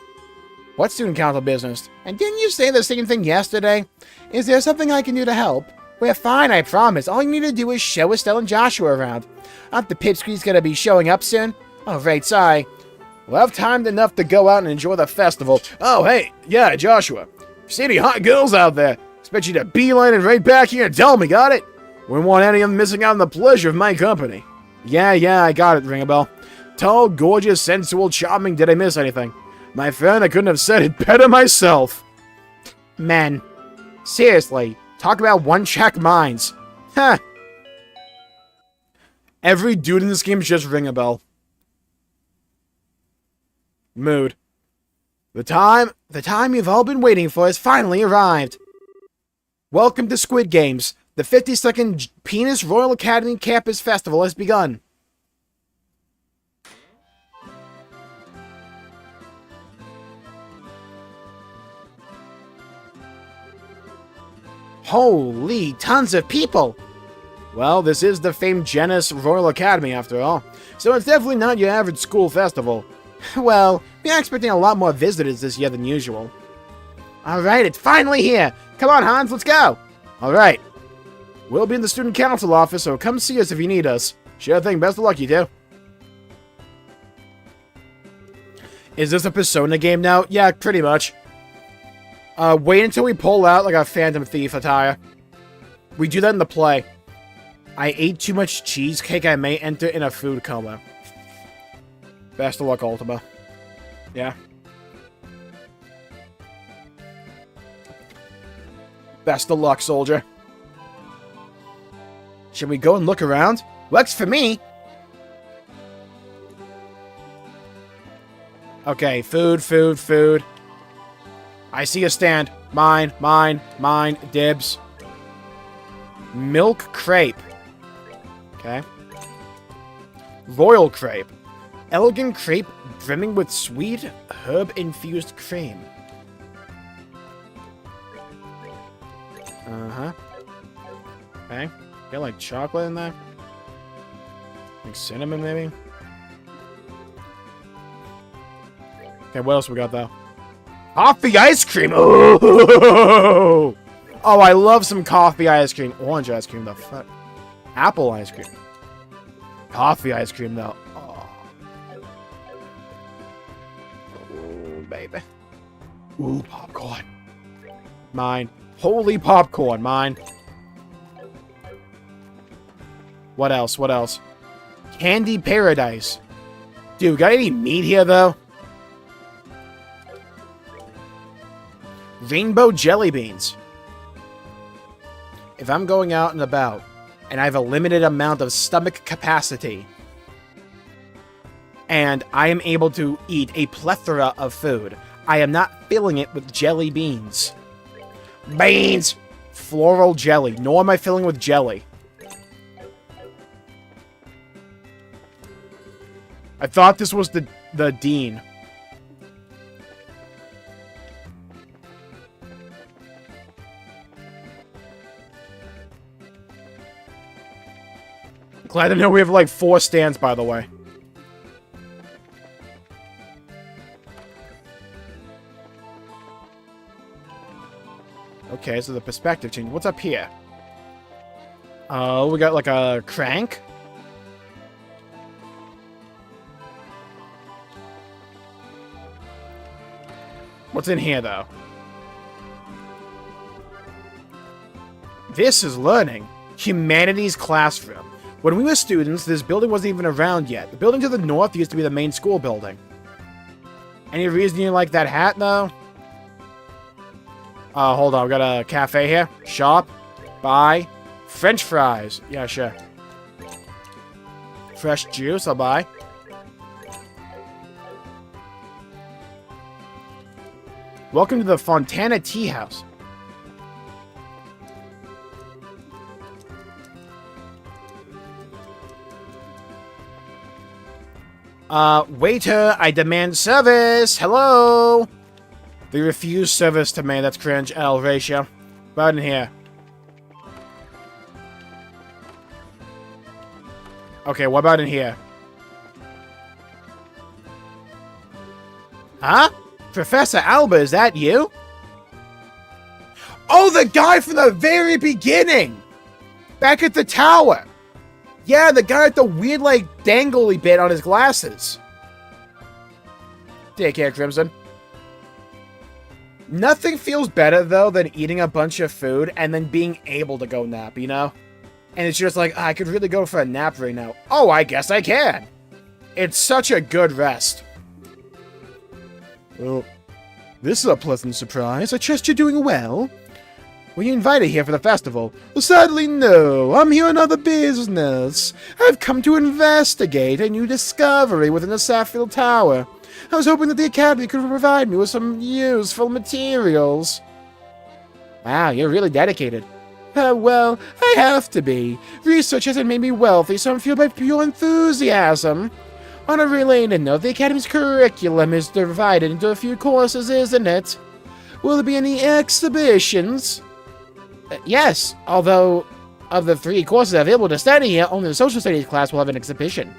Speaker 1: What student council business? And didn't you say the same thing yesterday? Is there something I can do to help? We're fine, I promise. All you need to do is show Estelle and Joshua around. Aren't the Pipsqueaks gonna be showing up soon? Oh, right, sorry. We'll have time enough to go out and enjoy the festival. Oh, hey, yeah, Joshua. If you see any hot girls out there, expect you to beeline it right back here and tell me, got it? Wouldn't want any of them missing out on the pleasure of my company. Yeah, I got it, ring a bell. Tall, gorgeous, sensual, charming, did I miss anything? My friend, I couldn't have said it better myself. Men. Seriously, talk about one-track minds. Huh. Every dude in this game is just ring a bell. Mood. The time you've all been waiting for has finally arrived. Welcome to Squid Games. The 52nd Penis Royal Academy Campus Festival has begun. Holy, tons of people! Well, this is the famed Genus Royal Academy after all, so it's definitely not your average school festival. Well, we are expecting a lot more visitors this year than usual. Alright, it's finally here! Come on, Hans, let's go! Alright. We'll be in the student council office, so come see us if you need us. Sure thing, best of luck, you two. Is this a Persona game now? Yeah, pretty much. Wait until we pull out, like, a Phantom Thief attire. We do that in the play. I ate too much cheesecake. I may enter in a food coma. Best of luck, Ultima. Yeah. Best of luck, soldier. Should we go and look around? Works for me. Okay, food, food, food. I see a stand. Mine, mine, mine, dibs. Milk crepe. Okay. Royal crepe. Elegant crepe brimming with sweet herb-infused cream. Uh-huh. Okay. Got like chocolate in there? Like cinnamon, maybe? Okay, what else we got, though? Coffee ice cream! Oh! Oh, I love some coffee ice cream. Orange ice cream, the fuck? Apple ice cream. Coffee ice cream, though. Oh, ooh, baby. Ooh, popcorn. Mine. Holy popcorn, mine. What else? What else? Candy paradise. Dude, got any meat here, though? Rainbow jelly beans. If I'm going out and about, and I have a limited amount of stomach capacity, and I am able to eat a plethora of food, I am not filling it with jelly beans. Beans! Floral jelly. Nor am I filling with jelly. I thought this was the dean. Glad to know we have like 4 stands, by the way. Okay, so the perspective change. What's up here? Oh, we got like a crank. What's in here, though? This is learning. Humanities classroom. When we were students, this building wasn't even around yet. The building to the north used to be the main school building. Any reason you like that hat, though? Hold on. We got a cafe here. Shop. Buy. French fries. Yeah, sure. Fresh juice. I'll buy. Welcome to the Fontana Tea House. Waiter, I demand service. Hello? They refuse service to me. That's cringe. L ratio. Right in here. Okay, what about in here? Huh? Professor Alba, is that you? Oh, the guy from the very beginning! Back at the tower! Yeah, the guy with the weird, like, dangly bit on his glasses. Take care, Crimson. Nothing feels better, though, than eating a bunch of food and then being able to go nap, you know? And it's just like, I could really go for a nap right now. Oh, I guess I can. It's such a good rest.
Speaker 4: Well, this is a pleasant surprise. I trust you're doing well.
Speaker 1: Were you invited here for the festival?
Speaker 4: Well, sadly, no. I'm here on other business. I've come to investigate a new discovery within the Saffield Tower. I was hoping that the Academy could provide me with some useful materials.
Speaker 1: Wow, you're really dedicated.
Speaker 4: Well, I have to be. Research hasn't made me wealthy, so I'm fueled by pure enthusiasm. On a related note, the Academy's curriculum is divided into a few courses, isn't it? Will there be any exhibitions?
Speaker 1: Yes, although of the 3 courses available to study here, only the social studies class will have an exhibition.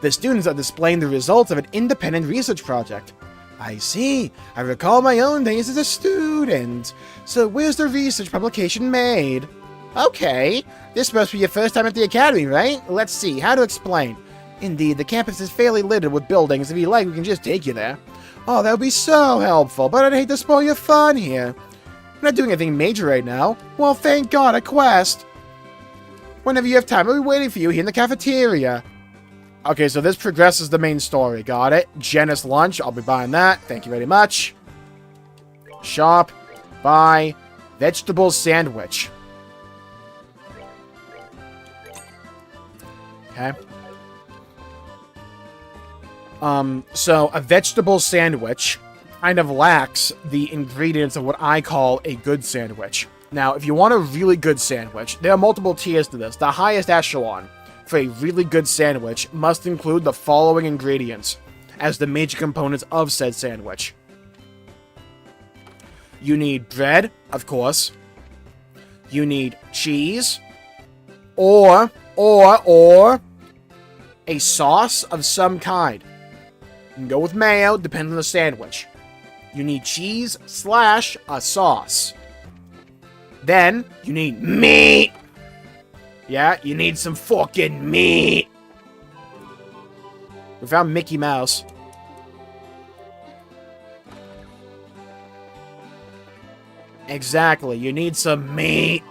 Speaker 1: The students are displaying the results of an independent research project.
Speaker 4: I see. I recall my own days as a student. So where's the research publication made?
Speaker 1: Okay, this must be your first time at the Academy, right? Let's see, how to explain.
Speaker 4: Indeed, the campus is fairly littered with buildings. If you like, we can just take you there. Oh, that would be so helpful, but I'd hate to spoil your fun here.
Speaker 1: I'm not doing anything major right now.
Speaker 4: Well, thank God, a quest.
Speaker 1: Whenever you have time, I'll be waiting for you here in the cafeteria. Okay, so this progresses the main story. Got it. Genus lunch. I'll be buying that. Thank you very much. Shop. Buy. Vegetable sandwich. Okay. So a vegetable sandwich kind of lacks the ingredients of what I call a good sandwich. Now, if you want a really good sandwich, there are multiple tiers to this. The highest echelon for a really good sandwich must include the following ingredients as the major components of said sandwich. You need bread, of course. You need cheese, or a sauce of some kind. You can go with mayo, depending on the sandwich. You need cheese / a sauce. Then, you need meat. Yeah, you need some fucking meat. We found Mickey Mouse. Exactly, you need some meat.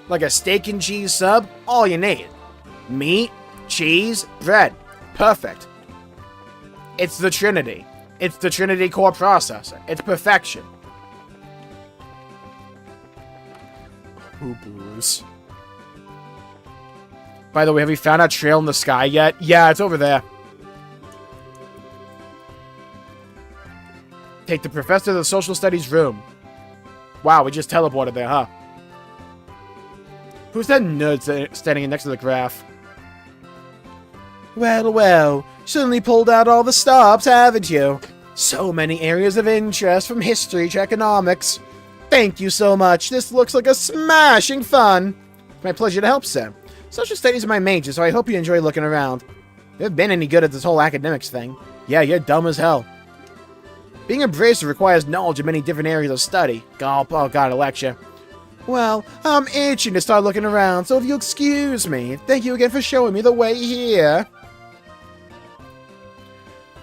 Speaker 1: Like a steak and cheese sub, all you need. Meat, cheese, bread. Perfect. It's the Trinity. It's the Trinity core processor. It's perfection. Ooh, booze. By the way, have we found our trail in the sky yet? Yeah, it's over there. Take the professor to the social studies room. Wow, we just teleported there, huh? Who's that nerd standing next to the graph? Well, well, suddenly pulled out all the stops, haven't you? So many areas of interest, from history to economics. Thank you so much. This looks like a smashing fun. It's my pleasure to help, sir. Social studies are my major, so I hope you enjoy looking around. You haven't been any good at this whole academics thing. Yeah, you're dumb as hell. Being a bracer requires knowledge of many different areas of study. Oh god, a lecture. Well, I'm itching to start looking around, so if you'll excuse me, thank you again for showing me the way here.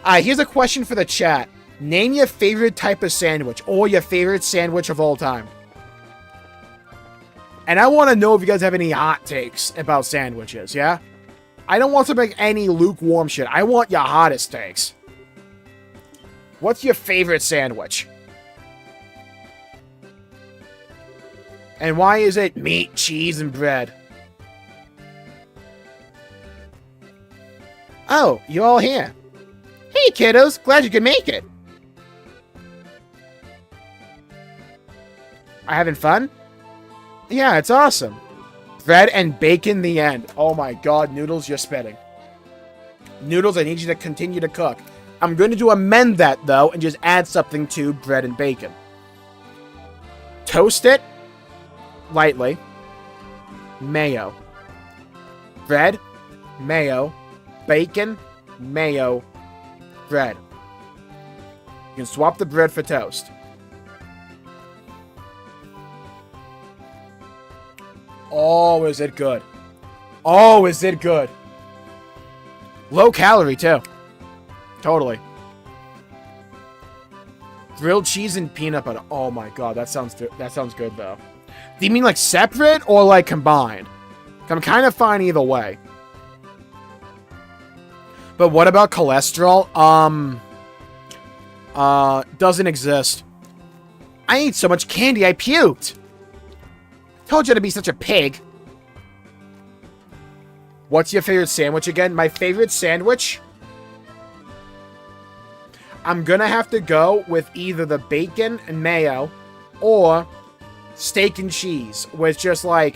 Speaker 1: Alright, here's a question for the chat. Name your favorite type of sandwich, or your favorite sandwich of all time. And I want to know if you guys have any hot takes about sandwiches, yeah? I don't want to make any lukewarm shit. I want your hottest takes. What's your favorite sandwich? And why is it meat, cheese, and bread? Oh, you're all here. Hey, kiddos. Glad you could make it. Are having fun? Yeah, it's awesome. Bread and bacon, the end. Oh my god, Noodles, you're spitting. Noodles, I need you to continue to cook. I'm going to amend that, though, and just add something to bread and bacon. Toast it lightly. Mayo. Bread, mayo, bacon, mayo, bread. You can swap the bread for toast. Oh, is it good. Oh, is it good. Low calorie, too. Totally. Grilled cheese and peanut butter. Oh my god, that sounds good, though. Do you mean like separate or like combined? I'm kind of fine either way. But what about cholesterol? Doesn't exist. I ate so much candy, I puked. Told you to be such a pig. What's your favorite sandwich again? My favorite sandwich? I'm gonna have to go with either the bacon and mayo or steak and cheese with just like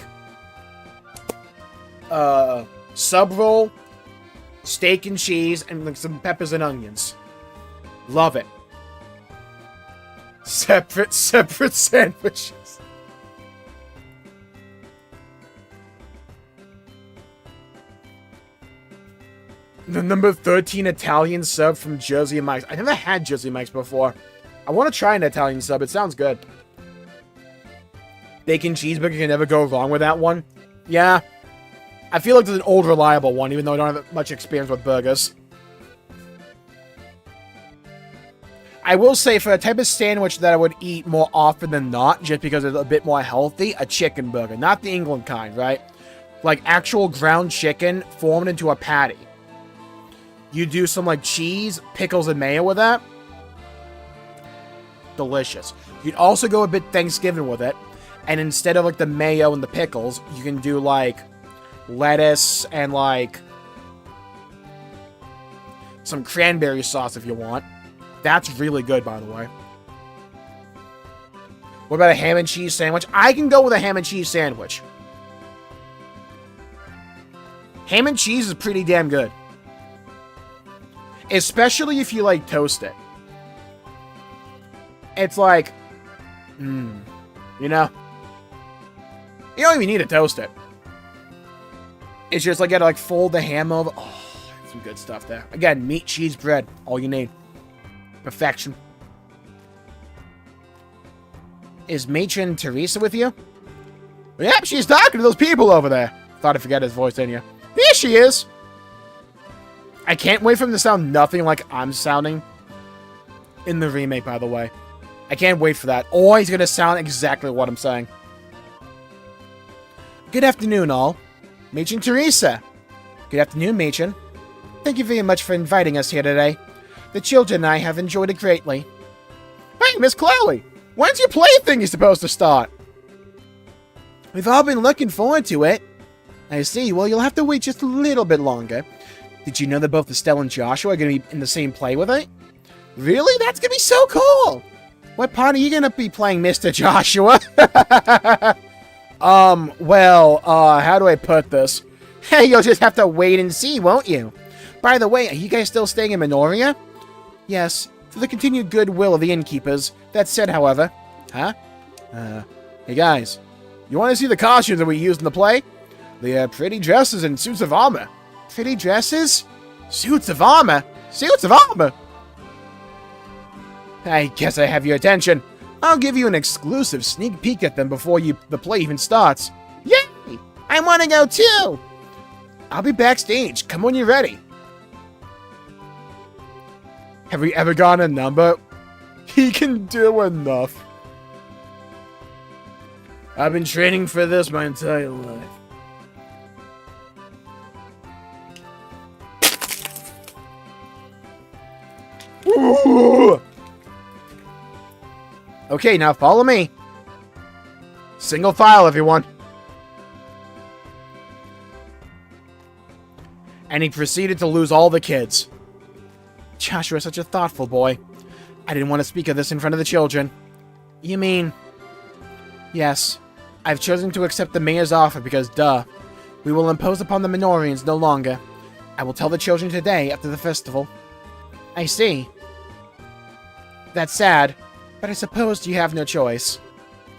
Speaker 1: sub roll, steak and cheese, and like some peppers and onions. Love it. Separate sandwiches. The number 13 Italian sub from Jersey Mike's. I never had Jersey Mike's before. I want to try an Italian sub. It sounds good. Bacon cheeseburger, can never go wrong with that one. Yeah. I feel like there's an old reliable one, even though I don't have much experience with burgers. I will say for a type of sandwich that I would eat more often than not, just because it's a bit more healthy, a chicken burger. Not the England kind, right? Like actual ground chicken formed into a patty. You do some like cheese, pickles, and mayo with that. Delicious. You'd also go a bit Thanksgiving with it. And instead of like the mayo and the pickles, you can do like lettuce and like some cranberry sauce if you want. That's really good, by the way. What about a ham and cheese sandwich? I can go with a ham and cheese sandwich. Ham and cheese is pretty damn good. Especially if you, like, toast it. It's like, you know? You don't even need to toast it. It's just like, you gotta, like, fold the ham over. Oh, some good stuff there. Again, meat, cheese, bread. All you need. Perfection. Is Matron Teresa with you? Yep, she's talking to those people over there. Thought I'd forget his voice, didn't you? Here she is. I can't wait for him to sound nothing like I'm sounding in the remake, by the way. I can't wait for that. Or he's going to sound exactly what I'm saying. Good afternoon, all. Matron Teresa. Good afternoon, Matron. Thank you very much for inviting us here today. The children and I have enjoyed it greatly. Hey, Miss Clowley, when's your plaything supposed to start? We've all been looking forward to it. I see. Well, you'll have to wait just a little bit longer. Did you know that both Estelle and Joshua are going to be in the same play with it? Really? That's going to be so cool! What part are you going to be playing, Mr. Joshua? How do I put this? Hey, you'll just have to wait and see, won't you? By the way, are you guys still staying in Minoria? Yes, for the continued goodwill of the innkeepers. That said, however... Huh? Hey guys, you want to see the costumes that we used in the play? They are pretty dresses and suits of armor. Pretty dresses? Suits of armor? Suits of armor? I guess I have your attention. I'll give you an exclusive sneak peek at them before the play even starts. Yay! I want to go too! I'll be backstage. Come when you're ready. Have we ever gotten a number? He can do enough. I've been training for this my entire life. Ooh. Okay, now follow me. Single file, everyone. And he proceeded to lose all the kids. Joshua is such a thoughtful boy. I didn't want to speak of this in front of the children. You mean... Yes. I've chosen to accept the mayor's offer because, duh, we will impose upon the Minorians no longer. I will tell the children today after the festival. I see. That's sad, but I suppose you have no choice.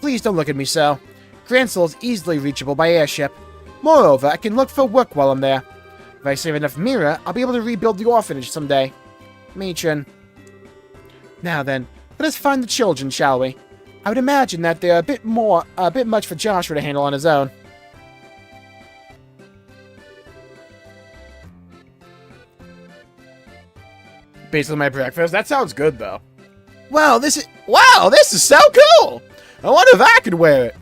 Speaker 1: Please don't look at me so. Gransel is easily reachable by airship. Moreover, I can look for work while I'm there. If I save enough Mira, I'll be able to rebuild the orphanage someday. Matron. Now then, let us find the children, shall we? I would imagine that they're a bit much for Joshua to handle on his own. Basically my breakfast. That sounds good, though. Wow, this is so cool! I wonder if I could wear it.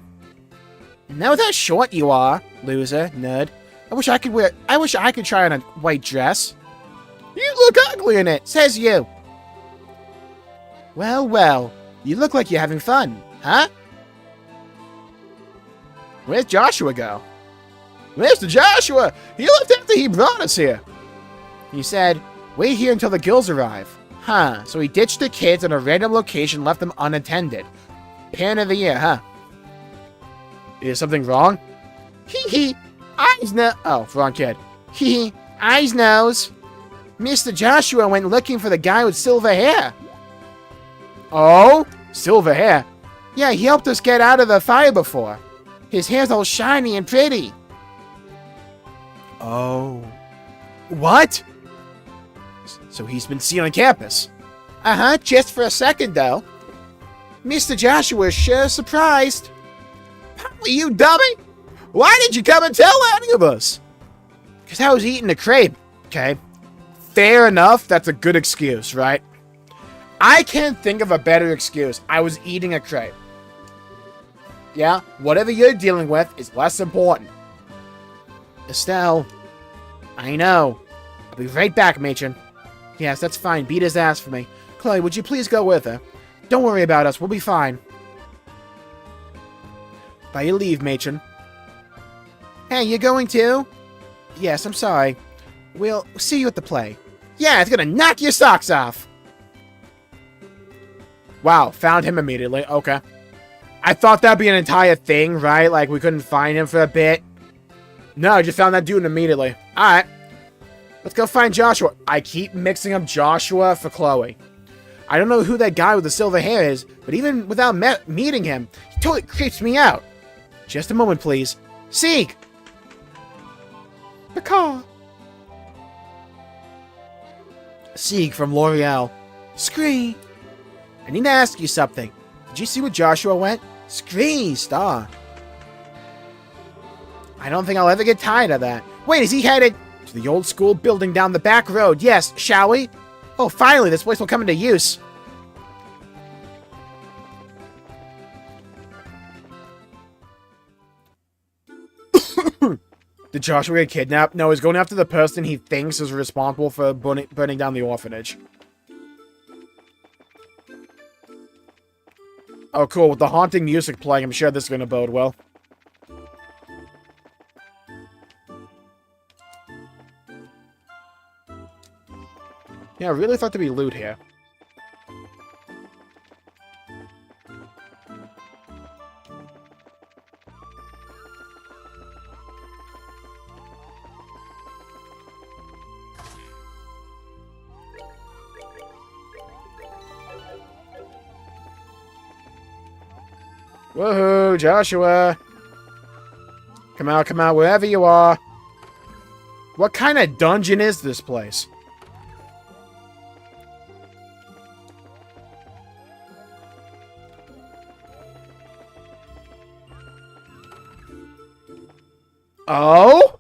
Speaker 1: Know how short you are, loser, nerd. I wish I could try on a white dress. You look ugly in it, says you. Well, well, you look like you're having fun, huh? Where's Joshua go? Mr. Joshua! He left after he brought us here. He said, wait here until the girls arrive. Huh, so he ditched the kids in a random location and left them unattended. Parent of the year, huh? Is something wrong? Hee eyes no- Oh, wrong kid. Hee eyes nose. Mr. Joshua went looking for the guy with silver hair. Oh? Silver hair? Yeah, he helped us get out of the fire before. His hair's all shiny and pretty. Oh. What? So he's been seen on campus? Uh-huh, just for a second, though. Mr. Joshua is sure surprised. You dummy! Why did you come and tell any of us? Because I was eating a crepe. Okay. Fair enough, that's a good excuse, right? I can't think of a better excuse. I was eating a crepe. Yeah, whatever you're dealing with is less important. Estelle. I know. I'll be right back, matron. Yes, that's fine. Beat his ass for me. Chloe, would you please go with her? Don't worry about us. We'll be fine. By your leave, matron. Hey, you going too? Yes, I'm sorry. We'll see you at the play. Yeah, it's gonna knock your socks off. Wow, found him immediately. Okay. I thought that'd be an entire thing, right? Like, we couldn't find him for a bit. No, I just found that dude immediately. Alright. Let's go find Joshua. I keep mixing up Joshua for Chloe. I don't know who that guy with the silver hair is, but even without meeting him, he totally creeps me out. Just a moment, please. Seek! The car. Seek from L'Oreal. Scree! I need to ask you something. Did you see where Joshua went? Scree, star. I don't think I'll ever get tired of that. Wait, is he headed to the old school building down the back road? Yes, shall we? Oh, finally, this place will come into use. Did Joshua get kidnapped? No, he's going after the person he thinks is responsible for burning down the orphanage. Oh, cool. With the haunting music playing, I'm sure this is going to bode well. Yeah, I really thought there'd be loot here. Woohoo, Joshua! Come out, wherever you are. What kind of dungeon is this place? Oh?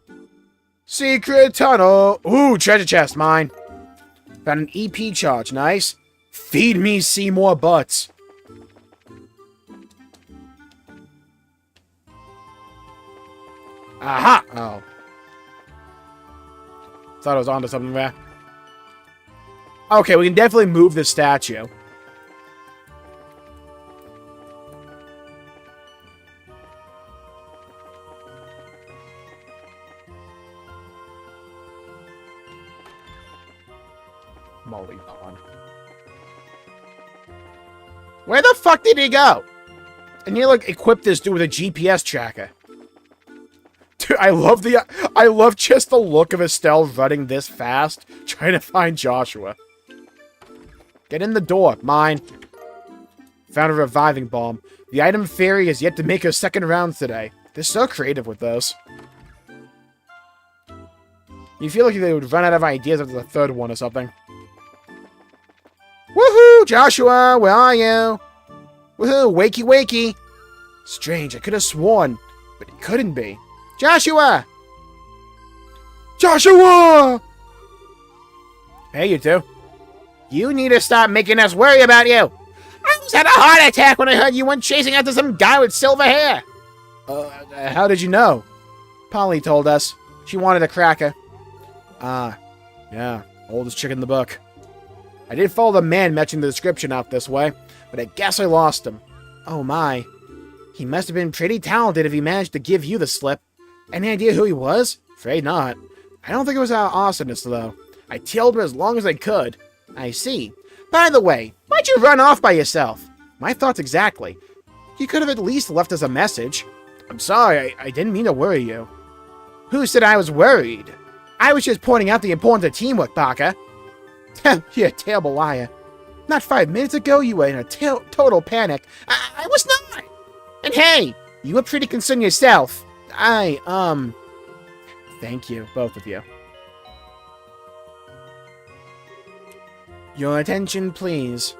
Speaker 1: Secret tunnel. Ooh, treasure chest, mine. Found an EP charge, nice. Feed me Seymour butts. Aha! Oh. Thought I was onto something there. Okay, we can definitely move the statue. Molly Pond. Where the fuck did he go? And you like equip this dude with a GPS tracker. Dude, I love just the look of Estelle running this fast, trying to find Joshua. Get in the door. Mine. Found a reviving bomb. The item fairy has yet to make her second rounds today. They're so creative with those. You feel like they would run out of ideas after the third one or something. Woohoo! Joshua, where are you? Woohoo! Wakey, wakey! Strange, I could have sworn, but it couldn't be. Joshua! Joshua! Hey, you two. You need to stop making us worry about you. I almost had a heart attack when I heard you went chasing after some guy with silver hair. How did you know? Polly told us. She wanted a cracker. Yeah. Oldest chick in the book. I did follow the man matching the description out this way, but I guess I lost him. Oh my. He must have been pretty talented if he managed to give you the slip. Any idea who he was? Afraid not. I don't think it was our arsonist, though. I tailed him as long as I could. I see. By the way, why'd you run off by yourself? My thoughts exactly. You could have at least left us a message. I'm sorry, I didn't mean to worry you. Who said I was worried? I was just pointing out the importance of teamwork, Parker. You're a terrible liar. Not 5 minutes ago, you were in a total panic. I was not. And hey, you were pretty concerned yourself. Thank you, both of you. Your attention, please.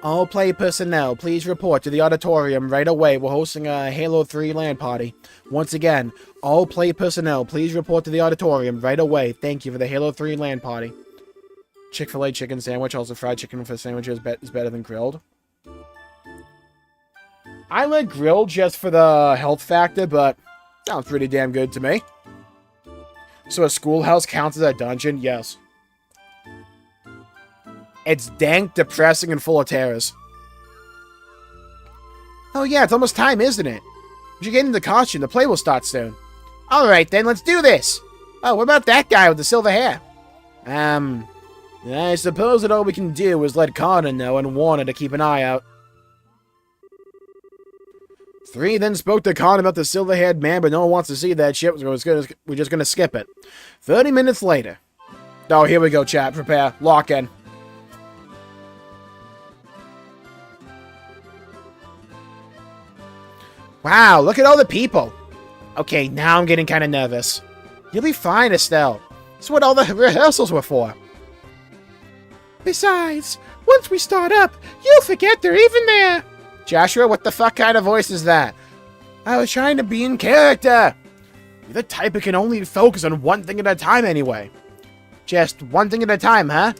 Speaker 1: All play personnel, please report to the auditorium right away. We're hosting a Halo 3 LAN party. Once again, all play personnel, please report to the auditorium right away. Thank you for the Halo 3 LAN party. Chick-fil-A chicken sandwich, also fried chicken for sandwiches is better than grilled. I like grilled just for the health factor, but sounds pretty damn good to me. So a schoolhouse counts as a dungeon? Yes. It's dank, depressing, and full of terrors. Oh yeah, it's almost time, isn't it? We should get into the costume. The play will start soon. Alright then, let's do this! Oh, what about that guy with the silver hair? I suppose that all we can do is let Connor know and warn her to keep an eye out. 3 then spoke to Connor about the silver-haired man, but no one wants to see that shit. We're just gonna skip it. 30 minutes later. Oh, here we go, chat. Prepare. Lock in. Wow, look at all the people. Okay, now I'm getting kind of nervous. You'll be fine, Estelle. That's what all the rehearsals were for. Besides, once we start up, you'll forget they're even there. Joshua, what the fuck kind of voice is that? I was trying to be in character. You're the type who can only focus on one thing at a time anyway. Just one thing at a time, huh?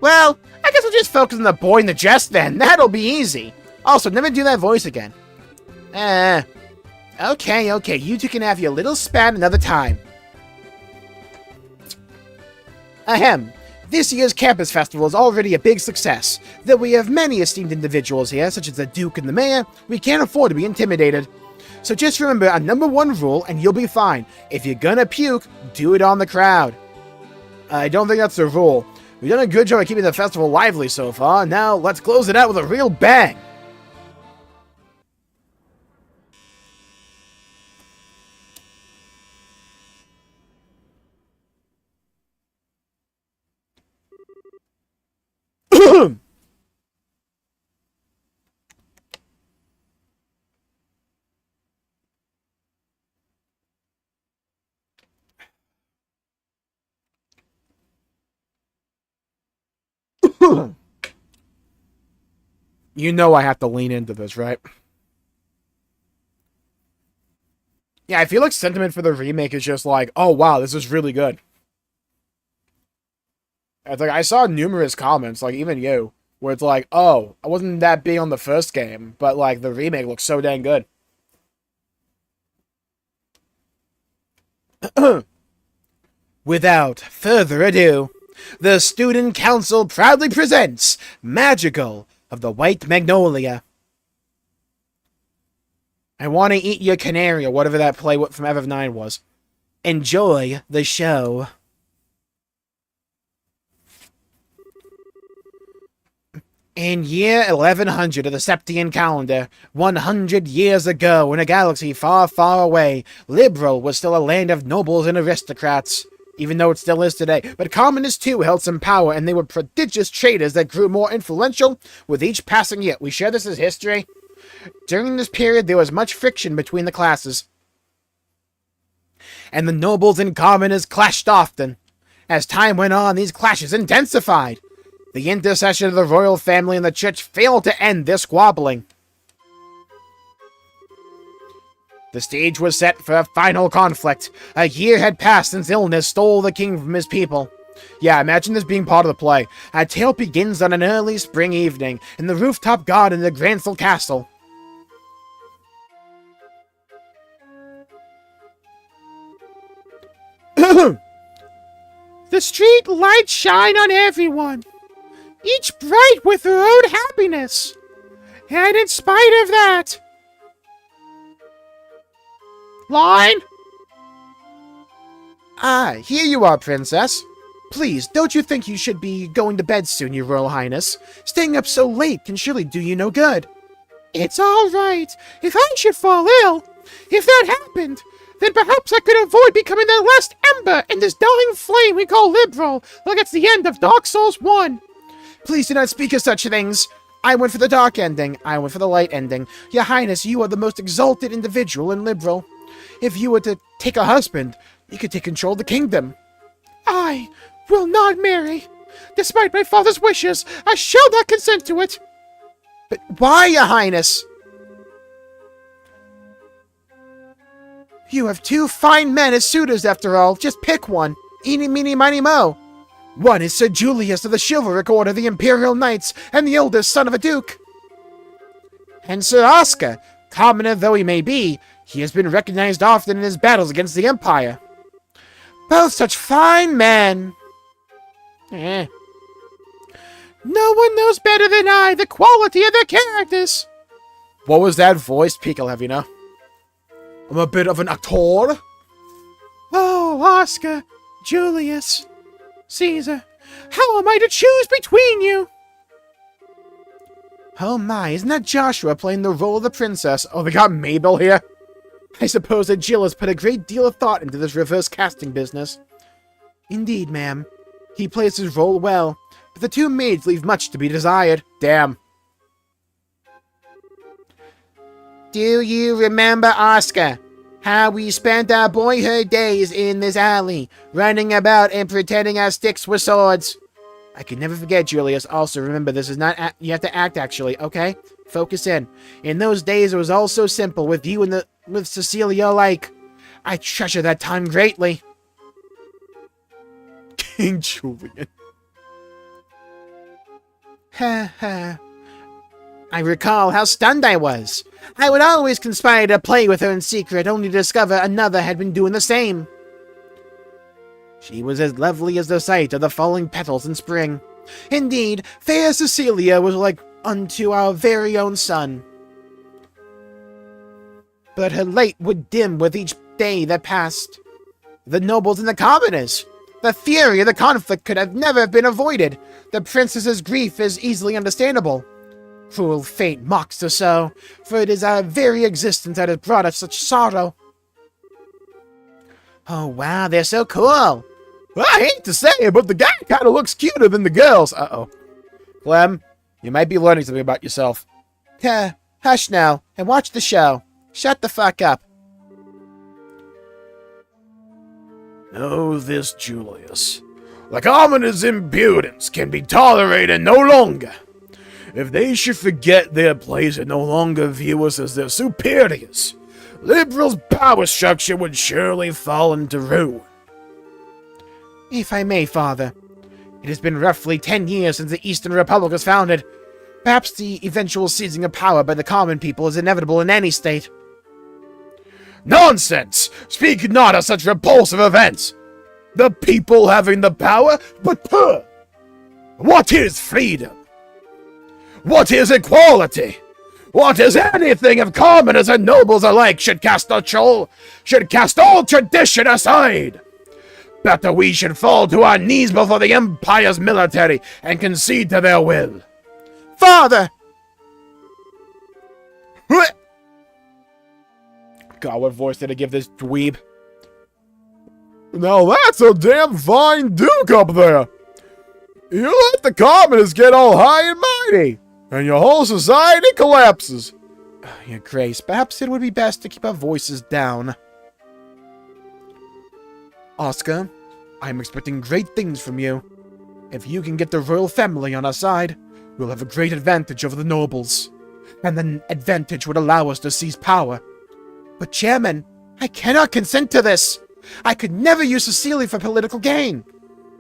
Speaker 1: Well, I guess I'll just focus on the boy in the dress then. That'll be easy. Also, never do that voice again. Okay, you two can have your little spat another time. Ahem. This year's campus festival is already a big success. Though we have many esteemed individuals here, such as the Duke and the Mayor, we can't afford to be intimidated. So just remember our #1 rule and you'll be fine. If you're gonna puke, do it on the crowd. I don't think that's the rule. We've done a good job of keeping the festival lively so far. Now, let's close it out with a real bang. You know I have to lean into this, right? Yeah, I feel like sentiment for the remake is just like, oh wow, this is really good. It's like, I saw numerous comments, like even you, where it's like, oh, I wasn't that big on the first game, but like the remake looks so dang good. Without further ado, the Student Council proudly presents Magical of the White Magnolia. I want to eat your canary, or whatever that play from FF9 was. Enjoy the show. In year 1100 of the Septian calendar, 100 years ago in a galaxy far, far away, Liberal was still a land of nobles and aristocrats. Even though it still is today. But commoners too held some power, and they were prodigious traders that grew more influential with each passing year. We share this as history. During this period, there was much friction between the classes. And the nobles and commoners clashed often. As time went on, these clashes intensified. The intercession of the royal family and the church failed to end this squabbling. The stage was set for a final conflict. A year had passed since illness stole the king from his people. Yeah, imagine this being part of the play. Our tale begins on an early spring evening in the rooftop garden of the Grancel Castle. The street lights shine on everyone, each bright with their own happiness. And in spite of that... Line? Ah, here you are, Princess. Please, don't you think you should be going to bed soon, Your Royal Highness? Staying up so late can surely do you no good. It's all right. If I should fall ill, if that happened, then perhaps I could avoid becoming the last ember in this dying flame we call Liberal, like it's the end of Dark Souls 1. Please do not speak of such things. I went for the dark ending. I went for the light ending. Your Highness, you are the most exalted individual in Liberal. If you were to take a husband, you could take control of the kingdom. I will not marry. Despite my father's wishes, I shall not consent to it. But why, Your Highness? You have 2 fine men as suitors, after all. Just pick one. Eeny, meeny, miny, mo.
Speaker 4: One is Sir Julius of the Chivalric Order of the Imperial Knights, and the eldest son of a duke. And Sir Oscar, commoner though he may be, he has been recognized often in his battles against the Empire. Both such fine men. No one knows better than I the quality of their characters.
Speaker 1: What was that voice? Peak, I'll have you know. I'm a bit of an actor.
Speaker 4: Oh, Oscar, Julius, Caesar, how am I to choose between you? Oh my, isn't that Joshua playing the role of the princess?
Speaker 1: Oh, they got Mabel here?
Speaker 4: I suppose that Jill has put a great deal of thought into this reverse casting business. Indeed, ma'am. He plays his role well, but the two maids leave much to be desired.
Speaker 1: Damn.
Speaker 4: Do you remember, Oscar, how we spent our boyhood days in this alley, running about and pretending our sticks were swords? I can never forget, Julius. Also, remember, this is not... you have to act, actually, okay? Focus in. In those days, it was all so simple, with you and with Cecilia alike. I treasure that time greatly.
Speaker 1: King Julian.
Speaker 4: Ha ha. I recall how stunned I was. I would always conspire to play with her in secret, only to discover another had been doing the same. She was as lovely as the sight of the falling petals in spring. Indeed, fair Cecilia was like unto our very own sun. But her light would dim with each day that passed. The nobles and the commoners. The fury of the conflict could have never been avoided. The princess's grief is easily understandable. Cruel fate mocks her so, for it is our very existence that has brought us such sorrow. Oh wow, they're so cool.
Speaker 1: I hate to say it, but the guy kind of looks cuter than the girls. Uh-oh. Clem, you might be learning something about yourself.
Speaker 4: Hush now, and watch the show. Shut the fuck up.
Speaker 2: Know this, Julius. The commoner's impudence can be tolerated no longer. If they should forget their place and no longer view us as their superiors, Liberal's power structure would surely fall into ruin.
Speaker 4: If I may, Father, it has been roughly 10 years since the Eastern Republic was founded. Perhaps the eventual seizing of power by the common people is inevitable in any state.
Speaker 2: Nonsense! Speak not of such repulsive events! The people having the power, but purr! What is freedom? What is equality? What is anything if commoners and nobles alike should cast all tradition aside? Better we should fall to our knees before the Empire's military and concede to their will.
Speaker 4: Father!
Speaker 1: God, what voice did I give this dweeb? Now that's a damn fine duke up there. You let the commoners get all high and mighty, and your whole society collapses.
Speaker 4: Your Grace, perhaps it would be best to keep our voices down. Oscar, I am expecting great things from you. If you can get the royal family on our side, we'll have a great advantage over the nobles. And the advantage would allow us to seize power. But Chairman, I cannot consent to this. I could never use Cecilia for political gain.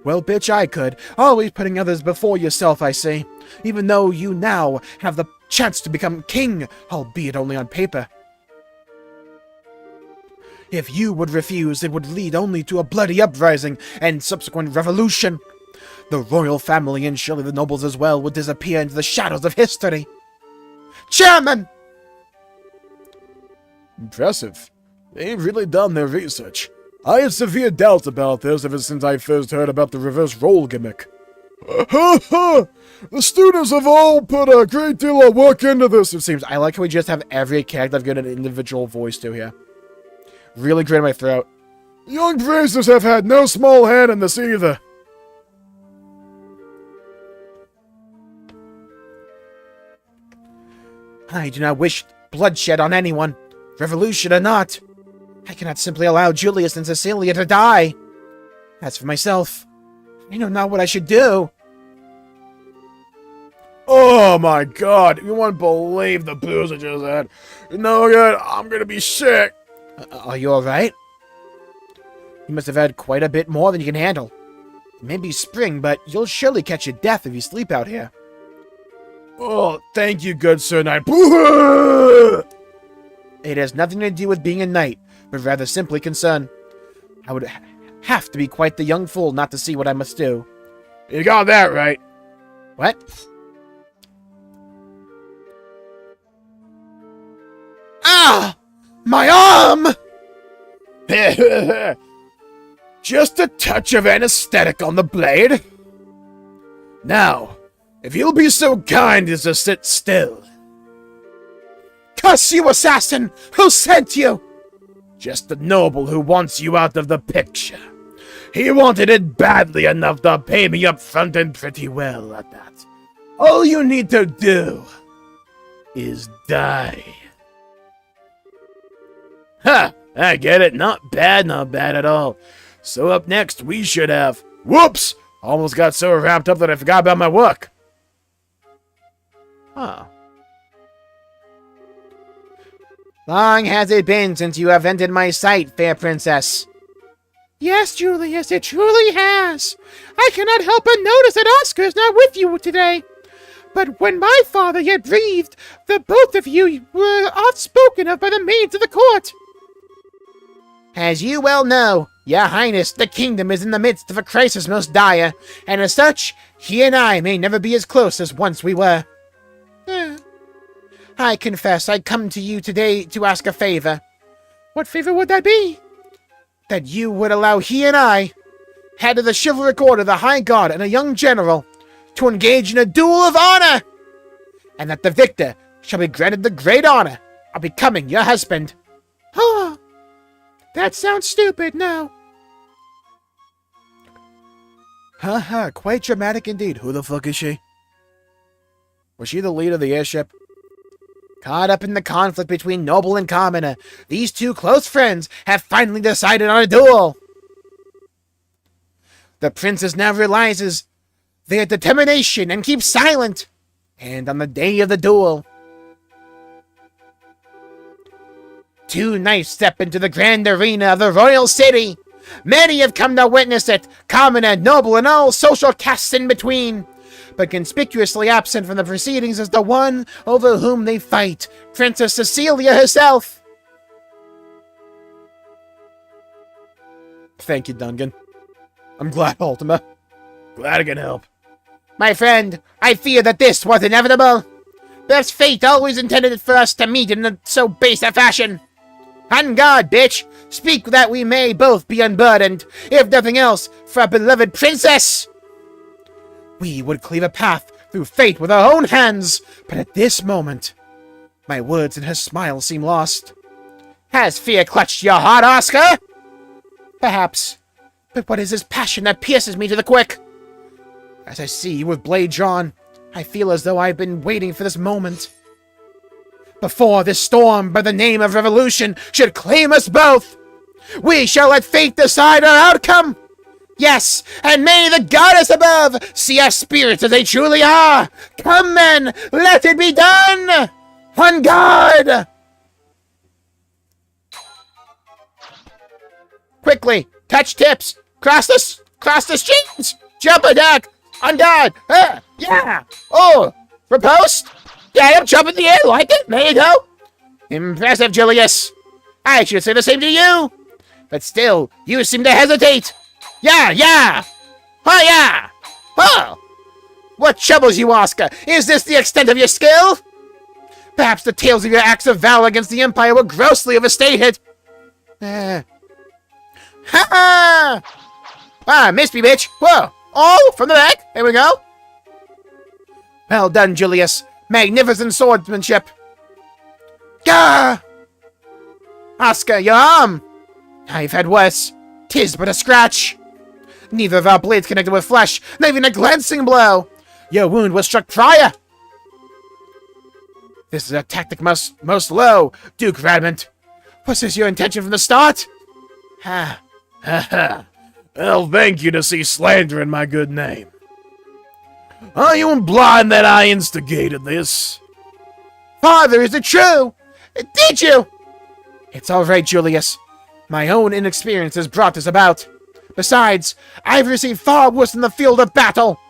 Speaker 4: Well, bitch, I could. Always putting others before yourself, I see. Even though you now have the chance to become king, albeit only on paper. If you would refuse, it would lead only to a bloody uprising and subsequent revolution. The royal family, and surely the nobles as well, would disappear into the shadows of history. Chairman!
Speaker 1: Impressive. They've really done their research. I had severe doubts about this ever since I first heard about the reverse role gimmick. The students have all put a great deal of work into this, it seems. I like how we just have every character I've given an individual voice to here. Really great in my throat. Young princes have had no small hand in this either.
Speaker 4: I do not wish bloodshed on anyone, revolution or not. I cannot simply allow Julius and Cecilia to die. As for myself, I know not what I should do.
Speaker 1: Oh my god, you won't believe the booze I just had. No good, I'm gonna be sick.
Speaker 4: Are you alright? You must have had quite a bit more than you can handle.
Speaker 1: It may be spring, but you'll surely catch a death if you sleep out here. Oh, thank you, good Sir Knight. It has nothing to do with being a knight, but rather simply concern. I would have to be quite the young fool not to see what I must do. You got that right. What? Ah! My arm! Just a touch of anesthetic on the blade. Now, if you'll be so kind as to sit still. Curse you, assassin! Who sent you? Just the noble who wants you out of the picture. He wanted it badly enough to pay me up front and pretty well at that. All you need to do is die. Ha! I get it. Not bad at all. So up next, we should have... Whoops! Almost got so wrapped up that I forgot about my work. Huh. Long has it been since you have entered my sight, fair princess.
Speaker 4: Yes, Julius, it truly has. I cannot help but notice that Oscar is not with you today. But when my father yet breathed, the both of you were oft spoken of by the maids of the court.
Speaker 1: As you well know, your highness, the kingdom is in the midst of a crisis most dire, and as such, he and I may never be as close as once we were. I confess I come to you today to ask a favor.
Speaker 4: What favor would that be?
Speaker 1: That you would allow he and I, head of the chivalric order, the High Guard, and a young general, to engage in a duel of honor, and that the victor shall be granted the great honor of becoming your husband.
Speaker 4: Oh, that sounds stupid, no.
Speaker 1: Haha, quite dramatic indeed. Who the fuck is she? Was she the leader of the airship? Caught up in the conflict between noble and commoner, these two close friends have finally decided on a duel. The princess now realizes their determination and keeps silent. And on the day of the duel, two knights step into the grand arena of the royal city. Many have come to witness it, commoner, noble, and all social castes in between. But conspicuously absent from the proceedings is the one over whom they fight, Princess Cecilia herself. Thank you, Duncan. I'm glad, Ultima. Glad I can help. My friend, I fear that this was inevitable. Perhaps fate always intended it for us to meet in so base a fashion. On guard, bitch! Speak that we may both be unburdened, if nothing else, for our beloved princess! We would cleave a path through fate with our own hands, but at this moment, my words and her smile seem lost. Has fear clutched your heart, Oscar? Perhaps, but what is this passion that pierces me to the quick? As I see you with blade drawn, I feel as though I've been waiting for this moment. Before this storm by the name of revolution should claim us both, we shall let fate decide our outcome. Yes, and may the goddess above see our spirits as they truly are. Come then, let it be done! On guard! Quickly, touch tips, cross the streams, jump attack, on guard, yeah, oh, riposte, get up, jump in the air, like it, there you go. Impressive, Julius. I should say the same to you, but still, you seem to hesitate. Yeah! Oh, yeah! Oh! What troubles you, Oscar? Is this the extent of your skill? Perhaps the tales of your acts of valor against the Empire were grossly overstated. Ha! Ah, missed me, bitch! Whoa! Oh, from the back! There we go! Well done, Julius. Magnificent swordsmanship. Gah! Oscar, your arm! I've had worse. 'Tis but a scratch. Neither of our blades connected with flesh, not even a glancing blow. Your wound was struck prior. This is a tactic most low, Duke Radmont. Was this your intention from the start? Ha ha. Well, thank you to see slander in my good name. Are you implying that I instigated this? Father, is it true? Did you? It's all right, Julius. My own inexperience has brought this about.
Speaker 4: Besides, I've received far worse in the field of battle.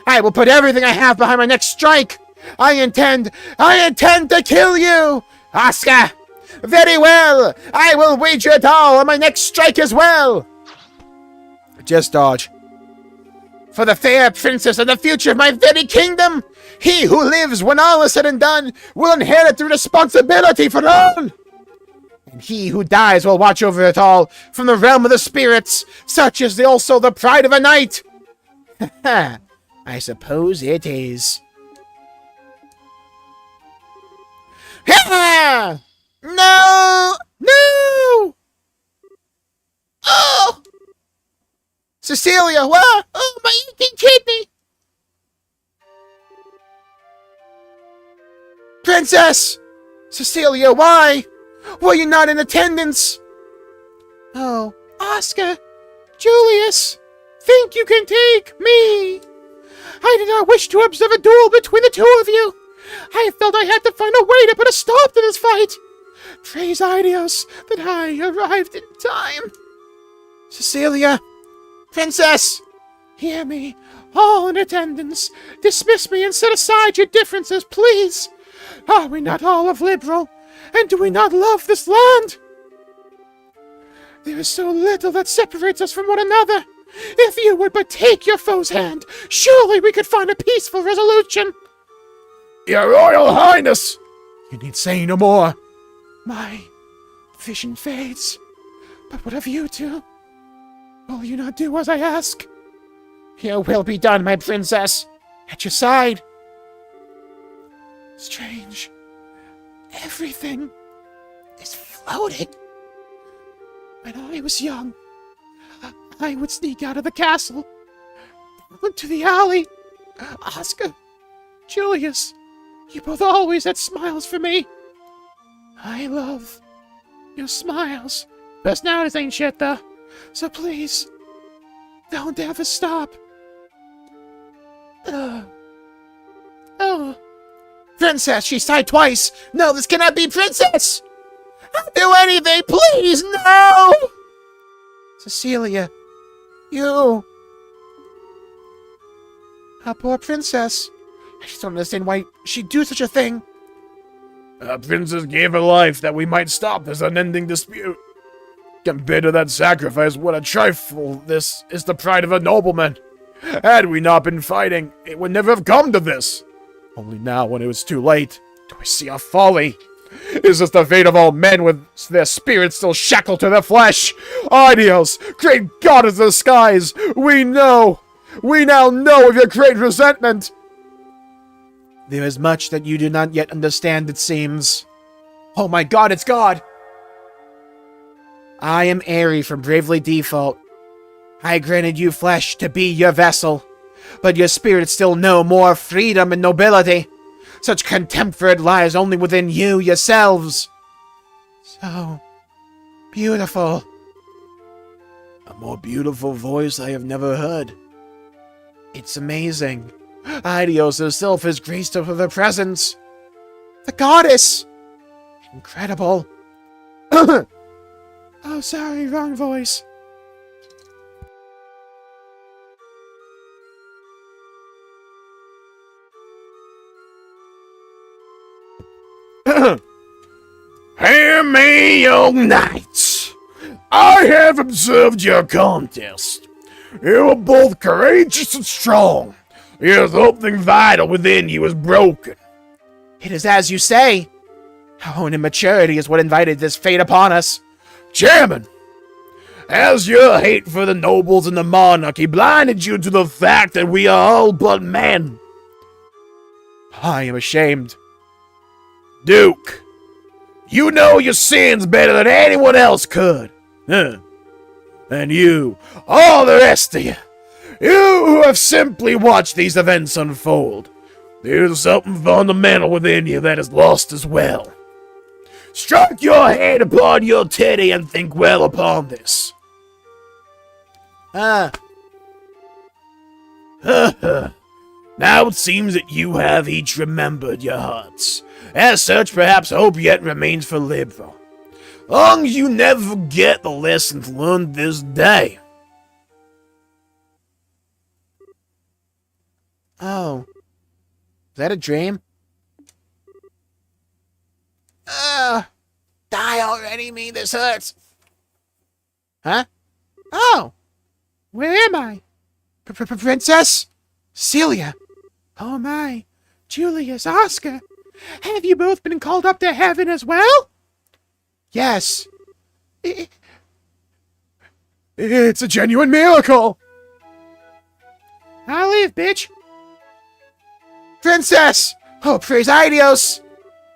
Speaker 4: I will put everything I have behind my next strike. I intend to kill you, Oscar. Very well. I will wager it all on my next strike as well. Just dodge. For the fair princess and the future of my very kingdom, he who lives when all is said and done will inherit the responsibility for all. And he who dies will watch over it all from the realm of the spirits, such is also the pride of a knight. Ha! I suppose it is. Ha! No! No! Oh! Cecilia, what? Oh, my aching kidney! Princess! Cecilia, why? Were you not in attendance? Oh, Oscar, Julius, think you can take me? I did not wish to observe a duel between the two of you. I felt I had to find a way to put a stop to this fight. Praise Idios that I arrived in time. Cecilia, Princess, hear me. All in attendance, dismiss me and set aside your differences, please. Are we not all of liberal? And do we not love this land? There is so little that separates us from one another. If you would but take your foe's hand, surely we could find a peaceful resolution.
Speaker 1: Your Royal Highness!
Speaker 4: You need say no more. My vision fades. But what of you two? Will you not do as I ask? Your will be done, my princess. At your side. Strange. Everything is floating. When I was young, I would sneak out of the castle, into the alley. Oscar, Julius, you both always had smiles for me. I love your smiles. Personalities ain't shit, though. So please, don't ever stop. Oh. Princess, she sighed twice. No, this cannot be, Princess! I'll do anything, please, no! Cecilia, you... Our poor princess. I just don't understand why she'd do such a thing.
Speaker 1: Our princess gave her life that we might stop this unending dispute. Compared to that sacrifice, what a trifle this is the pride of a nobleman. Had we not been fighting, it would never have come to this. Only now, when it was too late, do I see our folly. Is this the fate of all men with their spirits still shackled to their flesh? Ideals, great goddess of the skies, we now know of your great resentment.
Speaker 4: There is much that you do not yet understand, it seems. Oh my god, it's God! I am Aerie from Bravely Default. I granted you flesh to be your vessel, but your spirits still know more freedom and nobility. Such contempt for it lies only within you yourselves. So beautiful.
Speaker 1: A more beautiful voice I have never heard.
Speaker 4: It's amazing. Idios herself is graced with her presence. The goddess! Incredible. Oh, sorry, wrong voice.
Speaker 1: Hear me, young knights. I have observed your contest. You are both courageous and strong. Yet something vital within you is broken.
Speaker 4: It is as you say. Our own immaturity is what invited this fate upon us.
Speaker 1: Chairman, has your hate for the nobles and the monarchy blinded you to the fact that we are all but men?
Speaker 4: I am ashamed.
Speaker 1: Duke, you know your sins better than anyone else could. And you, all the rest of you, you who have simply watched these events unfold, there's something fundamental within you that is lost as well. Strike your hand upon your teddy and think well upon this. Now it seems that you have each remembered your hearts. As such, perhaps hope yet remains for liberal.
Speaker 2: Long as you never forget the lessons learned this day.
Speaker 1: Oh. Is that a dream? Die already, me. This hurts. Huh? Oh. Where am I? Princess? Celia. Oh my. Julius, Oscar. Have you both been called up to heaven as well? Yes. It's a genuine miracle. I'll leave, bitch. Princess! Oh, praise Idios!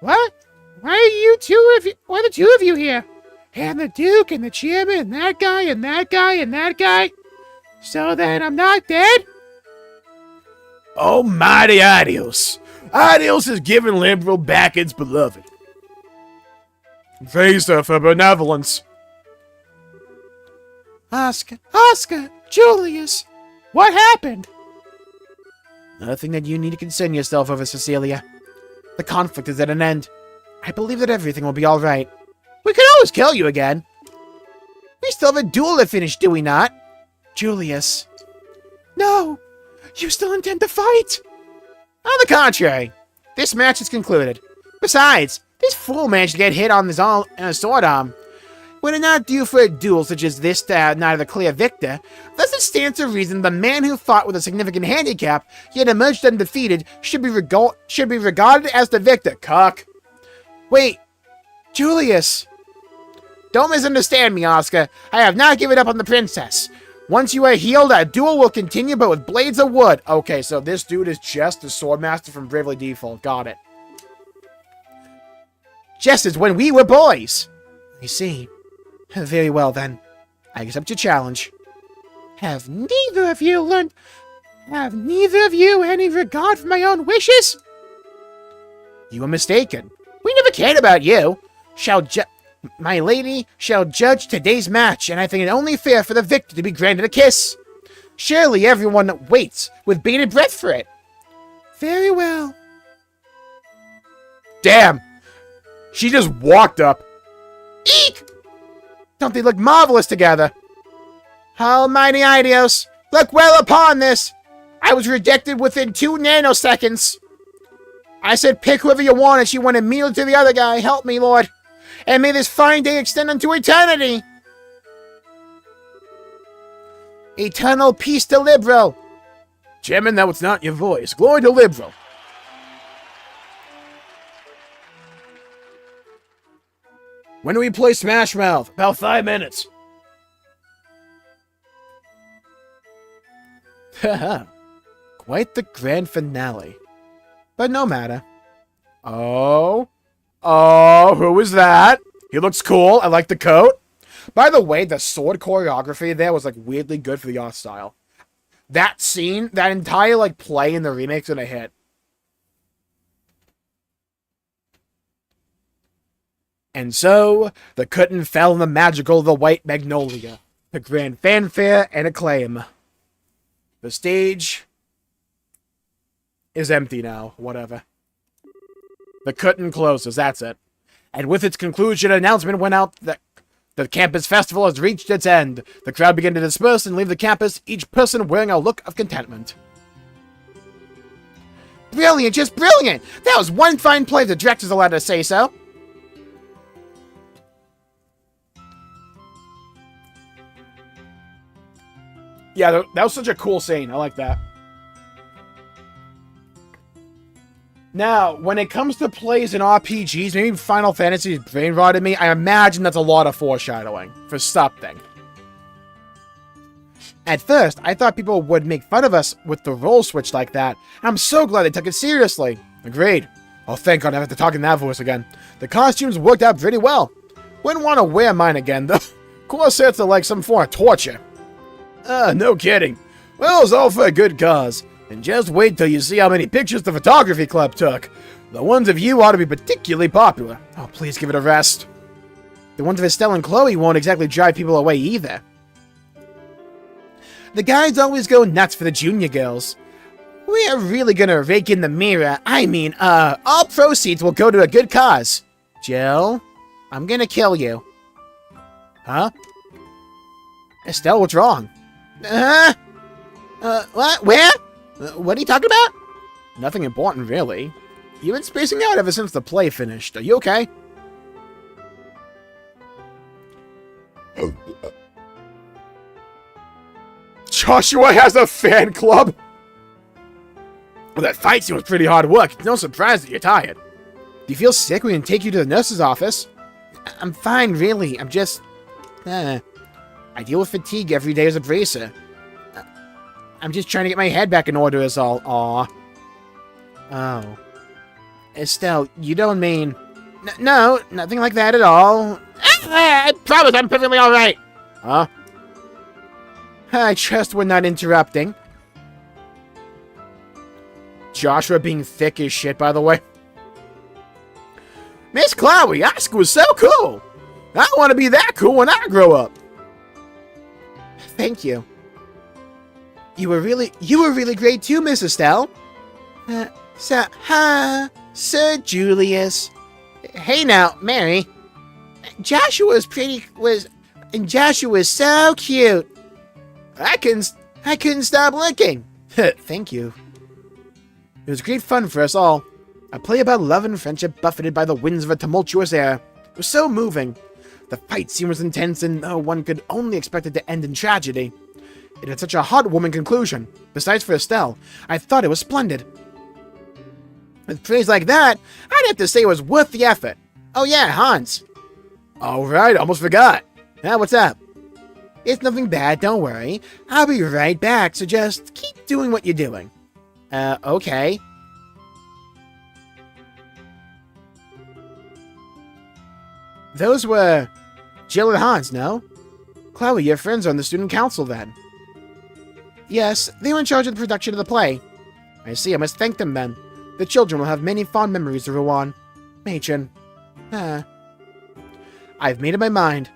Speaker 1: What? Why are the two of you here? And the Duke and the Chairman and that guy and that guy and that guy? So then I'm not dead?
Speaker 2: Almighty Adios. Adios has given Liberal back its beloved.
Speaker 1: Praise her for benevolence. Oscar, Julius, what happened? Nothing that you need to concern yourself over, Cecilia. The conflict is at an end. I believe that everything will be all right. We can always kill you again. We still have a duel to finish, do we not? Julius. No, you still intend to fight? On the contrary, this match is concluded. Besides, this fool managed to get hit on his own sword arm. When it not due for a duel such as this to have neither the clear victor, thus it stands to reason the man who fought with a significant handicap, yet emerged undefeated, should be regarded as the victor. Cuck. Wait, Julius. Don't misunderstand me, Oscar. I have not given up on the princess. Once you are healed, our duel will continue, but with blades of wood. Okay, so this dude is just the swordmaster from Bravely Default. Got it. Just as when we were boys. I see. Very well, then. I accept your challenge. Have neither of you any regard for my own wishes? You are mistaken. We never cared about you. My lady shall judge today's match, and I think it only fair for the victor to be granted a kiss. Surely everyone waits with bated breath for it. Very well. Damn! She just walked up. Eek! Don't they look marvelous together? Almighty Idios, look well upon this. I was rejected within 2 nanoseconds. I said pick whoever you want, and she went immediately to the other guy. Help me, Lord. And may this fine day extend unto eternity. Eternal peace to Liberal.
Speaker 2: Chairman, that was not your voice. Glory to Liberal. When do we play Smash Mouth? About 5 minutes.
Speaker 1: Haha. Quite the grand finale. But no matter. Oh, who is that? He looks cool. I like the coat. By the way, the sword choreography there was like weirdly good for the art style. That scene, that entire like play in the remake's gonna hit. And so, the curtain fell on the magical The White Magnolia, to grand fanfare and acclaim. The stage is empty now, whatever. The curtain closes, that's it. And with its conclusion, an announcement went out that the campus festival has reached its end. The crowd began to disperse and leave the campus, each person wearing a look of contentment. Brilliant, just brilliant! That was one fine play, the director's allowed to say so. Yeah, that was such a cool scene. I like that. Now, when it comes to plays in RPGs, maybe Final Fantasy's brain rotted me. I imagine that's a lot of foreshadowing for something. At first, I thought people would make fun of us with the role switch like that. I'm so glad they took it seriously. Agreed. Oh, thank God I have to talk in that voice again. The costumes worked out pretty well. Wouldn't want to wear mine again, though. Corsets are like some form of torture.
Speaker 2: No kidding. Well, it's all for a good cause. And just wait till you see how many pictures the photography club took. The ones of you ought to be particularly popular.
Speaker 1: Oh, please give it a rest. The ones of Estelle and Chloe won't exactly drive people away either. The guys always go nuts for the junior girls. We are really gonna rake in the mirror. I mean, all proceeds will go to a good cause. Jill, I'm gonna kill you. Huh? Estelle, what's wrong?
Speaker 2: What? Where? What are you talking about?
Speaker 1: Nothing important, really. You've been spacing out ever since the play finished. Are you okay? Joshua has a fan club? Well, that fight scene was pretty hard work. It's no surprise that you're tired. Do you feel sick? We can take you to the nurse's office.
Speaker 2: I'm fine, really. I'm just...
Speaker 1: I deal with fatigue every day as a bracer. I'm just trying to get my head back in order is all. Aw. Oh. Estelle, you don't mean...
Speaker 2: No, nothing like that at all. I promise I'm perfectly alright.
Speaker 1: Huh? I trust we're not interrupting. Joshua being thick as shit, by the way. Miss Chloe, high school was so cool. I want to be that cool when I grow up.
Speaker 2: Thank you.
Speaker 1: You were really great too, Miss Estelle.
Speaker 2: Sir Julius. Hey now, Mary. Joshua was so cute. I couldn't stop looking.
Speaker 1: Thank you. It was great fun for us all. A play about love and friendship buffeted by the winds of a tumultuous air. It was so moving. The fight scene was intense, and though one could only expect it to end in tragedy, it had such a heartwarming conclusion. Besides for Estelle, I thought it was splendid. With praise like that, I'd have to say it was worth the effort. Oh yeah, Hans. Alright, almost forgot. What's up? It's nothing bad, don't worry. I'll be right back, so just keep doing what you're doing. Okay. Those were Jill and Hans, no? Chloe, your friends are on the student council then. Yes, they were in charge of the production of the play. I see, I must thank them then. The children will have many fond memories of RUAN. Machen. I've made up my mind.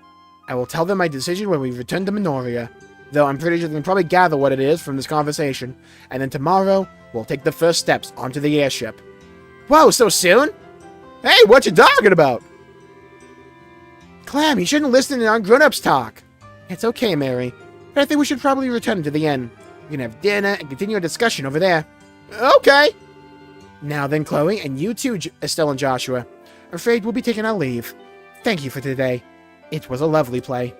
Speaker 1: I will tell them my decision when we return to Minoria. Though I'm pretty sure they can probably gather what it is from this conversation. And then tomorrow, we'll take the first steps onto the airship. Whoa, so soon? Hey, what you talking about? Clam, you shouldn't listen to grown-ups talk. It's okay, Mary. But I think we should probably return to the inn. We can have dinner and continue our discussion over there. Okay. Now then, Chloe, and you too, Estelle and Joshua. I'm afraid we'll be taking our leave. Thank you for today. It was a lovely play.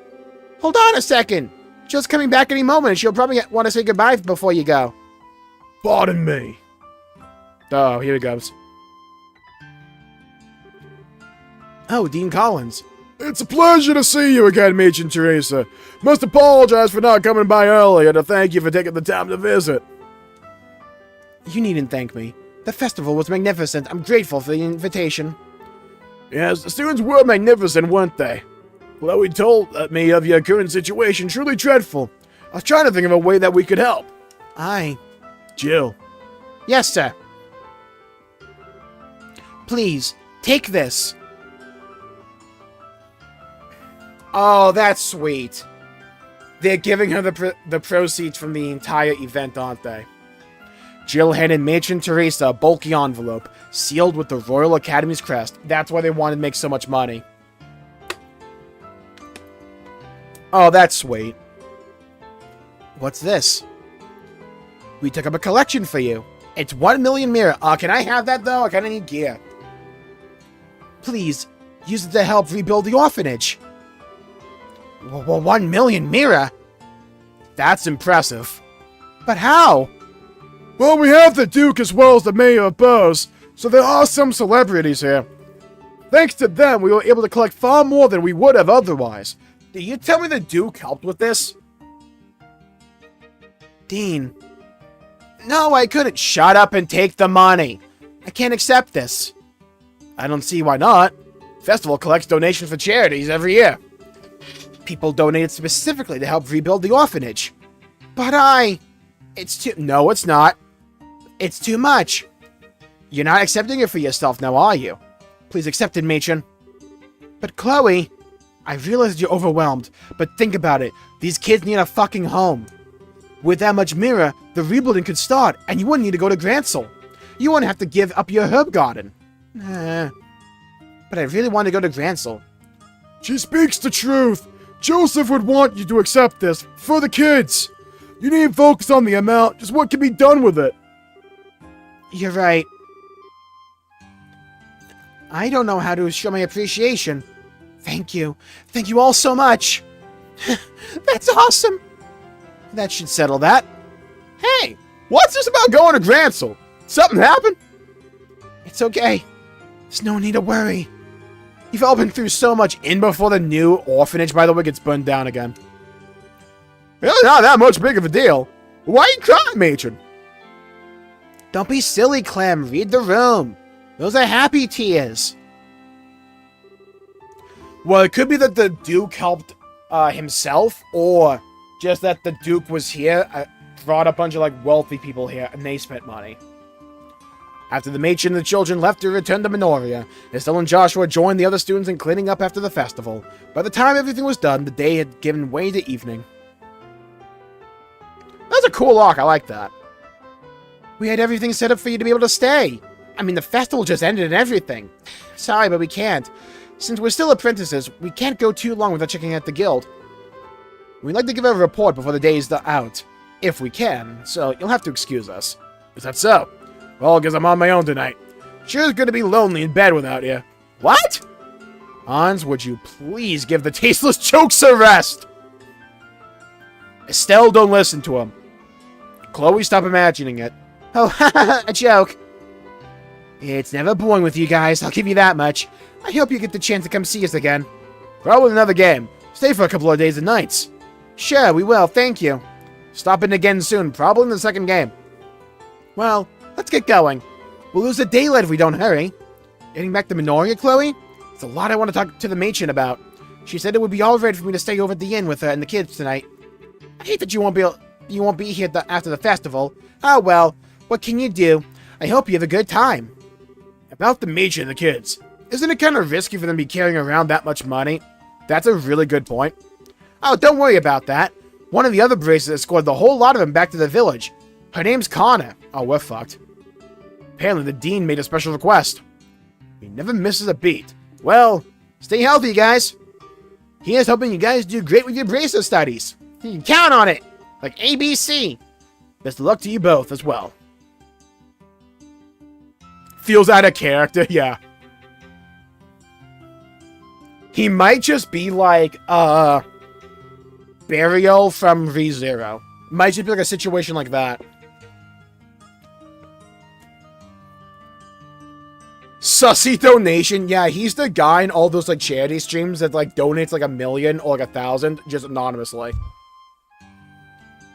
Speaker 1: Hold on a second. Jill's coming back any moment, and she'll probably want to say goodbye before you go. Pardon me. Oh, here he goes. Oh, Dean Collins. It's a pleasure to see you again, Machen Teresa. Must apologize for not coming by earlier to thank you for taking the time to visit. You needn't thank me. The festival was magnificent. I'm grateful for the invitation. Yes, the students were magnificent, weren't they? Chloe told me of your current situation, truly dreadful. I was trying to think of a way that we could help. Jill. Yes, sir. Please, take this. Oh, that's sweet. They're giving her the proceeds from the entire event, aren't they? Jill handed Machen Teresa a bulky envelope, sealed with the Royal Academy's crest. That's why they wanted to make so much money. Oh, that's sweet. What's this? We took up a collection for you. It's 1 million mirror. Can I have that, though? I kind of need gear. Please, use it to help rebuild the orphanage. Well, 1 million mirror? That's impressive. But how? Well, we have the Duke as well as the Mayor of Bose, so there are some celebrities here. Thanks to them, we were able to collect far more than we would have otherwise. Did you tell me the Duke helped with this? Dean. No, I couldn't. Shut up and take the money. I can't accept this. I don't see why not. Festival collects donations for charities every year. People donated specifically to help rebuild the orphanage. But it's too... No, it's not. It's too much. You're not accepting it for yourself now, are you? Please accept it, Machen. But Chloe... I realize you're overwhelmed, but think about it. These kids need a fucking home. With that much mirror, the rebuilding could start, and you wouldn't need to go to Gransel. You wouldn't have to give up your herb garden. But I really want to go to Gransel. She speaks the truth. Joseph would want you to accept this for the kids. You need to focus on the amount, just what can be done with it.
Speaker 2: You're right. I don't know how to show my appreciation. Thank you. Thank you all so much. That's awesome. That should settle that.
Speaker 1: Hey, what's this about going to Gransel? Something happened?
Speaker 2: It's okay. There's no need to worry. You've all been through so much in before the new orphanage, by the way, gets burned down again.
Speaker 1: Really not that much big of a deal. Why are you crying, Matron?
Speaker 2: Don't be silly, Clem. Read the room. Those are happy tears.
Speaker 1: Well, it could be that the Duke helped himself, or just that the Duke was here, brought a bunch of like wealthy people here, and they spent money. After the matron and the children left to return to Minoria, Estelle and Joshua joined the other students in cleaning up after the festival. By the time everything was done, the day had given way to evening. That's a cool lock, I like that.
Speaker 2: We had everything set up for you to be able to stay. I mean, the festival just ended and everything. Sorry, but we can't. Since we're still apprentices, we can't go too long without checking out the guild. We'd like to give a report before the day is out, if we can, so you'll have to excuse us.
Speaker 1: Is that so? Well, because I'm on my own tonight. Sure is going to be lonely in bed without you.
Speaker 2: What?
Speaker 1: Hans, would you please give the tasteless jokes a rest? Estelle, don't listen to him. Chloe, stop imagining it.
Speaker 2: Oh, haha, a joke. It's never boring with you guys, I'll give you that much. I hope you get the chance to come see us again.
Speaker 1: Probably another game. Stay for a couple of days and nights.
Speaker 2: Sure, we will, thank you.
Speaker 1: Stop in again soon, probably in the second game.
Speaker 2: Well, let's get going. We'll lose the daylight if we don't hurry. Getting back to Minoria, Chloe? There's a lot I want to talk to the matron about. She said it would be all right for me to stay over at the inn with her and the kids tonight. I hate that you won't be here after the festival. Oh well, what can you do? I hope you have a good time.
Speaker 1: About the matron and the kids. Isn't it kind of risky for them to be carrying around that much money? That's a really good point.
Speaker 2: Oh, don't worry about that. One of the other braces escorted the whole lot of them back to the village. Her name's Connor.
Speaker 1: Oh, we're fucked. Apparently the dean made a special request. He never misses a beat.
Speaker 2: Well, stay healthy, guys. Here's hoping you guys do great with your bracer studies. You can count on it. Like ABC.
Speaker 1: Best of luck to you both as well. Feels out of character, yeah. He might just be like, Burial from ReZero. Might just be like a situation like that. Sussy donation. Yeah, he's the guy in all those like charity streams that like donates like 1 million or like 1,000 just anonymously.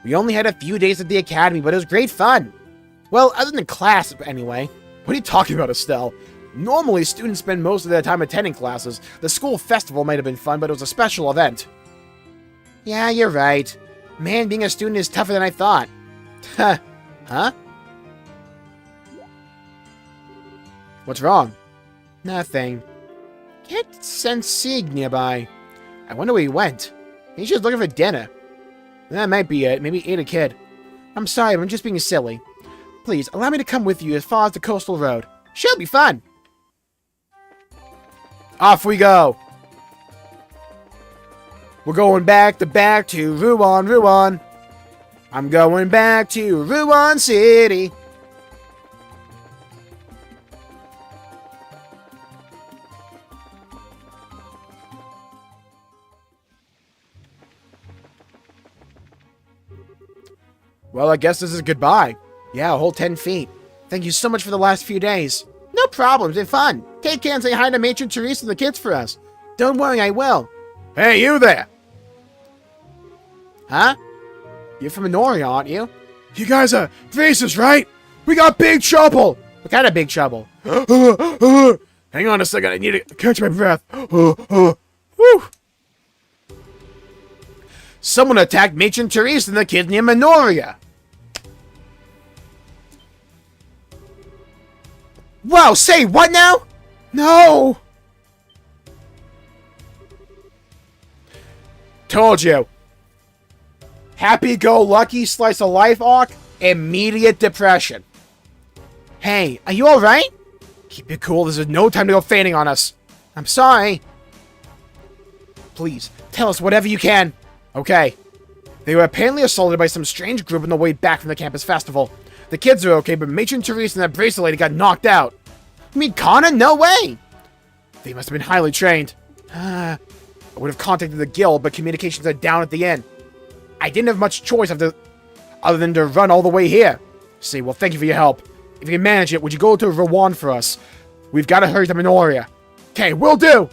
Speaker 2: We only had a few days at the academy, but it was great fun. Well, other than class, anyway.
Speaker 1: What are you talking about, Estelle? Normally, students spend most of their time attending classes. The school festival might have been fun, but it was a special event.
Speaker 2: Yeah, you're right. Man, being a student is tougher than I thought. Huh?
Speaker 1: What's wrong?
Speaker 2: Nothing. Can't sense Sieg nearby. I wonder where he went. He's just looking for dinner.
Speaker 1: That might be it. Maybe he ate a kid.
Speaker 2: I'm sorry, I'm just being silly. Please, allow me to come with you as far as the coastal road. Should be fun.
Speaker 1: Off we go. We're going back to RUAN. I'm going back to RUAN City. Well, I guess this is goodbye.
Speaker 2: Yeah, a whole 10 feet. Thank you so much for the last few days. No problem, it's been fun. Take care and say hi to Matron Therese and the kids for us. Don't worry, I will.
Speaker 1: Hey, you there!
Speaker 2: Huh? You're from Minoria, aren't you?
Speaker 1: You guys are racist, right? We got big trouble!
Speaker 2: What kind of big trouble?
Speaker 1: Hang on a second, I need to catch my breath. Whew. Someone attacked Matron Therese and the kids near Minoria.
Speaker 2: Wow, say what now?
Speaker 1: No! Told you. Happy-go-lucky slice of life arc, immediate depression.
Speaker 2: Hey, are you alright?
Speaker 1: Keep it cool, this is no time to go fainting on us.
Speaker 2: I'm sorry.
Speaker 1: Please, tell us whatever you can. Okay. They were apparently assaulted by some strange group on the way back from the campus festival. The kids are okay, but Matron Therese and that bracelet lady got knocked out. You mean Kana? No way! They must have been highly trained. I would have contacted the guild, but communications are down at the end. I didn't have much choice other than to run all the way here. See, well, thank you for your help. If you can manage it, would you go to RUAN for us? We've got to hurry to Minoria. Okay, will do!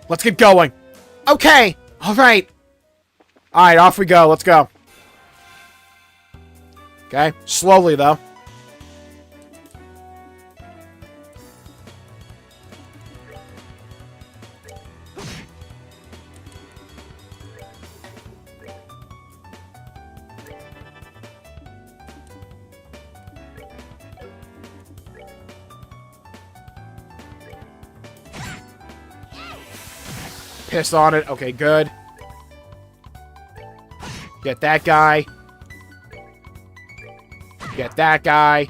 Speaker 1: Let's get going. Okay, alright. Alright, off we go. Let's go. Okay, slowly, though. Piss on it. Okay, good. Get that guy. Get that guy.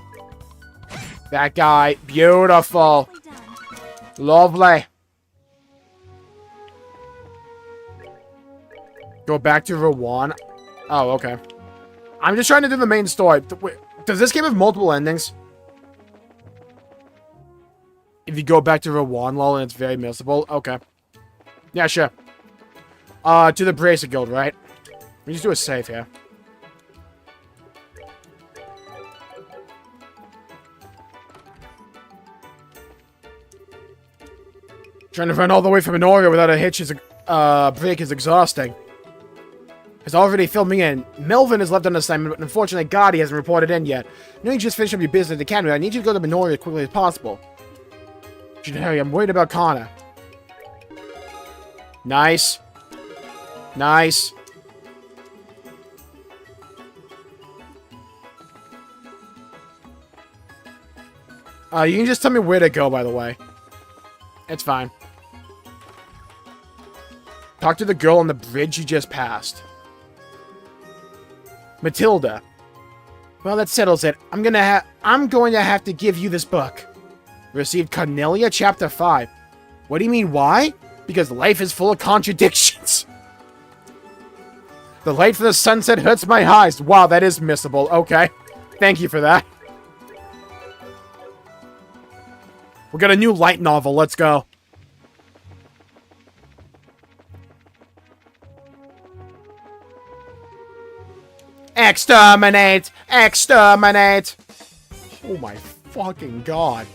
Speaker 1: That guy. Beautiful. Lovely. Go back to RUAN. Oh, okay. I'm just trying to do the main story. Wait, does this game have multiple endings? If you go back to RUAN, lol, and it's very missable? Okay. Yeah, sure. To the Bracer Guild, right? Let me just do a save here. Trying to run all the way from Minoria without a hitch is, break is exhausting. Has already filled me in. Melvin is left on assignment, but unfortunately Gotti hasn't reported in yet. I know you just finished up your business at the academy. I need you to go to Minoria as quickly as possible. You should hurry. I'm worried about Kana. Nice. Nice. You can just tell me where to go, by the way. It's fine. Talk to the girl on the bridge you just passed. Matilda. Well, that settles it. I'm going to have to give you this book. Received Cornelia, Chapter 5. What do you mean, why? Because life is full of contradictions. The light from the sunset hurts my eyes. Wow, that is missable. Okay. Thank you for that. We got a new light novel. Let's go. Exterminate! Exterminate! Oh my fucking god.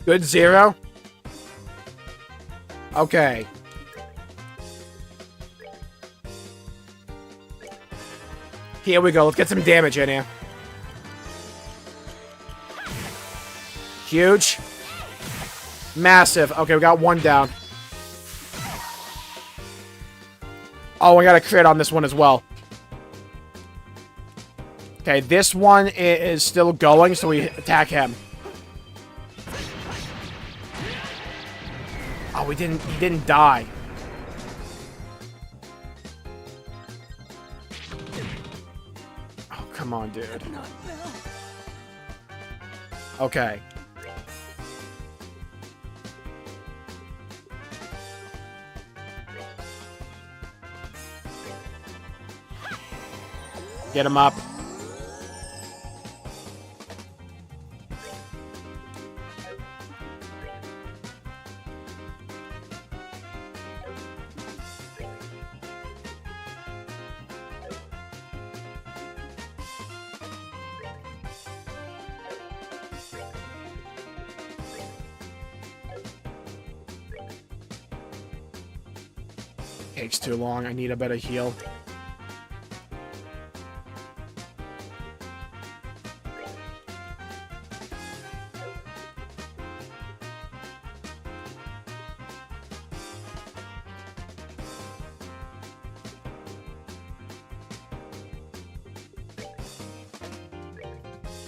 Speaker 1: Good, Zero. Okay. Here we go. Let's get some damage in here. Huge. Massive. Okay, we got one down. Oh, I got a crit on this one as well. Okay, this one is still going, so we attack him. Oh, he didn't die. Oh, come on, dude. Okay. Get him up. takes too long. I need a better heal.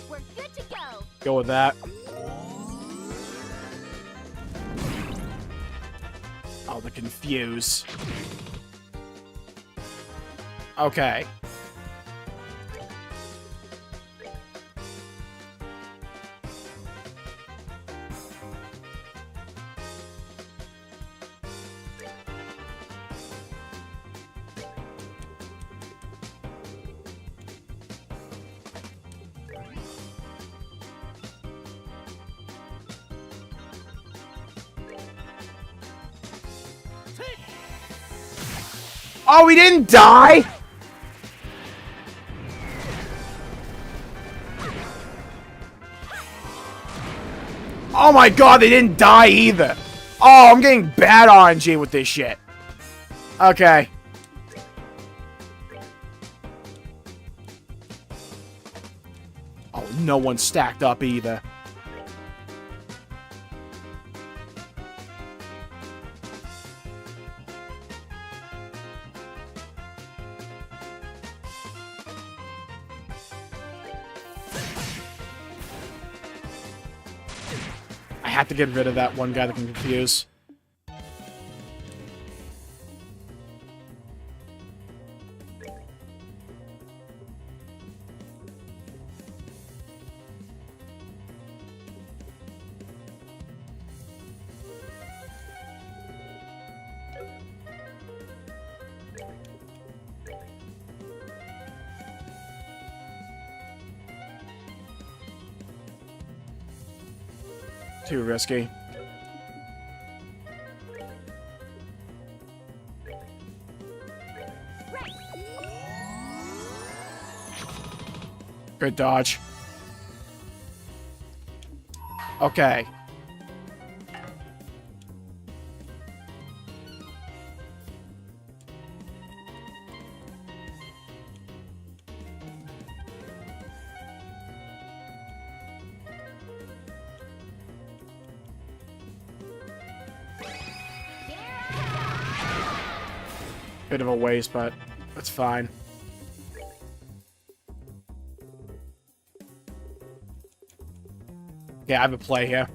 Speaker 5: We're good to go.
Speaker 1: Go with that. Oh, the confuse. Okay. Oh, we didn't die? Oh my god, they didn't die either. Oh, I'm getting bad RNG with this shit. Okay. Oh, no one stacked up either. I have to get rid of that one guy that can confuse. Too risky. Good dodge. Okay. Bit of a waste, but that's fine. Yeah, I have a play here.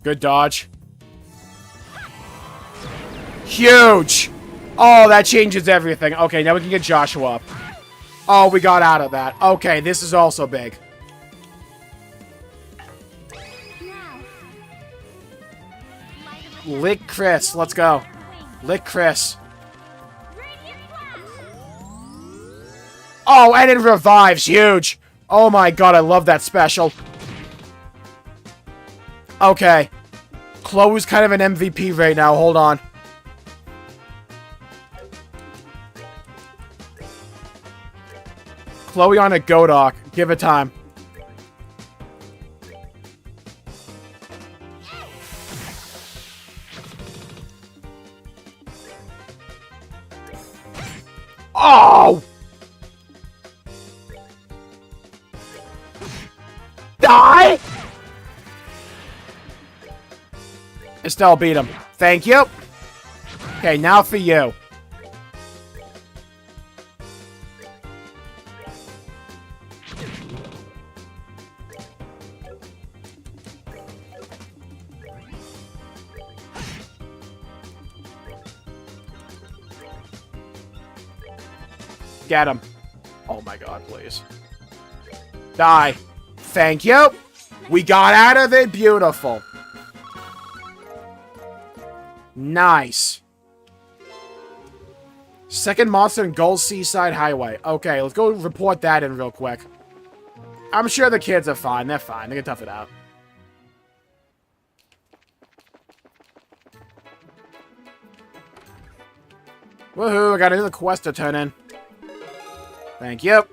Speaker 1: Good dodge. Huge! Oh, that changes everything. Okay, now we can get Joshua up. Oh, we got out of that. Okay, this is also big. Lick Chris, let's go. Lick Chris. Oh, and it revives, huge. Oh my god, I love that special. Okay. Chloe's kind of an MVP right now, hold on. Chloe on a Godok, give it time. Oh! Die! Estelle beat him. Thank you. Okay, now for you. Get him. Oh my god, please. Die. Thank you. We got out of it. Beautiful. Nice. Second monster in Gold Seaside Highway. Okay, let's go report that in real quick. I'm sure the kids are fine. They're fine. They can tough it out. Woohoo, I got another quest to turn in. Thank you.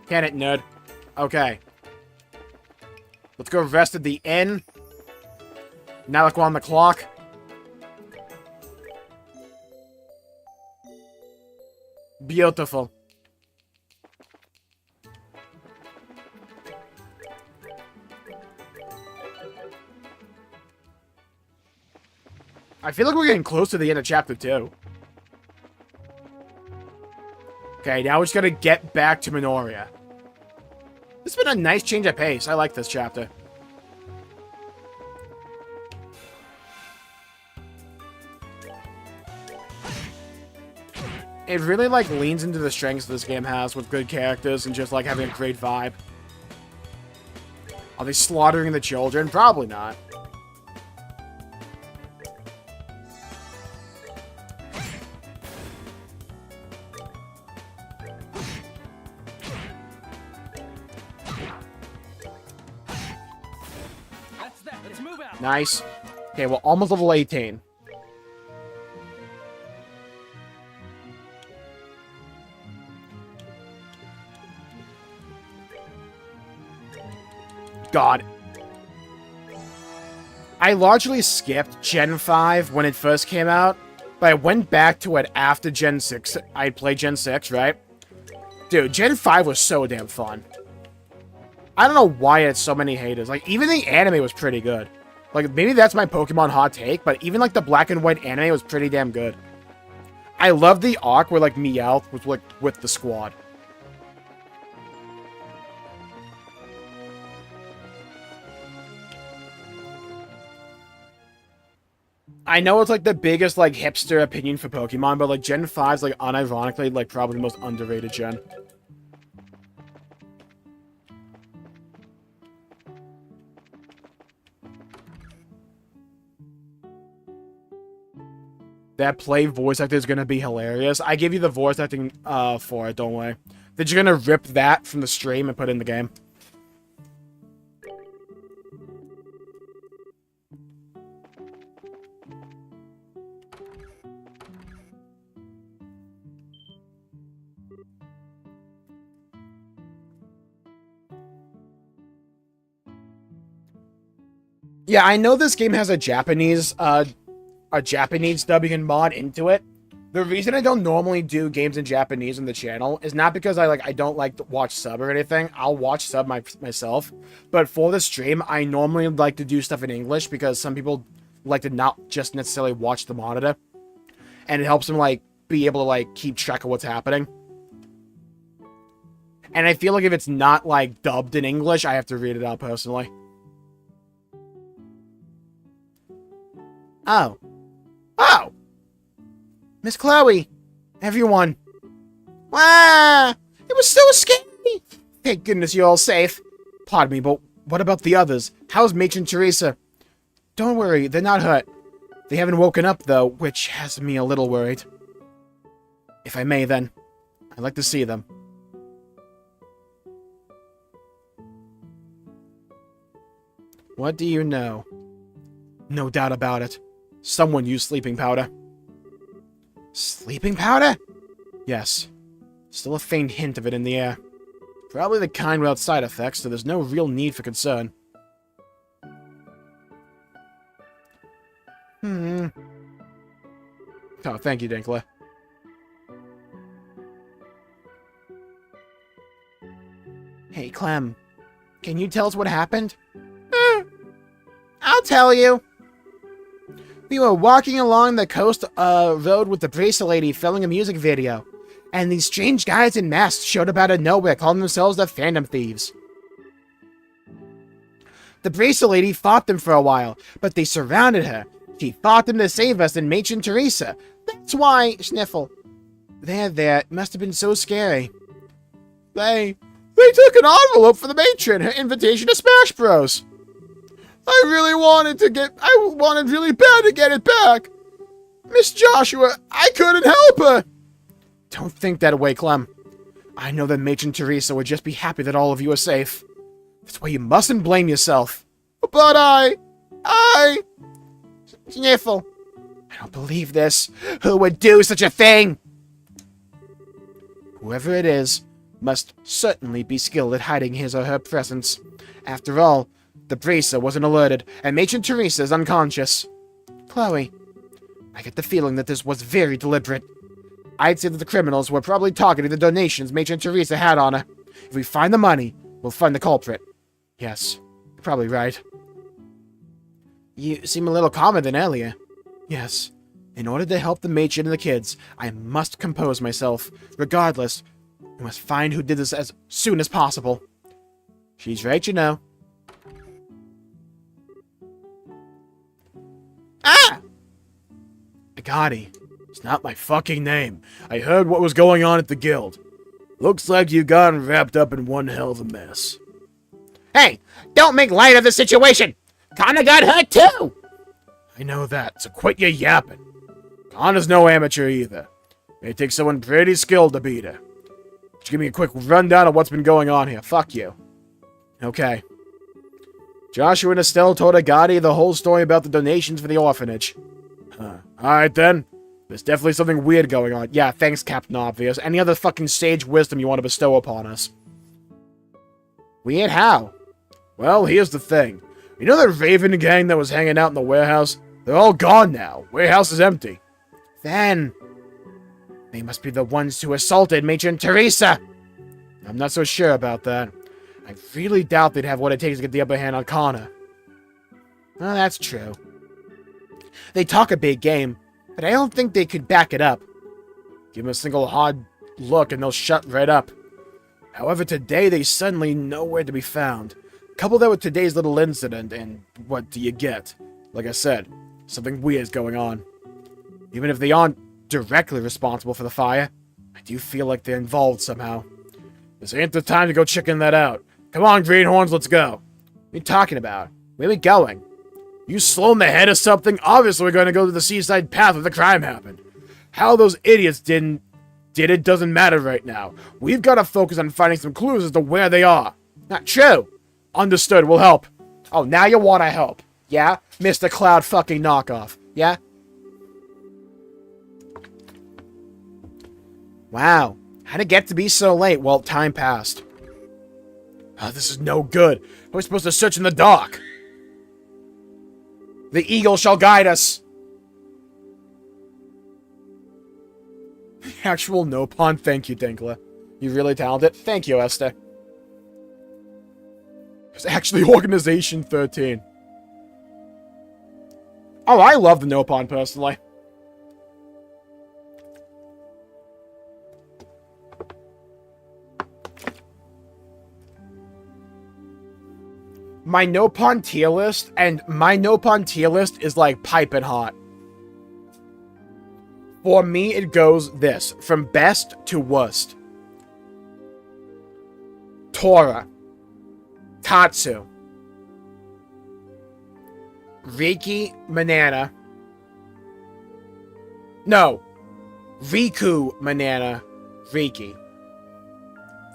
Speaker 1: Can it, nerd? Okay. Let's go rest at the inn. Now let's go on the clock. Beautiful. I feel like we're getting close to the end of chapter 2. Okay, now we just gotta get back to Minoria. This has been a nice change of pace. I like this chapter. It really, like, leans into the strengths this game has with good characters and just, like, having a great vibe. Are they slaughtering the children? Probably not.
Speaker 3: That's that. Let's move out.
Speaker 1: Nice. Okay, well, almost level 18. God. I largely skipped Gen 5 when it first came out, but I went back to it after Gen 6. I played Gen 6, right? Dude, Gen 5 was so damn fun. I don't know why it had so many haters. Like, even the anime was pretty good. Like, maybe that's my Pokemon hot take, but even, like, the black and white anime was pretty damn good. I love the arc where, like, Nial was, like, with the squad. I know it's, like, the biggest, like, hipster opinion for Pokemon, but, like, Gen 5's, like, unironically, like, probably the most underrated gen. That play voice actor is gonna be hilarious. I give you the voice acting, for it, don't worry. They're just gonna rip that from the stream and put it in the game. Yeah, I know this game has a Japanese dub you can mod into it. The reason I don't normally do games in Japanese on the channel is not because I don't like to watch sub or anything. I'll watch sub myself. But for the stream, I normally like to do stuff in English because some people like to not just necessarily watch the monitor. And it helps them, like, be able to, like, keep track of what's happening. And I feel like if it's not, like, dubbed in English, I have to read it out personally. Oh. Oh! Miss Chloe! Everyone! Wow! It was so scary! Thank goodness you're all safe. Pardon me, but what about the others? How's Matron Teresa? Don't worry, they're not hurt. They haven't woken up, though, which has me a little worried. If I may, then. I'd like to see them. What do you know? No doubt about it. Someone used sleeping powder. Sleeping powder? Yes. Still a faint hint of it in the air. Probably the kind without side effects, so there's no real need for concern. Oh, thank you, Dinkler. Hey, Clem. Can you tell us what happened? I'll tell you. We were walking along the coast road with the bracelet lady filming a music video, and these strange guys in masks showed up out of nowhere calling themselves the Phantom Thieves. The bracelet lady fought them for a while, but they surrounded her. She fought them to save us and Matron Teresa. That's why... Sniffle. There, it must have been so scary. They took an envelope for the matron, her invitation to Smash Bros. I wanted really bad to get it back. Miss Joshua, I couldn't help her. Don't think that way, Clem. I know that Matron Teresa would just be happy that all of you are safe. That's why you mustn't blame yourself. But I... Sniffle. I don't believe this. Who would do such a thing? Whoever it is must certainly be skilled at hiding his or her presence. After all, The bracer wasn't alerted, and Matron Teresa is unconscious. Chloe, I get the feeling that this was very deliberate. I'd say that the criminals were probably targeting the donations Matron Teresa had on her. If we find the money, we'll find the culprit. Yes, you're probably right. You seem a little calmer than earlier. Yes. In order to help the matron and the kids, I must compose myself. Regardless, we must find who did this as soon as possible. She's right, you know. Ah! Agati. It's not my fucking name. I heard what was going on at the guild. Looks like you got wrapped up in one hell of a mess.
Speaker 2: Hey, don't make light of the situation! Connor got hurt too!
Speaker 1: I know that, so quit your yapping. Connor's no amateur either. May take someone pretty skilled to beat her. Just give me a quick rundown of what's been going on here. Fuck you. Okay. Joshua and Estelle told Agati the whole story about the donations for the orphanage. Alright then. There's definitely something weird going on. Yeah, thanks, Captain Obvious. Any other fucking sage wisdom you want to bestow upon us? Weird how? Well, here's the thing. You know that Raven gang that was hanging out in the warehouse? They're all gone now. Warehouse is empty. Then, they must be the ones who assaulted Matron Teresa. I'm not so sure about that. I really doubt they'd have what it takes to get the upper hand on Connor. Well, that's true. They talk a big game, but I don't think they could back it up. Give them a single hard look and they'll shut right up. However, today they suddenly nowhere to be found. Couple that with today's little incident, and what do you get? Like I said, something weird's going on. Even if they aren't directly responsible for the fire, I do feel like they're involved somehow. This ain't the time to go checking that out. Come on, Greenhorns, let's go. What are you talking about? Where are we going? You slow in the head or something? Obviously we're going to go to the seaside path where the crime happened. How those idiots did it doesn't matter right now. We've got to focus on finding some clues as to where they are. Not true. Understood, we'll help. Oh, now you want to help. Yeah? Mr. Cloud fucking knockoff. Yeah? Wow. How'd it get to be so late? Well, time passed. Oh, this is no good. How are we supposed to search in the dark? The eagle shall guide us. Actual no pawn. Thank you, Dinkler. You really talented. Thank you, Esther. It's actually Organization 13. Oh, I love the no pawn personally. My no pawn tier list, and my no pawn tier list is like piping hot. For me, it goes this, from best to worst. Tora. Tatsu. Riki Manana. No. Riku Manana. Riki.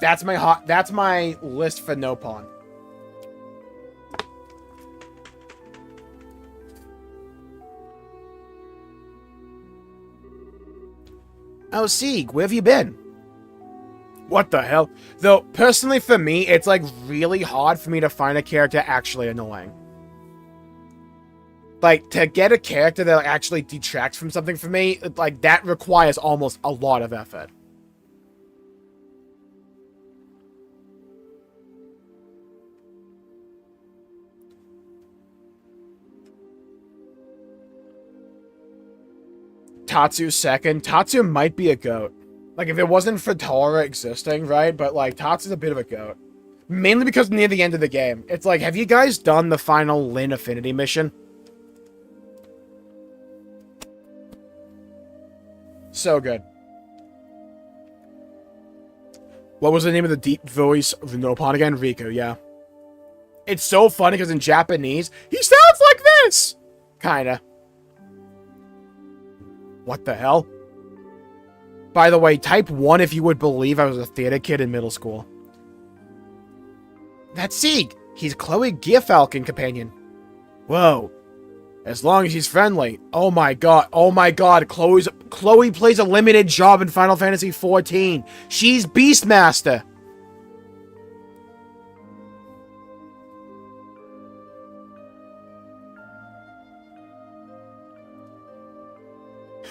Speaker 1: That's my list for no pawn. Oh, Sieg, where have you been? What the hell? Though, personally for me, it's like really hard for me to find a character actually annoying. Like, to get a character that actually detracts from something for me, like, that requires almost a lot of effort. Tatsu's second. Tatsu might be a goat. Like, if it wasn't for Tora existing, right? But, like, Tatsu's a bit of a goat. Mainly because near the end of the game. It's like, have you guys done the final Lin Affinity mission? So good. What was the name of the deep voice of the Nopon again? Riku, yeah. It's so funny because in Japanese, he sounds like this! Kinda. What the hell? By the way, type 1 if you would believe I was a theater kid in middle school. That's Sieg. He's Chloe Gearfalcon companion. Whoa. As long as he's friendly. Oh my god. Oh my god. Chloe plays a limited job in Final Fantasy XIV. She's Beastmaster.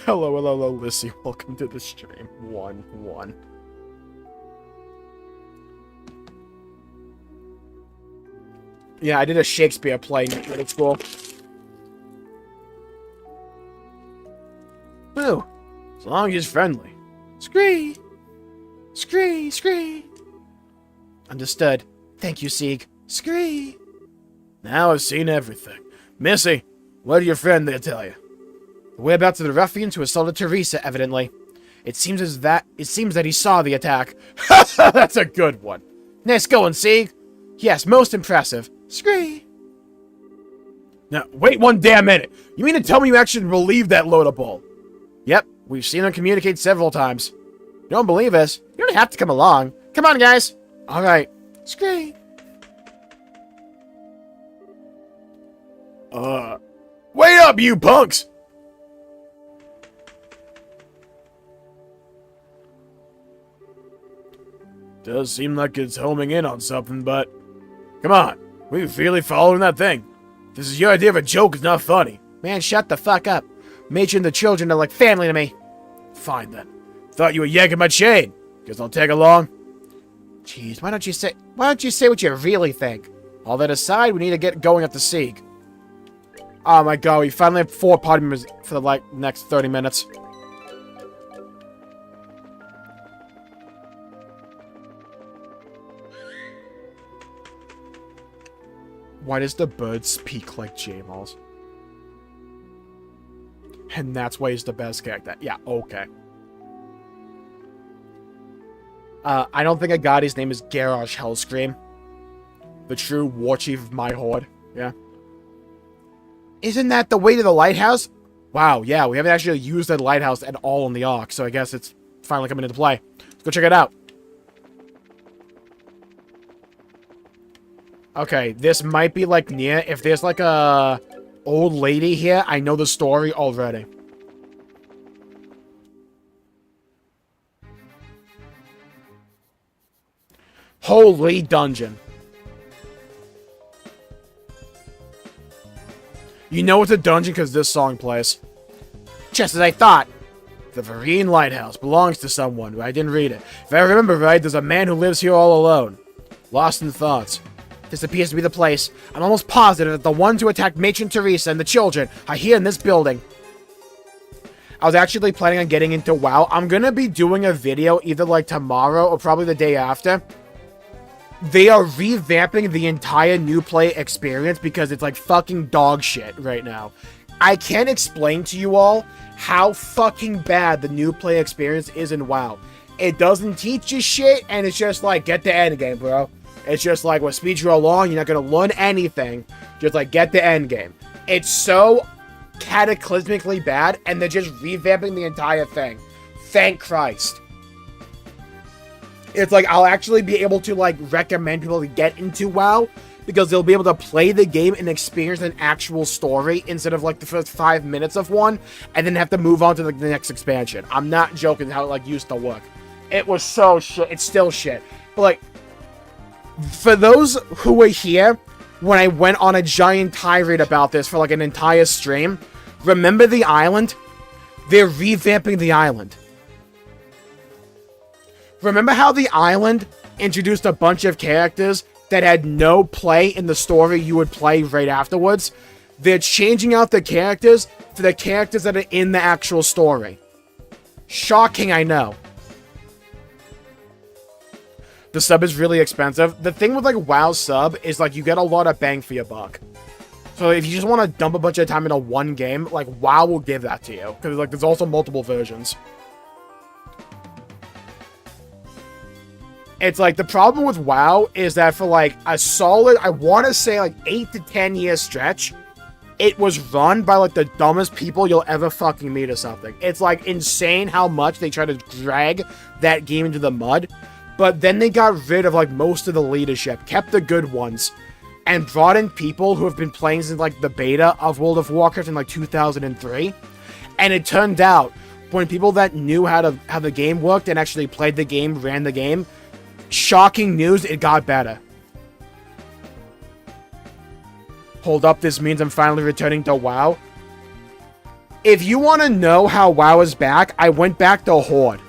Speaker 1: Hello, hello, hello, Lissy. Welcome to the stream. 1-1. Yeah, I did a Shakespeare play in middle school. Ooh, as long as he's friendly. Scree! Scree, scree! Understood. Thank you, Sieg. Scree! Now I've seen everything. Missy, what did your friend there tell you? The whereabouts of the ruffians who assaulted Teresa, evidently. It seems that he saw the attack. That's a good one. Nice going, Sieg. Yes, most impressive. Scree. Now, wait one damn minute. You mean to tell me you actually believe that load of bull? Yep, we've seen them communicate several times. You don't believe us? You don't have to come along. Come on, guys. All right. Scree. Wait up, you punks! Does seem like it's homing in on something, but... Come on, we really following that thing. This is your idea of a joke, it's not funny. Man, shut the fuck up. Matron and the children are like family to me. Fine then. Thought you were yanking my chain. Guess I'll tag along. Jeez, why don't you say what you really think? All that aside, we need to get going at the Sieg. Oh my god, we finally have 4 party members for the next 30 minutes. Why does the bird speak like Jmulls? And that's why he's the best character. Yeah, okay. I don't think I got his name is Garrosh Hellscream. The true war chief of my horde. Yeah. Isn't that the way to the lighthouse? Wow, yeah, we haven't actually used the lighthouse at all in the Ark, so I guess it's finally coming into play. Let's go check it out. Okay, this might be like near. If there's like a old lady here, I know the story already. Holy dungeon. You know it's a dungeon because this song plays. Just as I thought. The Varine Lighthouse belongs to someone, but I didn't read it. If I remember right, there's a man who lives here all alone. Lost in thoughts. This appears to be the place. I'm almost positive that the ones who attacked Matron Teresa and the children are here in this building. I was actually planning on getting into WoW. I'm gonna be doing a video either like tomorrow or probably the day after. They are revamping the entire new play experience because it's like fucking dog shit right now. I can't explain to you all how fucking bad the new play experience is in WoW. It doesn't teach you shit, and it's just like, get the end game, bro. It's just like, what speeds you along, you're not gonna learn anything. Just like, get the end game. It's so cataclysmically bad, and they're just revamping the entire thing. Thank Christ. It's like, I'll actually be able to, like, recommend people to get into WoW, because they'll be able to play the game and experience an actual story instead of, like, the first 5 minutes of one, and then have to move on to, like, the next expansion. I'm not joking how it, like, used to work. It was so shit. It's still shit. But, like, for those who were here when I went on a giant tirade about this for, like, an entire stream, remember the island? They're revamping the island. Remember how the island introduced a bunch of characters that had no play in the story you would play right afterwards? They're changing out the characters for the characters that are in the actual story. Shocking, I know. The sub is really expensive. The thing with, like, WoW sub is, like, you get a lot of bang for your buck. So if you just want to dump a bunch of time into one game, like, WoW will give that to you. Because, like, there's also multiple versions. It's like, the problem with WoW is that for, like, a solid, I want to say, like, 8 to 10 year stretch, it was run by, like, the dumbest people you'll ever fucking meet or something. It's, like, insane how much they try to drag that game into the mud. But then they got rid of, like, most of the leadership, kept the good ones, and brought in people who have been playing since, like, the beta of World of Warcraft in, like, 2003. And it turned out, when people that knew how the game worked and actually played the game, ran the game, shocking news, it got better. Hold up, this means I'm finally returning to WoW. If you want to know how WoW is back, I went back to Horde.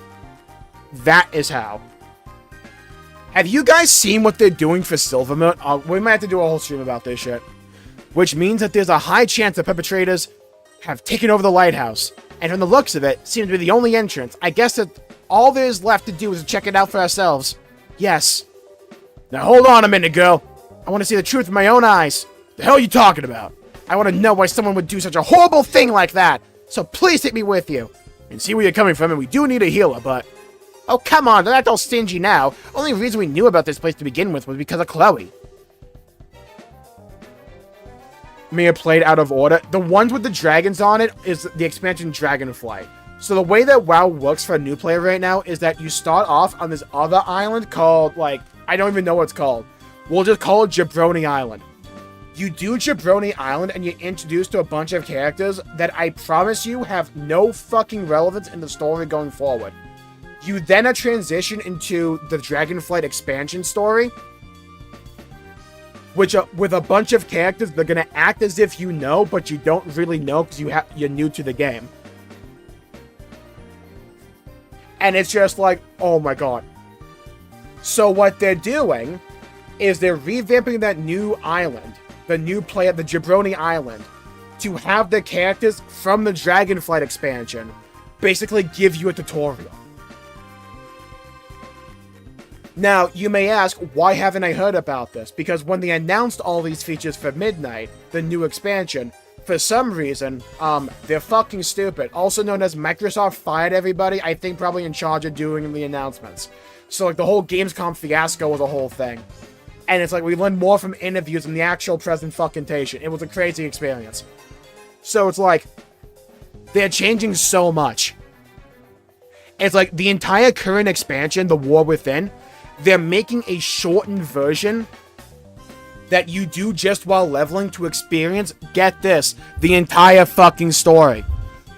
Speaker 1: That is how. Have you guys seen what they're doing for Silvermoon? We might have to do a whole stream about this shit. Which means that there's a high chance that perpetrators have taken over the Lighthouse. And from the looks of it, seems to be the only entrance. I guess that all there's left to do is check it out for ourselves. Yes. Now hold on a minute, girl. I want to see the truth with my own eyes. The hell are you talking about? I want to know why someone would do such a horrible thing like that. So please take me with you. And see where you're coming from, and we do need a healer, but... Oh, come on, don't act all stingy now. Only reason we knew about this place to begin with was because of Chloe. May have played out of order. The ones with the dragons on it is the expansion Dragonflight. So the way that WoW works for a new player right now is that you start off on this other island called, like, I don't even know what it's called. We'll just call it Jabroni Island. You do Jabroni Island and you're introduced to a bunch of characters that I promise you have no fucking relevance in the story going forward. You then transition into the Dragonflight expansion story, which with a bunch of characters, they're gonna act as if you know, but you don't really know because you're new to the game. And it's just like, oh my god. So what they're doing is they're revamping that new island, the new play at the Jabroni Island, to have the characters from the Dragonflight expansion basically give you a tutorial. Now, you may ask, why haven't I heard about this? Because when they announced all these features for Midnight, the new expansion, for some reason, they're fucking stupid. Also known as Microsoft fired everybody, I think probably in charge of doing the announcements. So, like, the whole Gamescom fiasco was a whole thing. And it's like, we learned more from interviews than the actual presentation. It was a crazy experience. So, it's like, they're changing so much. It's like, the entire current expansion, The War Within, they're making a shortened version that you do just while leveling to experience, get this, the entire fucking story.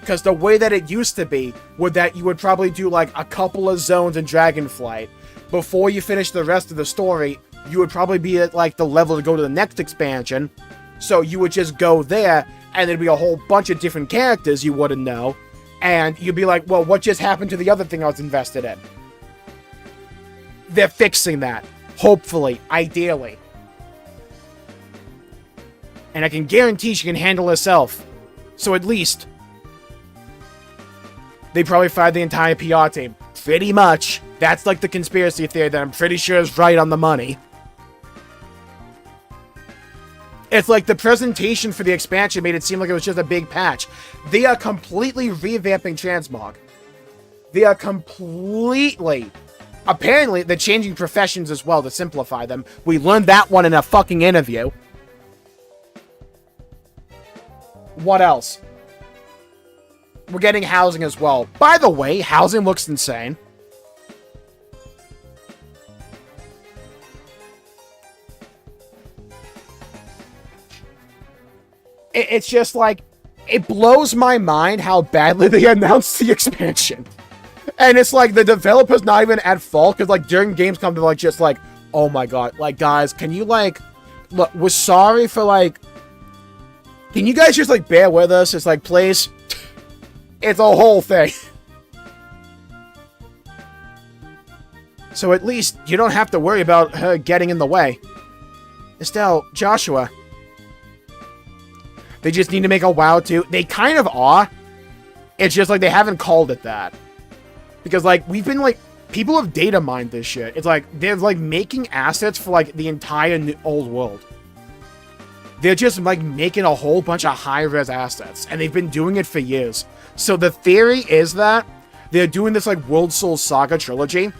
Speaker 1: Because the way that it used to be, would that you would probably do like a couple of zones in Dragonflight. Before you finish the rest of the story, you would probably be at like the level to go to the next expansion. So you would just go there, and there'd be a whole bunch of different characters you wouldn't know. And you'd be like, well, what just happened to the other thing I was invested in? They're fixing that. Hopefully. Ideally. And I can guarantee she can handle herself. So at least... they probably fired the entire PR team. Pretty much. That's like the conspiracy theory that I'm pretty sure is right on the money. It's like the presentation for the expansion made it seem like it was just a big patch. They are completely revamping transmog. They are completely... apparently, they're changing professions as well to simplify them. We learned that one in a fucking interview. What else? We're getting housing as well. By the way, housing looks insane. It's just like, it blows my mind how badly they announced the expansion. And it's like, the developer's not even at fault, because like during Gamescom, they're like, just like, oh my god, like guys, can you like, look, we're sorry for like, can you guys just like bear with us? It's like, please. It's a whole thing. So at least you don't have to worry about her getting in the way. Estelle, Joshua. They just need to make a WoW 2. They kind of are. It's just like they haven't called it that. Because like, we've been like, people have data mined this shit. It's like, they're like making assets for like the entire old world. They're just like making a whole bunch of high-res assets. And they've been doing it for years. So the theory is that they're doing this like World Soul Saga trilogy.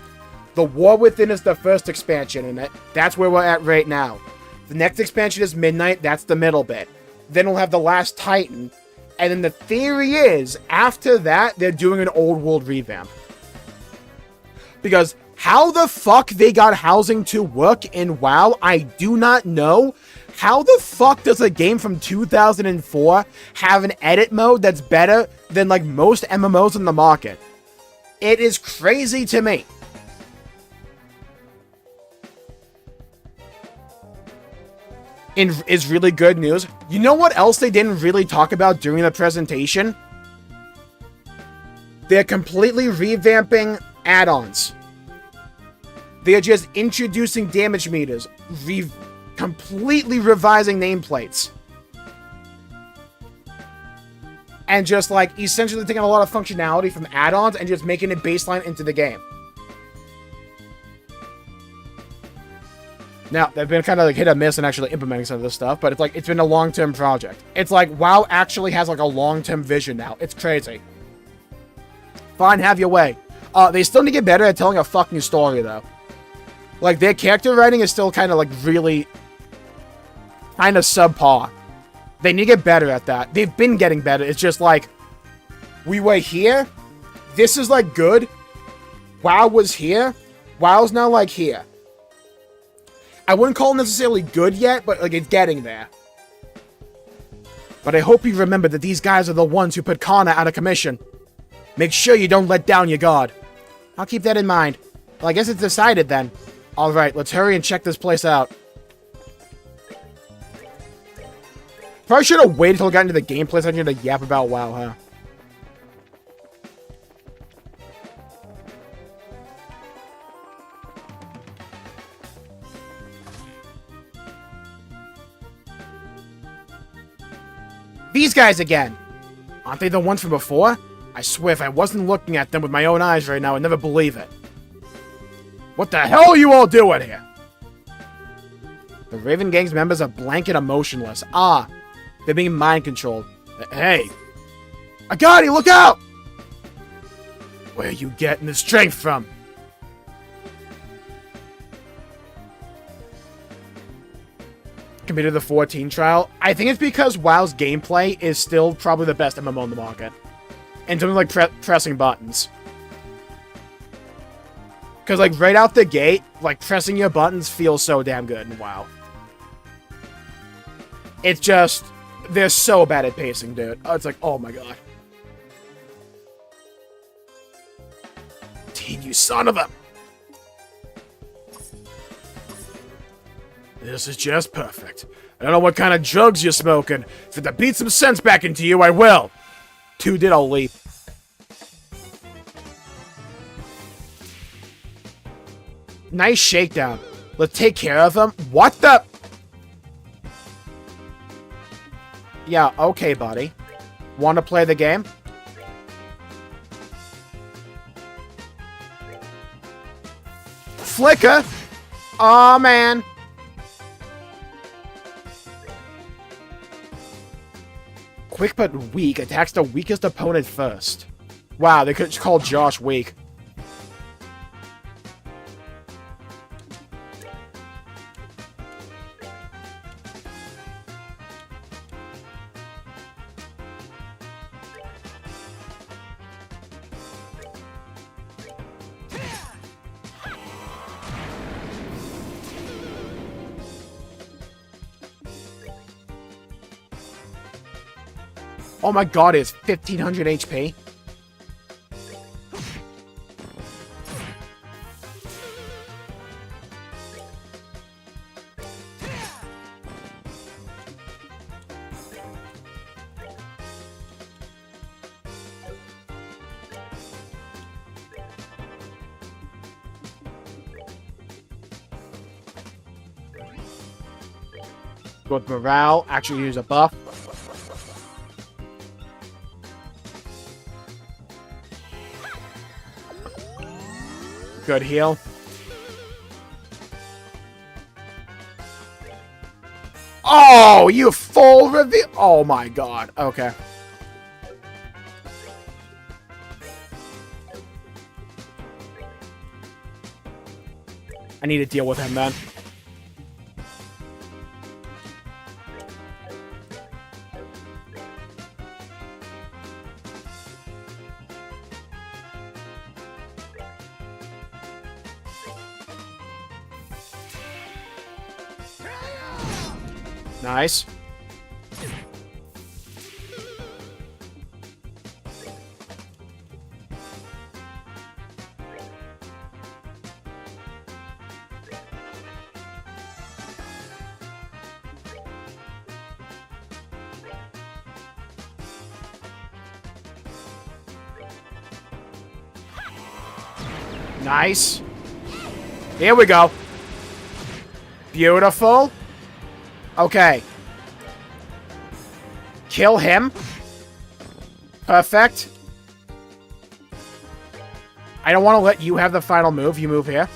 Speaker 1: The War Within is the first expansion in it. That's where we're at right now. The next expansion is Midnight. That's the middle bit. Then we'll have the Last Titan. And then the theory is, after that, they're doing an old world revamp. Because how the fuck they got housing to work in WoW, I do not know. How the fuck does a game from 2004 have an edit mode that's better than like most MMOs in the market? It is crazy to me. Is really good news. You know what else they didn't really talk about during the presentation? They're completely revamping add-ons. They are just introducing damage meters, completely revising nameplates. And just, like, essentially taking a lot of functionality from add-ons and just making it baseline into the game. Now, they've been kind of, like, hit or miss in actually implementing some of this stuff, but it's, like, it's been a long-term project. It's like, WoW actually has, like, a long-term vision now. It's crazy. Fine, have your way. They still need to get better at telling a fucking story, though. Like, their character writing is still kind of, like, really kind of subpar. They need to get better at that. They've been getting better. It's just like, we were here. This is, like, good. WoW was here. WoW's now, like, here. I wouldn't call it necessarily good yet, but, like, it's getting there. But I hope you remember that these guys are the ones who put Kana out of commission. Make sure you don't let down your guard. I'll keep that in mind. Well, I guess it's decided then. Alright, let's hurry and check this place out. Probably should have waited until I got into the gameplay section to yap about WoW, huh? These guys again! Aren't they the ones from before? I swear if I wasn't looking at them with my own eyes right now, I'd never believe it. What the hell are you all doing here? The Raven Gang's members are blanket and emotionless. Ah, they're being mind-controlled. Hey! Agadi, look out! Where are you getting the strength from? Committed to the 14 trial. I think it's because WoW's gameplay is still probably the best MMO on the market. In terms of, like, pressing buttons. Because, like, right out the gate, like, pressing your buttons feels so damn good in WoW. It's just, they're so bad at pacing, dude. Oh, it's like, oh my god. Teen, you son of a... This is just perfect. I don't know what kind of drugs you're smoking. If it to beat some sense back into you, I will. 2 did I'll leap. Nice shakedown. Let's take care of him. What the... Yeah, okay, buddy. Want to play the game? Flicker? Aw, man. Quick but weak. Attacks the weakest opponent first. Wow, they could call Josh weak. Oh my god, it's 1500 HP. Good morale, actually use a buff. Good heal. Oh, you full reveal. Oh my god. Okay. I need to deal with him then. Nice. Nice. Here we go. Beautiful. Okay. Kill him. Perfect. I don't want to let you have the final move. You move here.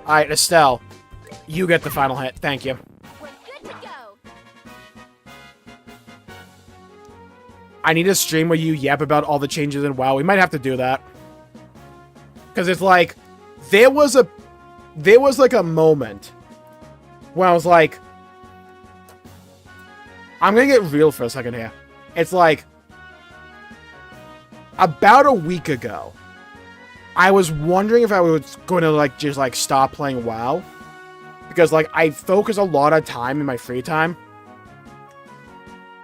Speaker 1: Alright, Estelle. You get the final hit. Thank you.
Speaker 5: We're good to go.
Speaker 1: I need a stream where you yap about all the changes in WoW. We might have to do that. Because it's like, there was like a moment when I was like, I'm gonna get real for a second here. It's like, about a week ago, I was wondering if I was going to like just like stop playing WoW. Because like I focus a lot of time in my free time.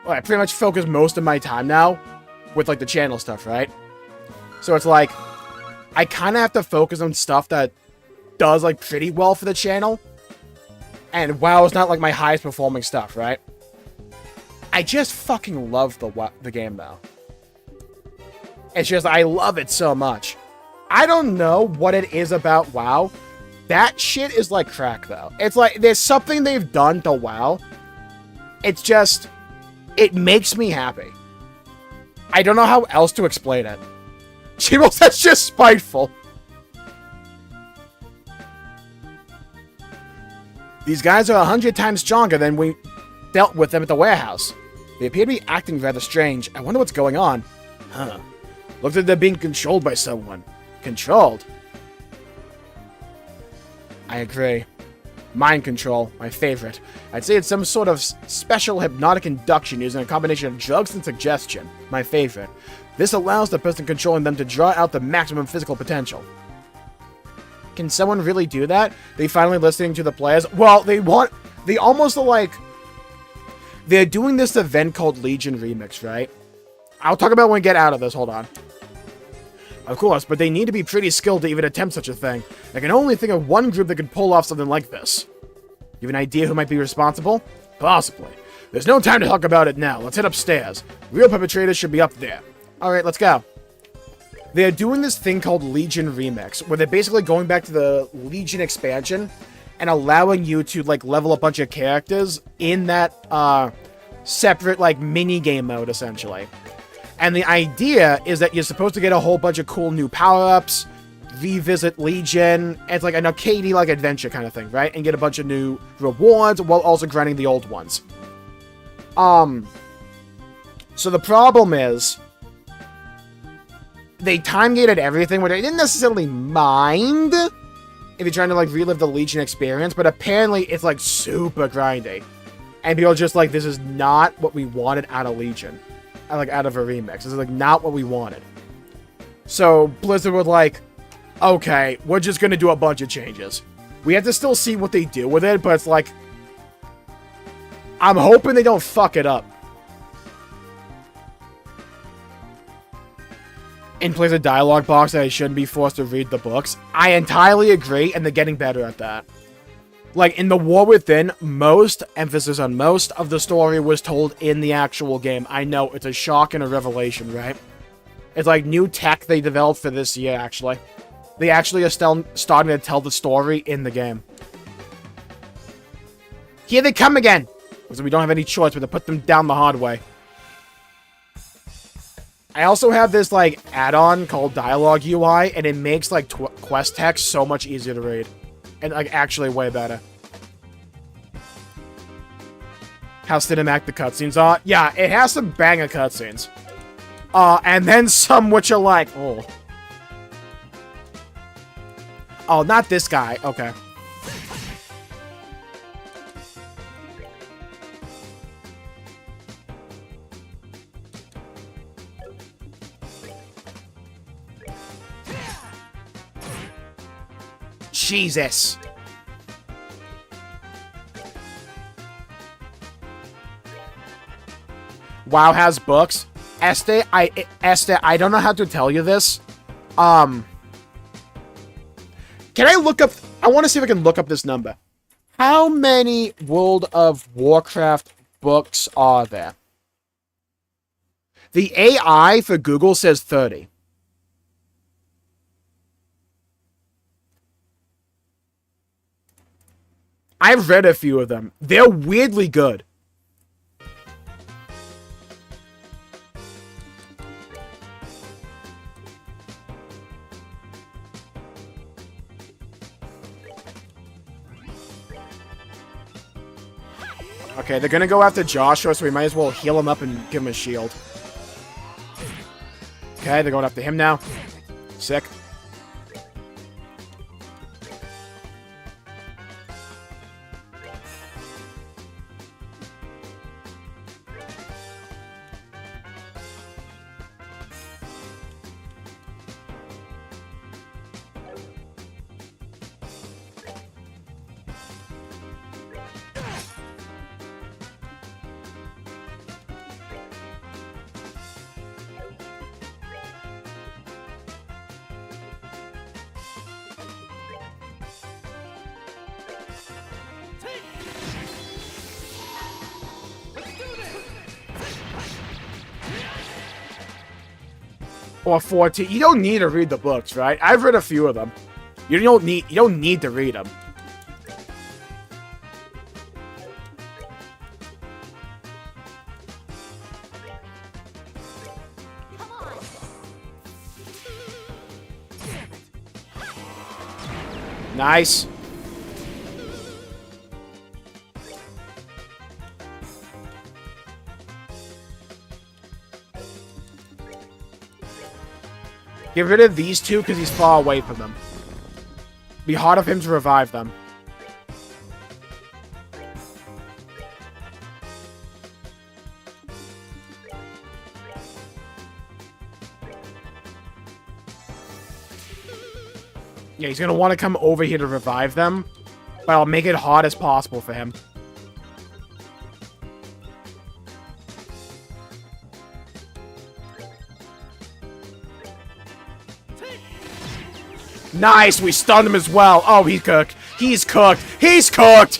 Speaker 1: Well, I pretty much focus most of my time now with like the channel stuff, right? So it's like, I kind of have to focus on stuff that does like pretty well for the channel. And WoW is not like my highest performing stuff, right? I just fucking love the game though. It's just, I love it so much. I don't know what it is about WoW. That shit is like crack though. It's like, there's something they've done to WoW. It's just, it makes me happy. I don't know how else to explain it. Jmulls, that's just spiteful. These guys are 100 times stronger than we dealt with them at the warehouse. They appear to be acting rather strange. I wonder what's going on. Huh. Looks like they're being controlled by someone. Controlled? I agree. Mind control, my favorite. I'd say it's some sort of special hypnotic induction using a combination of drugs and suggestion. My favorite. This allows the person controlling them to draw out the maximum physical potential. Can someone really do that? They finally listening to the players? Well, they almost like, they're doing this event called Legion Remix, right? I'll talk about when we get out of this, hold on. Of course, but they need to be pretty skilled to even attempt such a thing. I can only think of one group that could pull off something like this. You have an idea who might be responsible? Possibly. There's no time to talk about it now. Let's head upstairs. Real perpetrators should be up there. Alright, let's go. They're doing this thing called Legion Remix, where they're basically going back to the Legion expansion and allowing you to, like, level a bunch of characters in that, separate, like, mini-game mode, essentially. And the idea is that you're supposed to get a whole bunch of cool new power-ups, revisit Legion, it's like an arcadey like adventure kind of thing, right? And get a bunch of new rewards while also grinding the old ones. So the problem is, they time-gated everything, which I didn't necessarily mind if you're trying to, like, relive the Legion experience, but apparently it's, like, super grindy. And people are just like, this is not what we wanted out of Legion. Like, out of a remix. This is, like, not what we wanted. So, Blizzard was like, okay, we're just gonna do a bunch of changes. We have to still see what they do with it, but it's like, I'm hoping they don't fuck it up. In place of dialogue box that I shouldn't be forced to read the books. I entirely agree, and they're getting better at that. Like, in The War Within, most, emphasis on most, of the story was told in the actual game. I know, it's a shock and a revelation, right? It's like new tech they developed for this year, actually. They actually are still starting to tell the story in the game. Here they come again! So we don't have any choice but to put them down the hard way. I also have this, like, add-on called Dialogue UI, and it makes, like, quest text so much easier to read. And, like, actually way better. How cinematic the cutscenes are. Yeah, it has some banger cutscenes. And then some which are like, oh. Oh, not this guy. Okay. Jesus. WoW has books. Esther, I don't know how to tell you this. Can I look up... I want to see if I can look up this number. How many World of Warcraft books are there? The AI for Google says 30. I've read a few of them. They're weirdly good. Okay, they're gonna go after Joshua, so we might as well heal him up and give him a shield. Okay, they're going after him now. Sick. Or 14. You don't need to read the books, right? I've read a few of them. You don't need to read them. Nice. Get rid of these two because he's far away from them. Be hard of him to revive them. Yeah, he's going to want to come over here to revive them. But I'll make it hard as possible for him. Nice! We stunned him as well. Oh, he's cooked. He's cooked. He's cooked!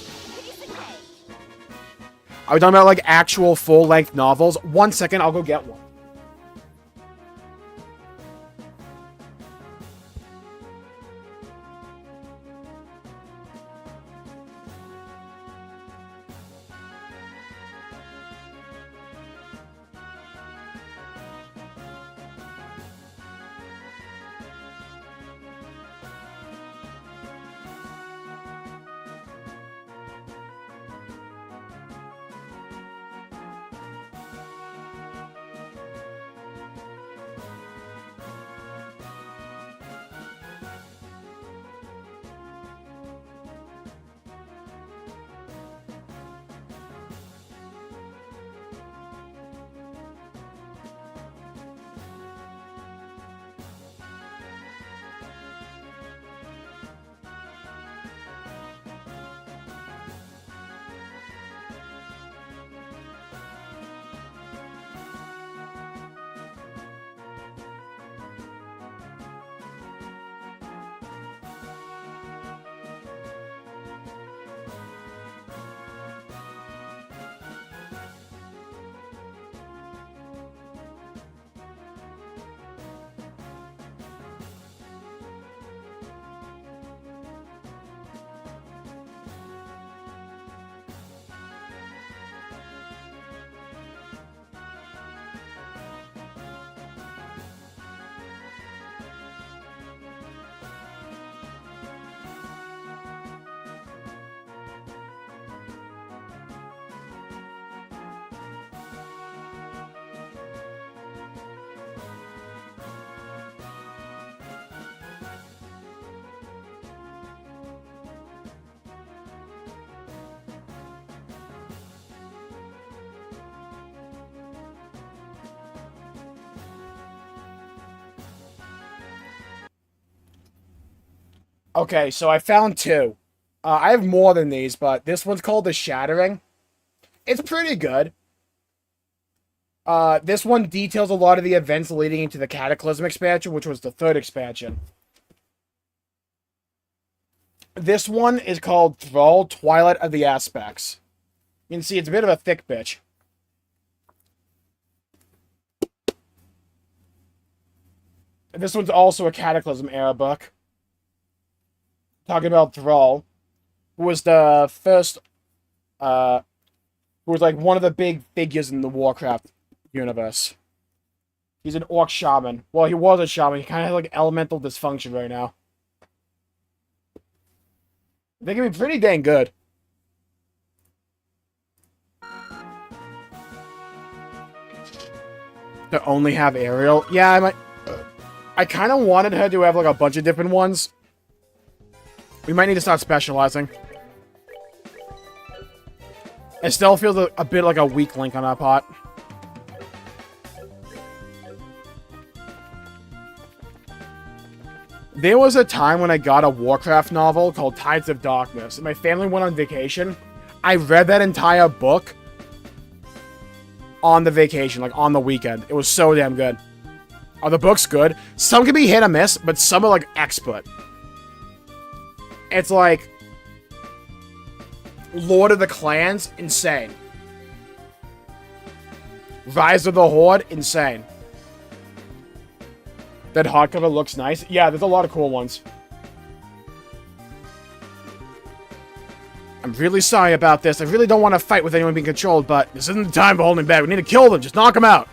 Speaker 1: Are we talking about, like, actual full-length novels? 1 second, I'll go get one. Okay, so I found two. I have more than these, but this one's called The Shattering. It's pretty good. This one details a lot of the events leading into the Cataclysm expansion, which was the third expansion. This one is called Thrall, Twilight of the Aspects. You can see it's a bit of a thick bitch. This one's also a Cataclysm era book. Talking about Thrall, who was the first, who was like one of the big figures in the Warcraft universe. He's an orc shaman. Well, he was a shaman. He kind of has like elemental dysfunction right now. They can be pretty dang good. To only have Ariel? Yeah, I might. I kind of wanted her to have like a bunch of different ones. We might need to start specializing. Estelle feels a bit like a weak link on our pot. There was a time when I got a Warcraft novel called Tides of Darkness, and my family went on vacation. I read that entire book on the vacation, like on the weekend. It was so damn good. Are the books good? Some can be hit or miss, but some are like expert. It's like Lord of the Clans, insane. Rise of the Horde, insane. That hardcover looks nice. Yeah, there's a lot of cool ones. I'm really sorry about this. I really don't want to fight with anyone being controlled, but this isn't the time for holding back. We need to kill them. Just knock them out.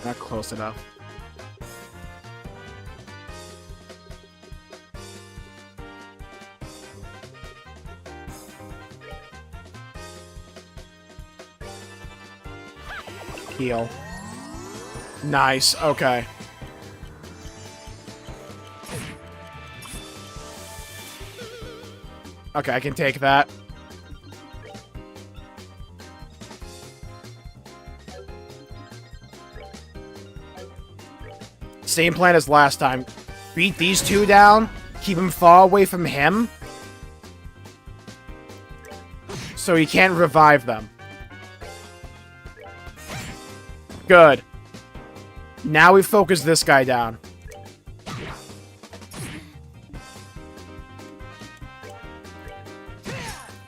Speaker 1: Not close enough. Heal. Nice, okay. Okay, I can take that. Same plan as last time. Beat these two down, keep him far away from him, so he can't revive them. Good. Now we focus this guy down.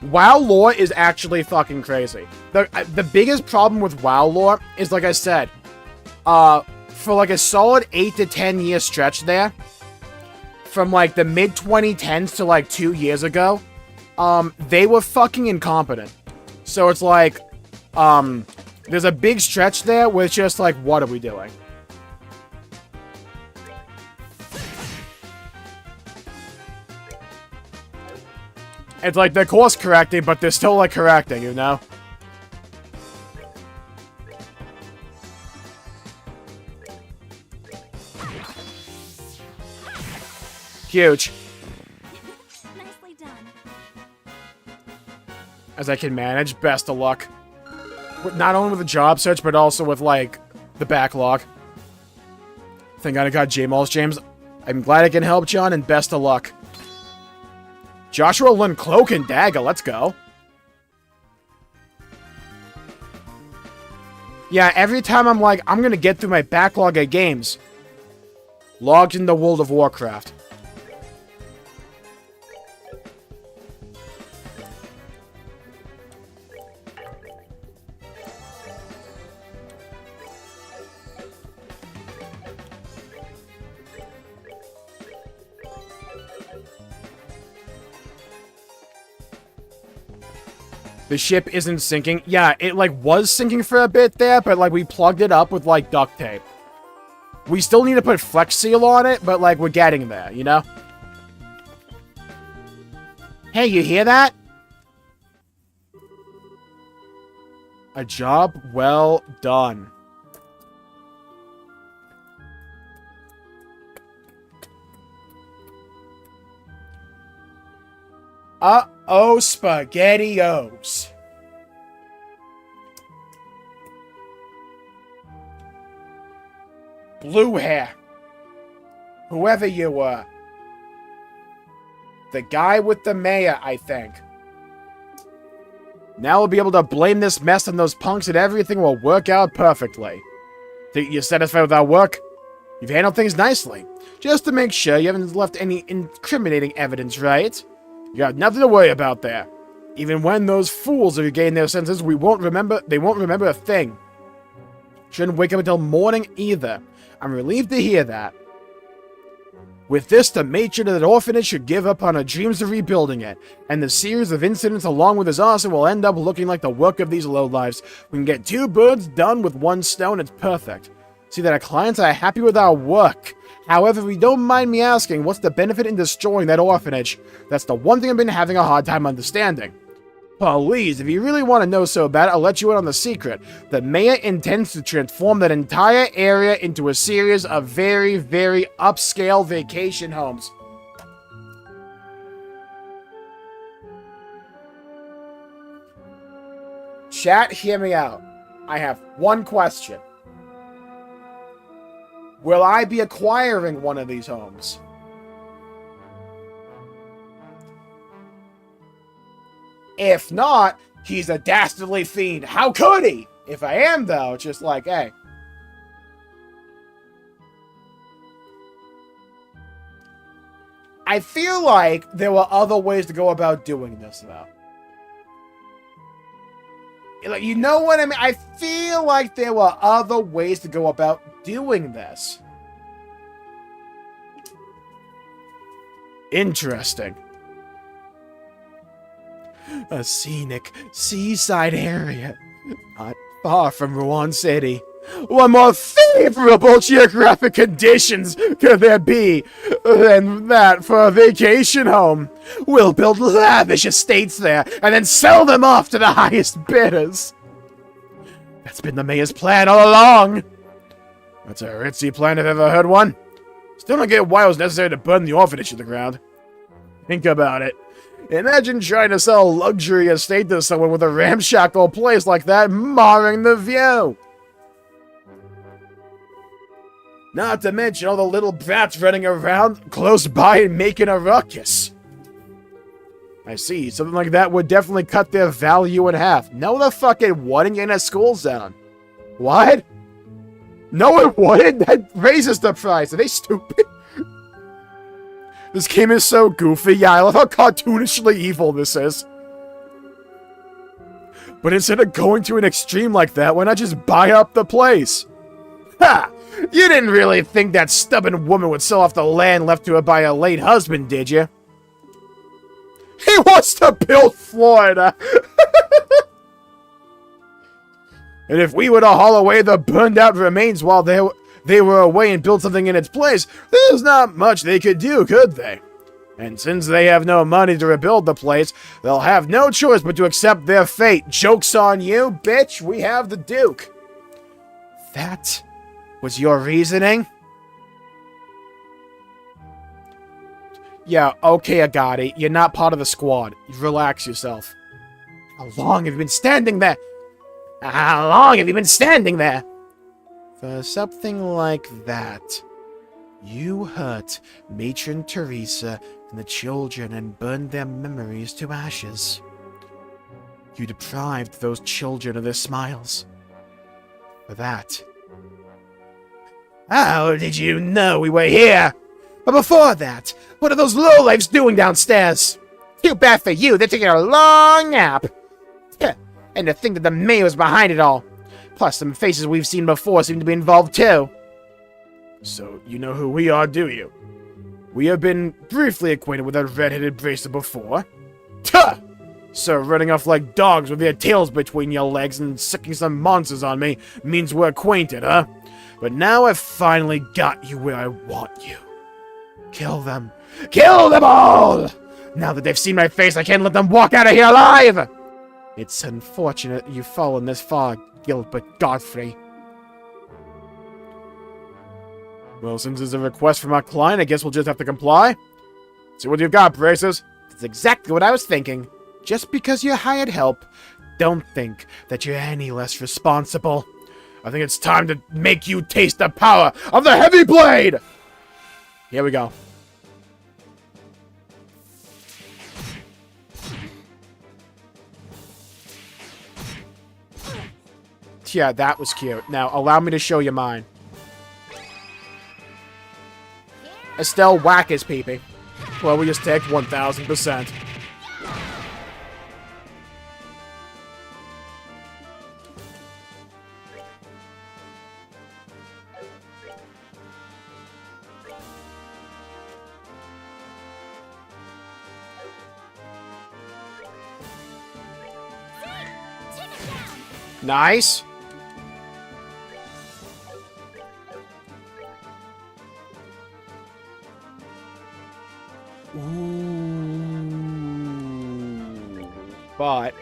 Speaker 1: WoW lore is actually fucking crazy. The biggest problem with WoW lore is, like I said, for like a solid 8 to 10 year stretch there, from like the mid 2010s to like 2 years ago, they were fucking incompetent. So it's like, there's a big stretch there where it's just like, what are we doing? It's like they're course correcting, but they're still like correcting, you know? Huge.
Speaker 5: Nicely done.
Speaker 1: As I can manage, best of luck. Not only with the job search, but also with, like, the backlog. Thank God I got Jmulls, James. I'm glad I can help, John, and best of luck. Joshua learned Cloak and Dagger, let's go. Yeah, every time I'm like, I'm gonna get through my backlog of games. Logged in the World of Warcraft. The ship isn't sinking. Yeah, it, like, was sinking for a bit there, but, like, we plugged it up with, like, duct tape. We still need to put Flex Seal on it, but, like, we're getting there, you know? Hey, you hear that? A job well done. Uh-oh, SpaghettiOs. Blue hair. Whoever you were. The guy with the mayor, I think. Now we'll be able to blame this mess on those punks and everything will work out perfectly. Think you're satisfied with our work? You've handled things nicely. Just to make sure you haven't left any incriminating evidence, right? You got nothing to worry about there. Even when those fools regain their senses, they won't remember a thing. Shouldn't wake up until morning either. I'm relieved to hear that. With this, the matron of that orphanage should give up on her dreams of rebuilding it, and the series of incidents along with his arson will end up looking like the work of these lowlives. We can get 2 birds done with 1 stone, it's perfect. See that our clients are happy with our work. However, if you don't mind me asking, what's the benefit in destroying that orphanage? That's the one thing I've been having a hard time understanding. Please, if you really want to know so bad, I'll let you in on the secret. The mayor intends to transform that entire area into a series of very, very upscale vacation homes. Chat, hear me out. I have one question. Will I be acquiring one of these homes? If not, he's a dastardly fiend. How could he? If I am, though, it's just like, hey. I feel like there were other ways to go about doing this, though. Like, you know what I mean? I feel like there were other ways to go about doing this. Interesting. A scenic seaside area, not far from RUAN City. What more favorable geographic conditions could there be than that for a vacation home? We'll build lavish estates there and then sell them off to the highest bidders. That's been the mayor's plan all along. That's a ritzy plan if I've ever heard one. Still don't get why it was necessary to burn the orphanage to the ground. Think about it. Imagine trying to sell a luxury estate to someone with a ramshackle place like that, marring the view. Not to mention all the little brats running around close by and making a ruckus. I see, something like that would definitely cut their value in half. No, the fuck it wouldn't in a school zone. What? No, it wouldn't? That raises the price. Are they stupid? This game is so goofy. Yeah, I love how cartoonishly evil this is. But instead of going to an extreme like that, why not just buy up the place? Ha! You didn't really think that stubborn woman would sell off the land left to her by her late husband, did you? He wants to build Florida! And if we were to haul away the burned-out remains while they were away and build something in its place, there's not much they could do, could they? And since they have no money to rebuild the place, they'll have no choice but to accept their fate. Joke's on you, bitch, we have the Duke. That was your reasoning? Yeah, okay, Agati, you're not part of the squad. Relax yourself. How long have you been standing there? How long have you been standing there? For something like that. You hurt Matron Teresa and the children and burned their memories to ashes. You deprived those children of their smiles. For that. How did you know we were here? But before that, what are those lowlifes doing downstairs? Too bad for you, they're taking a long nap. And to think that the mayor was behind it all. Plus, some faces we've seen before seem to be involved too. So, you know who we are, do you? We have been briefly acquainted with that red-headed bracer before. Tuh! So running off like dogs with your tails between your legs and sicking some monsters on me means we're acquainted, huh? But now I've finally got you where I want you. Kill them. Kill them all! Now that they've seen my face, I can't let them walk out of here alive! It's unfortunate you've fallen this far, Gilbert Godfrey. Well, since it's a request from our client, I guess we'll just have to comply. See what you've got, Braces. That's exactly what I was thinking. Just because you hired help, don't think that you're any less responsible. I think it's time to make you taste the power of the heavy blade! Here we go. Yeah, that was cute. Now, allow me to show you mine. Estelle, whack his peepee. Well, we just take 1,000%. Nice. Ooh. But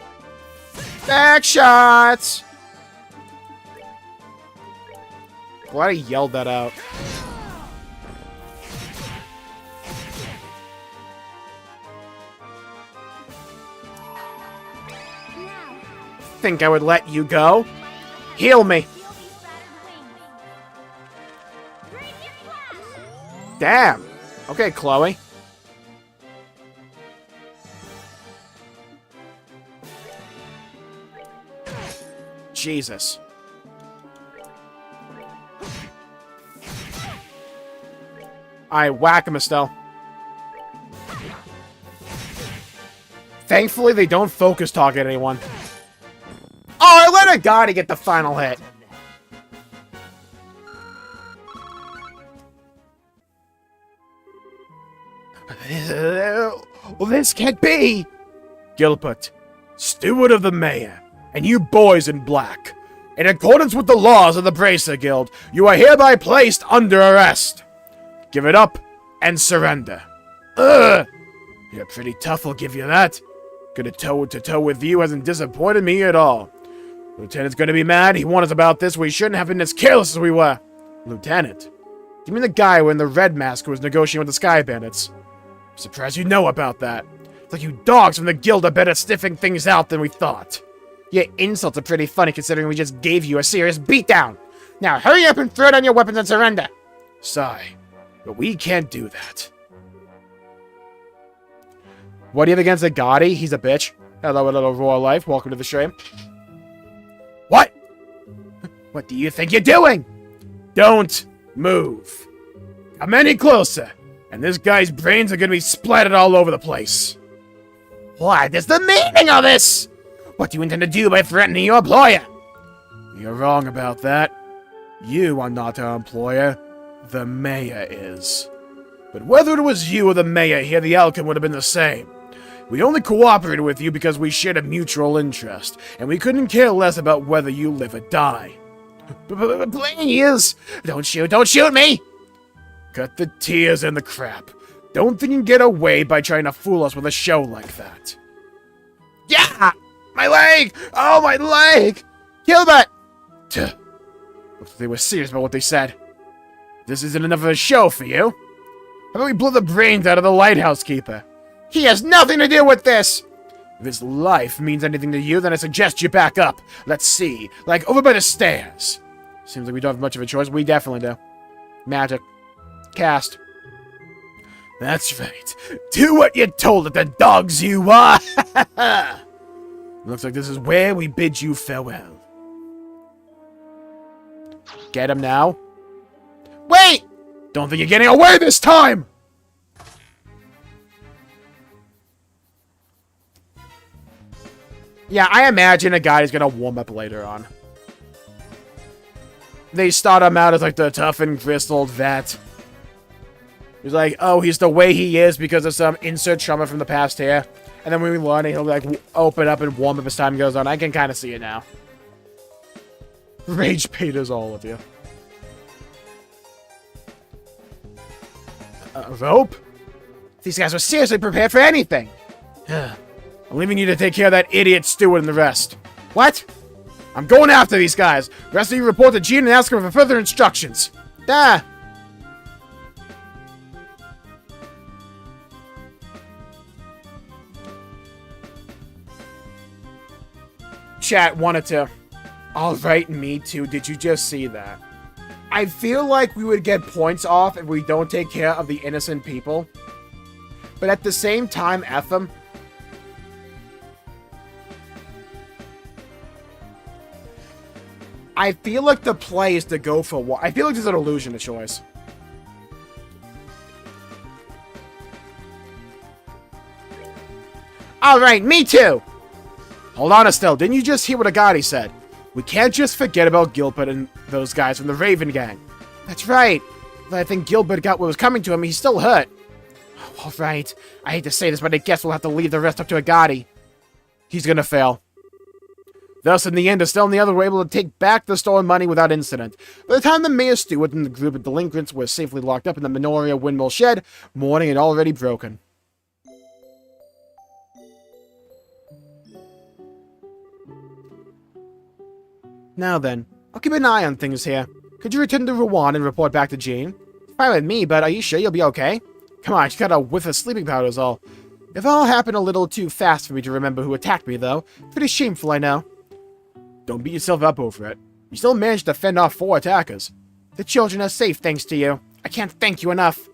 Speaker 1: back shots. Glad he yelled that out. Think I would let you go? Heal me. Damn. Okay, Chloe. Jesus. Alright, whack him, Estelle. Thankfully, they don't focus talk at anyone. Oh, I let a guy to get the final hit. Well, this can't be. Gilbert, steward of the mayor, and you boys in black. In accordance with the laws of the Bracer Guild, you are hereby placed under arrest. Give it up and surrender. Ugh! You're pretty tough, I'll give you that. Going toe-to-toe with you hasn't disappointed me at all. Lieutenant's gonna be mad. He warned us about this. We shouldn't have been as careless as we were. Lieutenant? Do you mean the guy wearing the red mask who was negotiating with the Sky Bandits? I'm surprised you know about that. It's like you dogs from the guild are better at sniffing things out than we thought. Your insults are pretty funny considering we just gave you a serious beatdown. Now hurry up and throw down your weapons and surrender. Sigh, but we can't do that. What do you have against the Gotti? He's a bitch. Hello, a little raw life. Welcome to the stream. What? What do you think you're doing? Don't move. Come any closer, and this guy's brains are gonna be splattered all over the place. What is the meaning of this? What do you intend to do by threatening your employer? You're wrong about that. You are not our employer. The mayor is. But whether it was you or the mayor here, the outcome would have been the same. We only cooperated with you because we shared a mutual interest, and we couldn't care less about whether you live or die. Please! Don't shoot me! Cut the tears and the crap. Don't think you can get away by trying to fool us with a show like that. Yeah! My leg! Oh, my leg! Gilbert! Looks like they were serious about what they said. This isn't enough of a show for you. How about we blow the brains out of the lighthouse keeper? He has nothing to do with this! If his life means anything to you, then I suggest you back up. Let's see. Like, over by the stairs. Seems like we don't have much of a choice. We definitely do. Magic. Cast. That's right. Do what you're told at the dogs you are! Looks like this is where we bid you farewell. Get him now. Wait! Don't think you're getting away this time! Yeah, I imagine a guy is gonna warm up later on. They start him out as like the tough and grizzled vet. He's like, oh, he's the way he is because of some insert trauma from the past here. And then when we learn it, he'll like open up and warm up as time goes on. I can kind of see it now. Rage bait is all of you. Rope? These guys were seriously prepared for anything. I'm leaving you to take care of that idiot steward and the rest. What? I'm going after these guys. The rest of you report to Gene and ask him for further instructions. Ah. Chat wanted to. Alright, me too. Did you just see that? I feel like we would get points off if we don't take care of the innocent people. But at the same time, F them. I feel like the play is to go for what? I feel like there's an illusion of choice. Alright, me too! Hold on, Estelle. Didn't you just hear what Agati said? We can't just forget about Gilbert and those guys from the Raven Gang. That's right. But I think Gilbert got what was coming to him. He's still hurt. All right. I hate to say this, but I guess we'll have to leave the rest up to Agati. He's gonna fail. Thus, in the end, Estelle and the other were able to take back the stolen money without incident. By the time the mayor steward and the group of delinquents were safely locked up in the Minoria windmill shed, morning had already broken. Now then, I'll keep an eye on things here. Could you return to RUAN and report back to Jane? Fine with me, but are you sure you'll be okay? Come on, I just got a whiff of sleeping powder is all. It all happened a little too fast for me to remember who attacked me, though. Pretty shameful, I know. Don't beat yourself up over it. You still managed to fend off 4 attackers. The children are safe thanks to you. I can't thank you enough.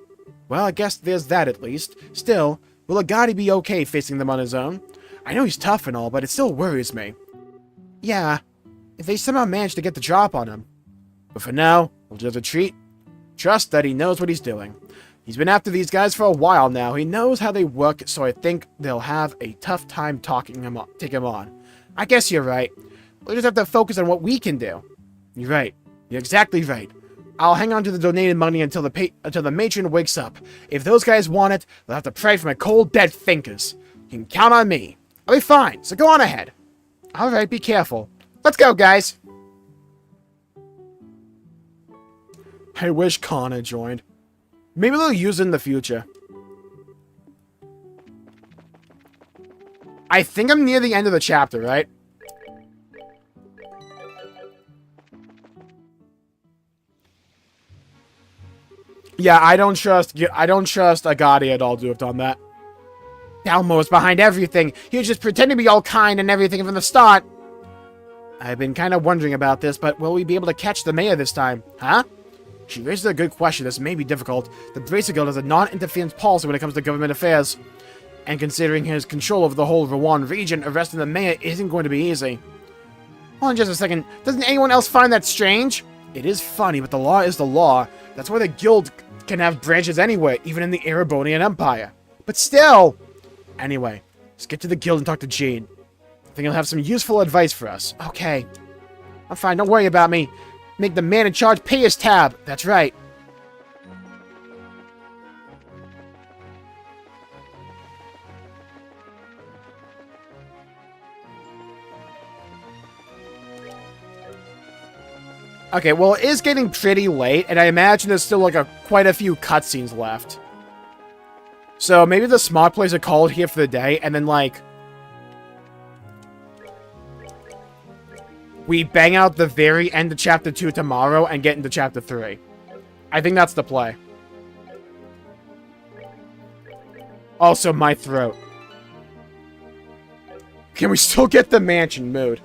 Speaker 1: Well, I guess there's that at least. Still, will Agati be okay facing them on his own? I know he's tough and all, but it still worries me. Yeah. If they somehow manage to get the drop on him. But for now, we'll just retreat. Trust that he knows what he's doing. He's been after these guys for a while now. He knows how they work, so I think they'll have a tough time taking him on. I guess you're right. We'll just have to focus on what we can do. You're right. You're exactly right. I'll hang on to the donated money until the matron wakes up. If those guys want it, they'll have to pray for my cold, dead fingers. You can count on me. I'll be fine, so go on ahead. Alright, be careful. Let's go, guys! I wish Connor joined. Maybe they'll use it in the future. I think I'm near the end of the chapter, right? Yeah, I don't trust Agati at all to have done that. Dalmo's behind everything. He was just pretending to be all kind and everything from the start. I've been kind of wondering about this, but will we be able to catch the mayor this time? Huh? She raises a good question. This may be difficult. The Bracer Guild has a non-interference policy when it comes to government affairs. And considering his control over the whole RUAN region, arresting the mayor isn't going to be easy. Hold on just a second. Doesn't anyone else find that strange? It is funny, but the law is the law. That's why the guild can have branches anywhere, even in the Erebonian Empire. But still! Anyway, let's get to the guild and talk to Jade. I think he'll have some useful advice for us. Okay. I'm fine, don't worry about me. Make the man in charge pay his tab. That's right. Okay, well, it is getting pretty late, and I imagine there's still, like, quite a few cutscenes left. So, maybe the smart plays are called here for the day, and then, like, we bang out the very end of Chapter 2 tomorrow and get into Chapter 3. I think that's the play. Also, my throat. Can we still get the mansion mood?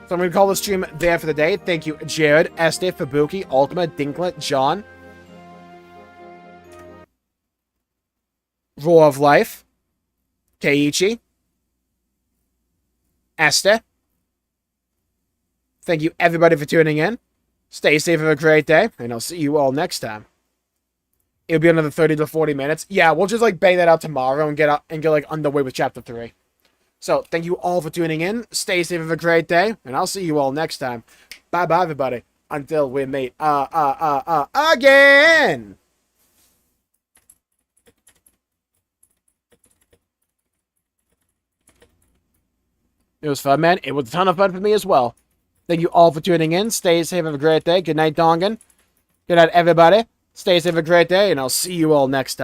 Speaker 1: So I'm going to call the stream there for the day. Thank you, Jared, Este, Fabuki, Ultima, Dinklet, John. Roar of Life. Keiichi. Este. Thank you, everybody, for tuning in. Stay safe, have a great day, and I'll see you all next time. It'll be another 30 to 40 minutes. Yeah, we'll just, like, bang that out tomorrow and get like, underway with Chapter 3. So, thank you all for tuning in. Stay safe, have a great day, and I'll see you all next time. Bye-bye, everybody. Until we meet again! It was fun, man. It was a ton of fun for me as well. Thank you all for tuning in. Stay safe. Have a great day. Good night, Dongan. Good night, everybody. Stay safe. Have a great day, and I'll see you all next time.